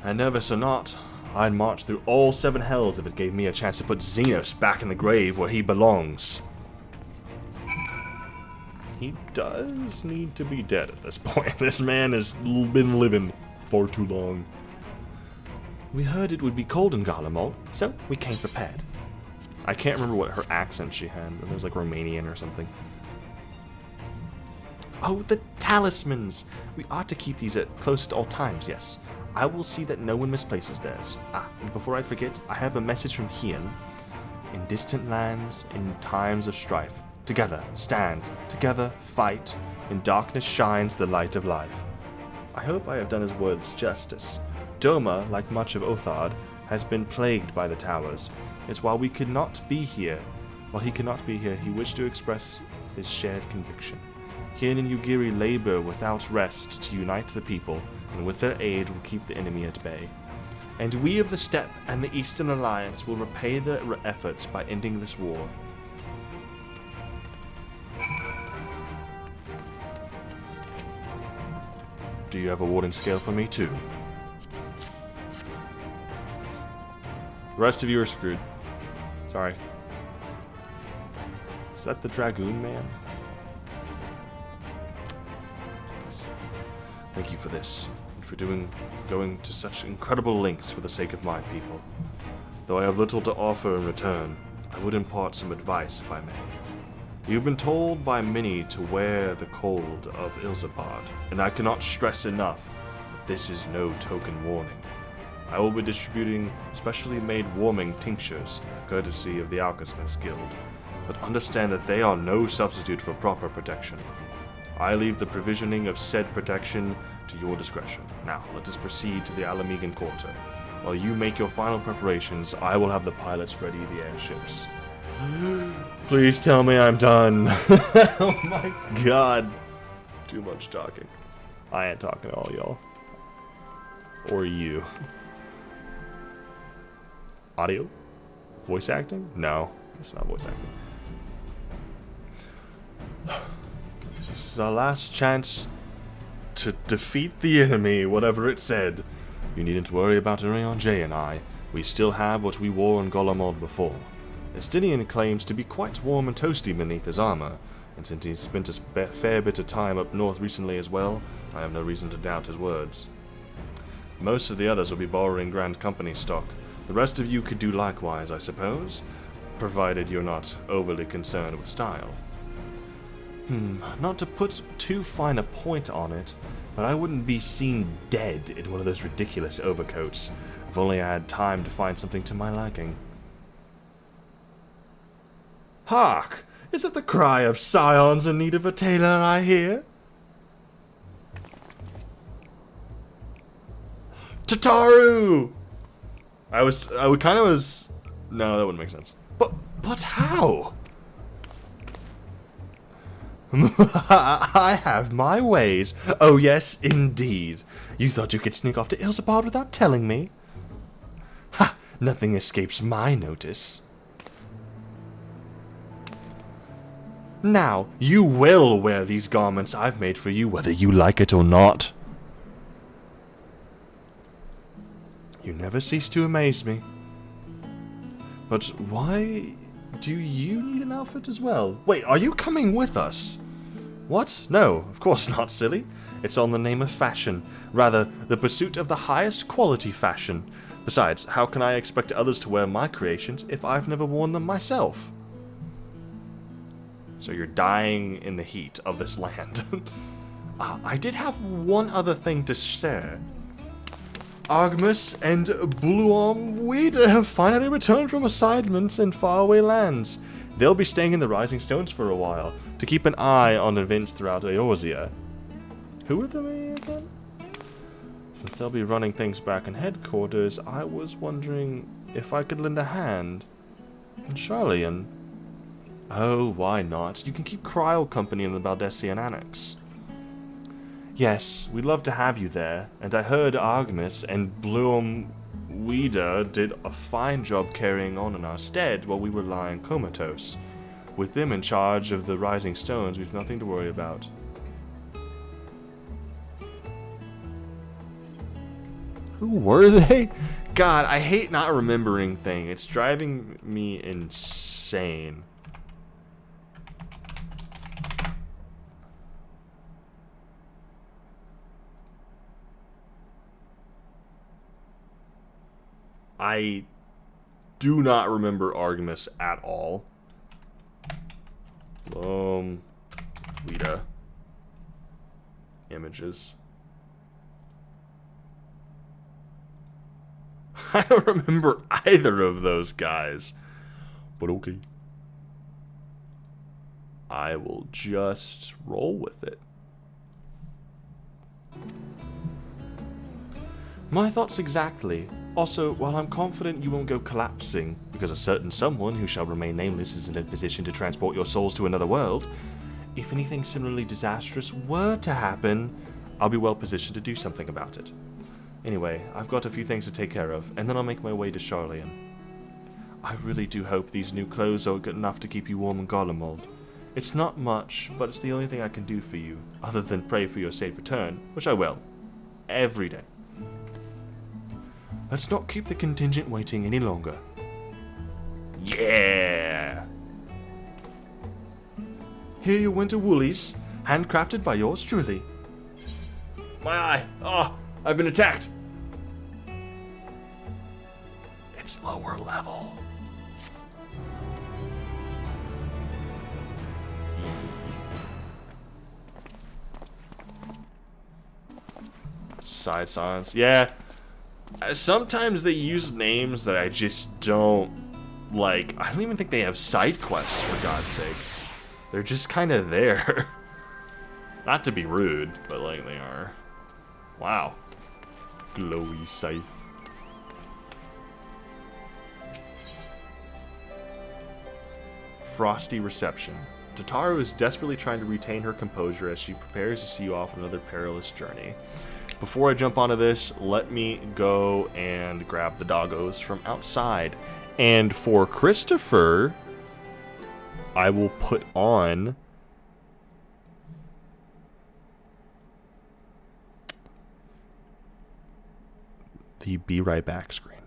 And nervous or not, I'd march through all 7 hells if it gave me a chance to put Xenos back in the grave where he belongs. He does need to be dead at this point. This man has been living far too long. We heard it would be cold in Garlemald, so we came prepared. I can't remember what her accent she had. It was like Romanian or something. Oh, the talismans! We ought to keep these close at all times, yes. I will see that no one misplaces theirs. And before I forget, I have a message from Hien. In distant lands, in times of strife, together stand, together fight. In darkness shines the light of life. I hope I have done his words justice. Doma, like much of Othard, has been plagued by the towers. It's while he could not be here, he wished to express his shared conviction. Hien and Yugiri labor without rest to unite the people, and with their aid will keep the enemy at bay. And we of the Steppe and the Eastern Alliance will repay their efforts by ending this war. Do you have a warding scale for me too? The rest of you are screwed. Sorry. Is that the Dragoon Man? Thank you for this, and for going to such incredible lengths for the sake of my people. Though I have little to offer in return, I would impart some advice if I may. You've been told by many to wear the cold of Ilzabad, and I cannot stress enough that this is no token warning. I will be distributing specially made warming tinctures, courtesy of the Alchemist's Guild, but understand that they are no substitute for proper protection. I leave the provisioning of said protection to your discretion. Now, let us proceed to the Alamegan Quarter. While you make your final preparations, I will have the pilots ready the airships. Please tell me I'm done. Oh my god. Too much talking. I ain't talking to all y'all. Or you. Audio? Voice acting? No, it's not voice acting. This is our last chance to defeat the enemy, whatever it said. You needn't worry about Irion J and I. We still have what we wore in Garlemald before. Estinian claims to be quite warm and toasty beneath his armor, and since he's spent a fair bit of time up north recently as well, I have no reason to doubt his words. Most of the others will be borrowing Grand Company stock. The rest of you could do likewise, I suppose, provided you're not overly concerned with style. Not to put too fine a point on it, but I wouldn't be seen dead in one of those ridiculous overcoats, if only I had time to find something to my liking. Hark! Is it the cry of scions in need of a tailor I hear? Tataru! No, that wouldn't make sense. But how? I have my ways. Oh yes, indeed. You thought you could sneak off to Ilsabard without telling me? Ha! Nothing escapes my notice. Now, you will wear these garments I've made for you, whether you like it or not. You never cease to amaze me. But why do you need an outfit as well? Wait, are you coming with us? What? No, of course not, silly. It's all in the name of fashion. Rather, the pursuit of the highest quality fashion. Besides, how can I expect others to wear my creations if I've never worn them myself? So you're dying in the heat of this land. I did have one other thing to share. Argmus and Bluom have finally returned from assignments in faraway lands. They'll be staying in the Rising Stones for a while, to keep an eye on events throughout Eorzea. Who are they again? Since they'll be running things back in headquarters, I was wondering if I could lend a hand. And Charlian. Oh, why not? You can keep Cryo company in the Baldessian Annex. Yes, we'd love to have you there, and I heard Argmus and Bloom did a fine job carrying on in our stead while we were lying comatose. With them in charge of the Rising Stones, we've nothing to worry about. Who were they? God, I hate not remembering things. It's driving me insane. I do not remember Argmus at all. Lita. Images. I don't remember either of those guys. But okay. I will just roll with it. My thoughts exactly. Also, while I'm confident you won't go collapsing, because a certain someone who shall remain nameless is in a position to transport your souls to another world, if anything similarly disastrous were to happen, I'll be well positioned to do something about it. Anyway, I've got a few things to take care of, and then I'll make my way to Charlian. I really do hope these new clothes are good enough to keep you warm in Garlemald. It's not much, but it's the only thing I can do for you, other than pray for your safe return, which I will. Every day. Let's not keep the contingent waiting any longer. Yeah! Here you winter woolies, handcrafted by yours truly. My eye! Ah! I've been attacked! It's lower level. Side signs. Yeah. Sometimes they use names that I just don't like. I don't even think they have side quests, for God's sake. They're just kind of there. Not to be rude, but like they are. Wow. Glowy scythe. Frosty reception. Tataru is desperately trying to retain her composure as she prepares to see you off on another perilous journey. Before I jump onto this, let me go and grab the doggos from outside. And for Christopher, I will put on the Be Right Back screen.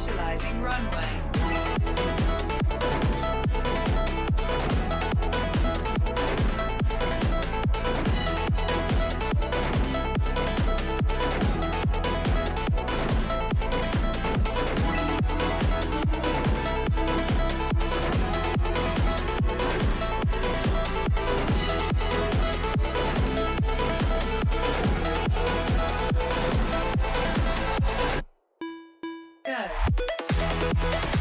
Initializing runway. Go.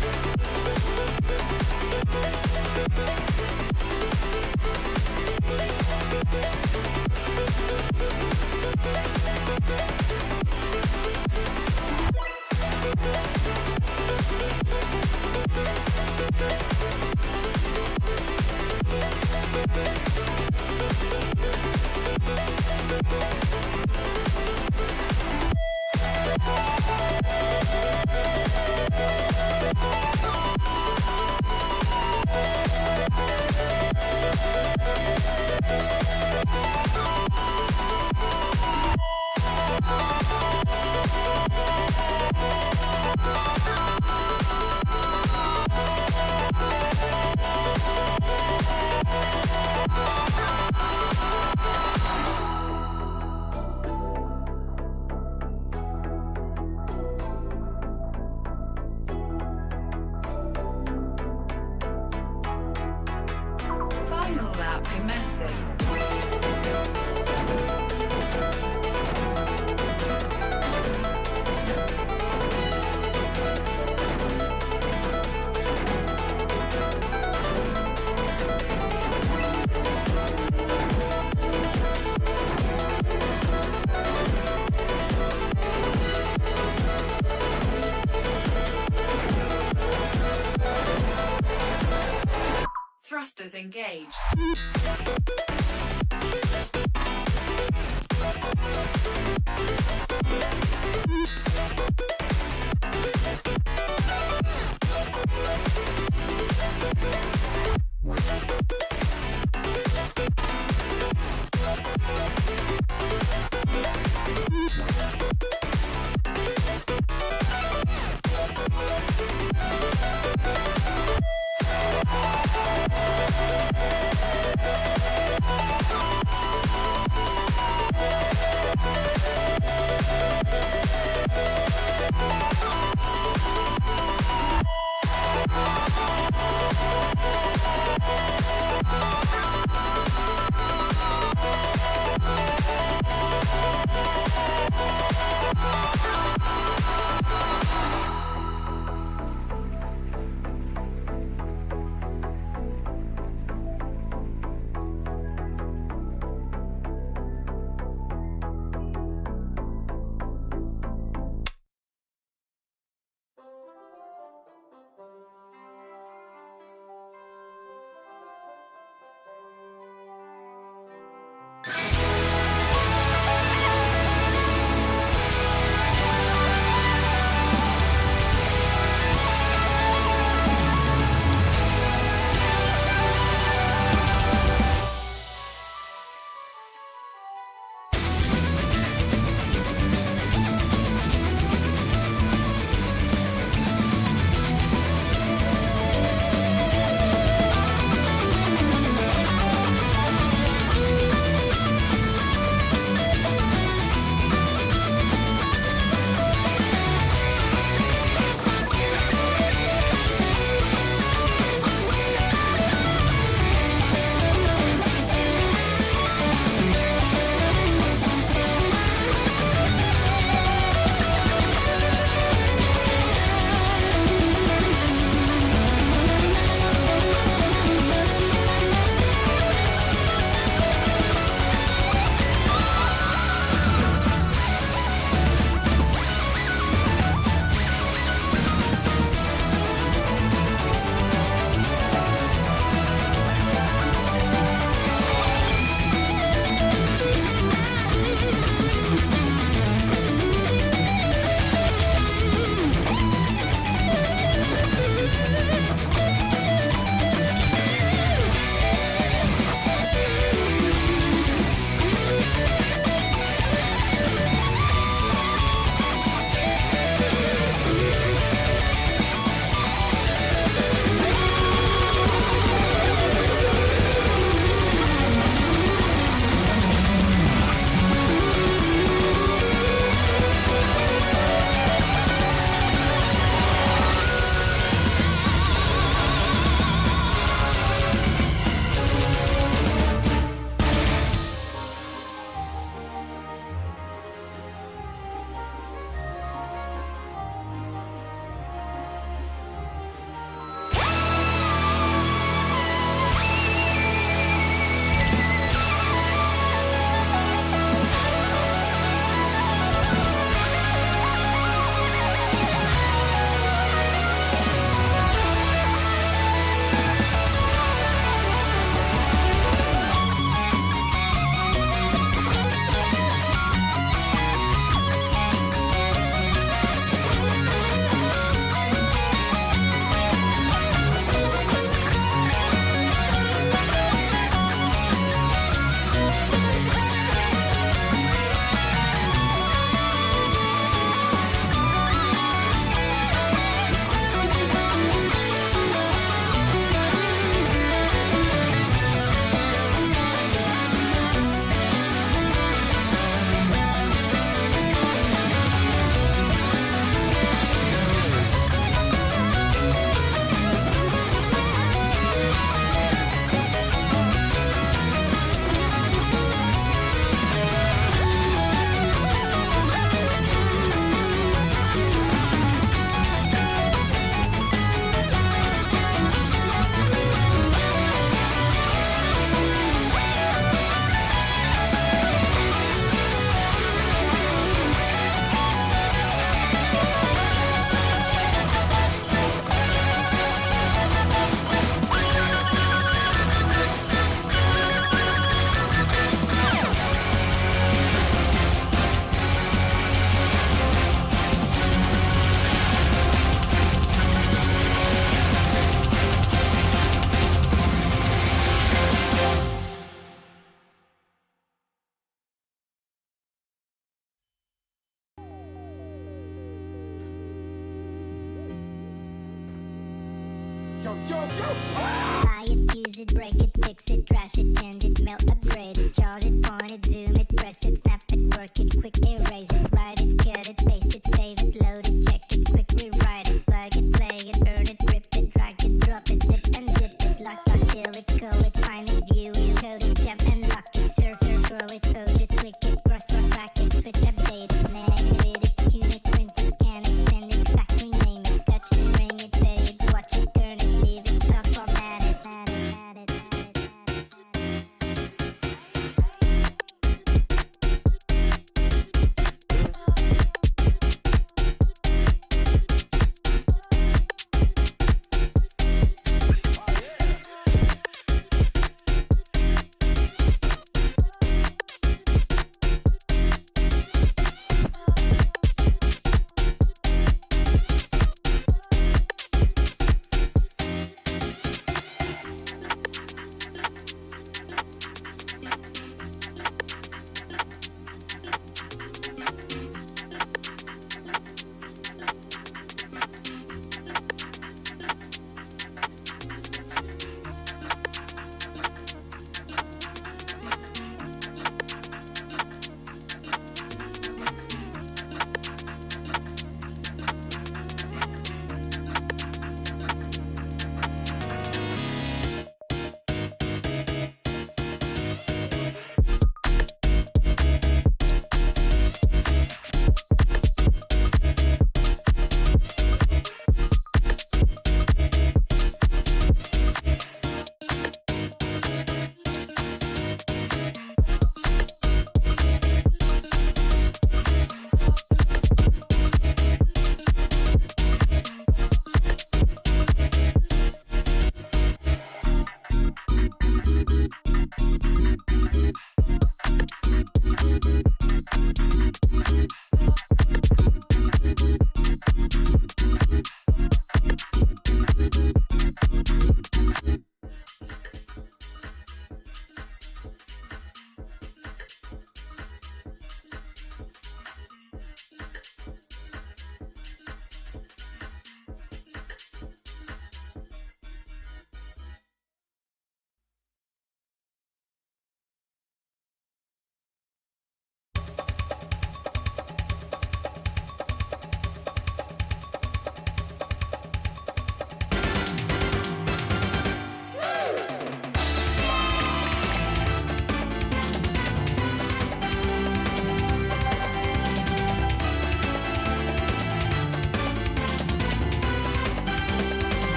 Buy it, use it, break it, fix it, trash it, change it, melt, upgrade it, charge it, point it, zoom it, press it, snap it, work it, quick erase it, write it, cut it, paste it, save it, load it, check it, quick rewrite it, plug it, play it, burn it, rip it, drag it, drop it, zip and zip it, lock, till it, call it, find it, view it, code it, jump and lock it, surf it, scroll it, code it, click it, cross or track it, switch, update it, navigate it, tune it, print it, scan it, send it, fax, rename it, touch it, ring it, pay it, watch it, turn it, leave it, stop, format it, add it.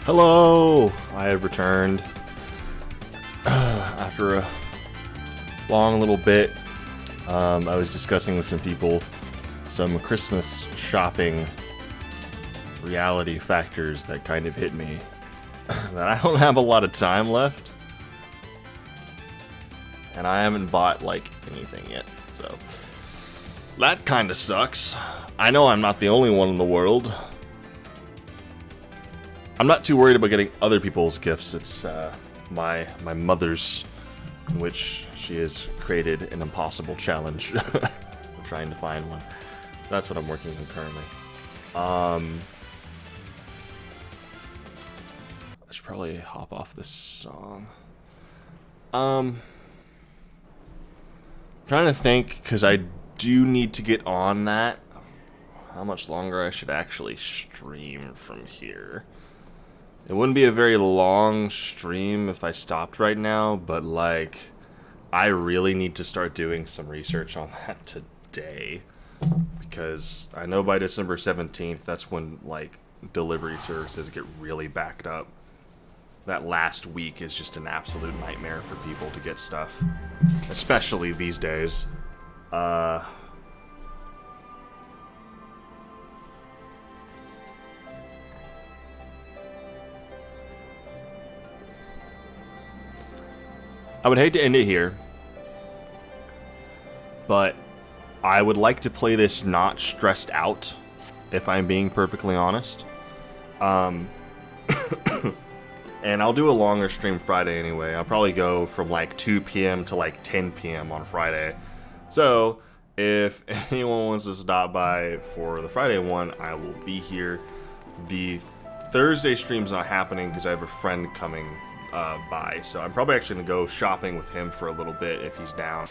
Hello! I have returned after a long little bit. I was discussing with some people some Christmas shopping reality factors that kind of hit me. That I don't have a lot of time left. And I haven't bought, like, anything yet, so that kind of sucks. I know I'm not the only one in the world. I'm not too worried about getting other people's gifts. It's my mother's, in which she has created an impossible challenge. I'm trying to find one. That's what I'm working on currently. I should probably hop off this song. Trying to think, because I do need to get on that, how much longer I should actually stream from here. It wouldn't be a very long stream if I stopped right now, but like, I really need to start doing some research on that today, because I know by December 17th, that's when like delivery services get really backed up. That last week is just an absolute nightmare for people to get stuff, especially these days. I would hate to end it here, but I would like to play this not stressed out if I'm being perfectly honest. And I'll do a longer stream Friday anyway. I'll probably go from like 2 p.m. to like 10 p.m. on Friday. So if anyone wants to stop by for the Friday one, I will be here. The Thursday stream's not happening because I have a friend coming by, so I'm probably actually gonna go shopping with him for a little bit if he's down.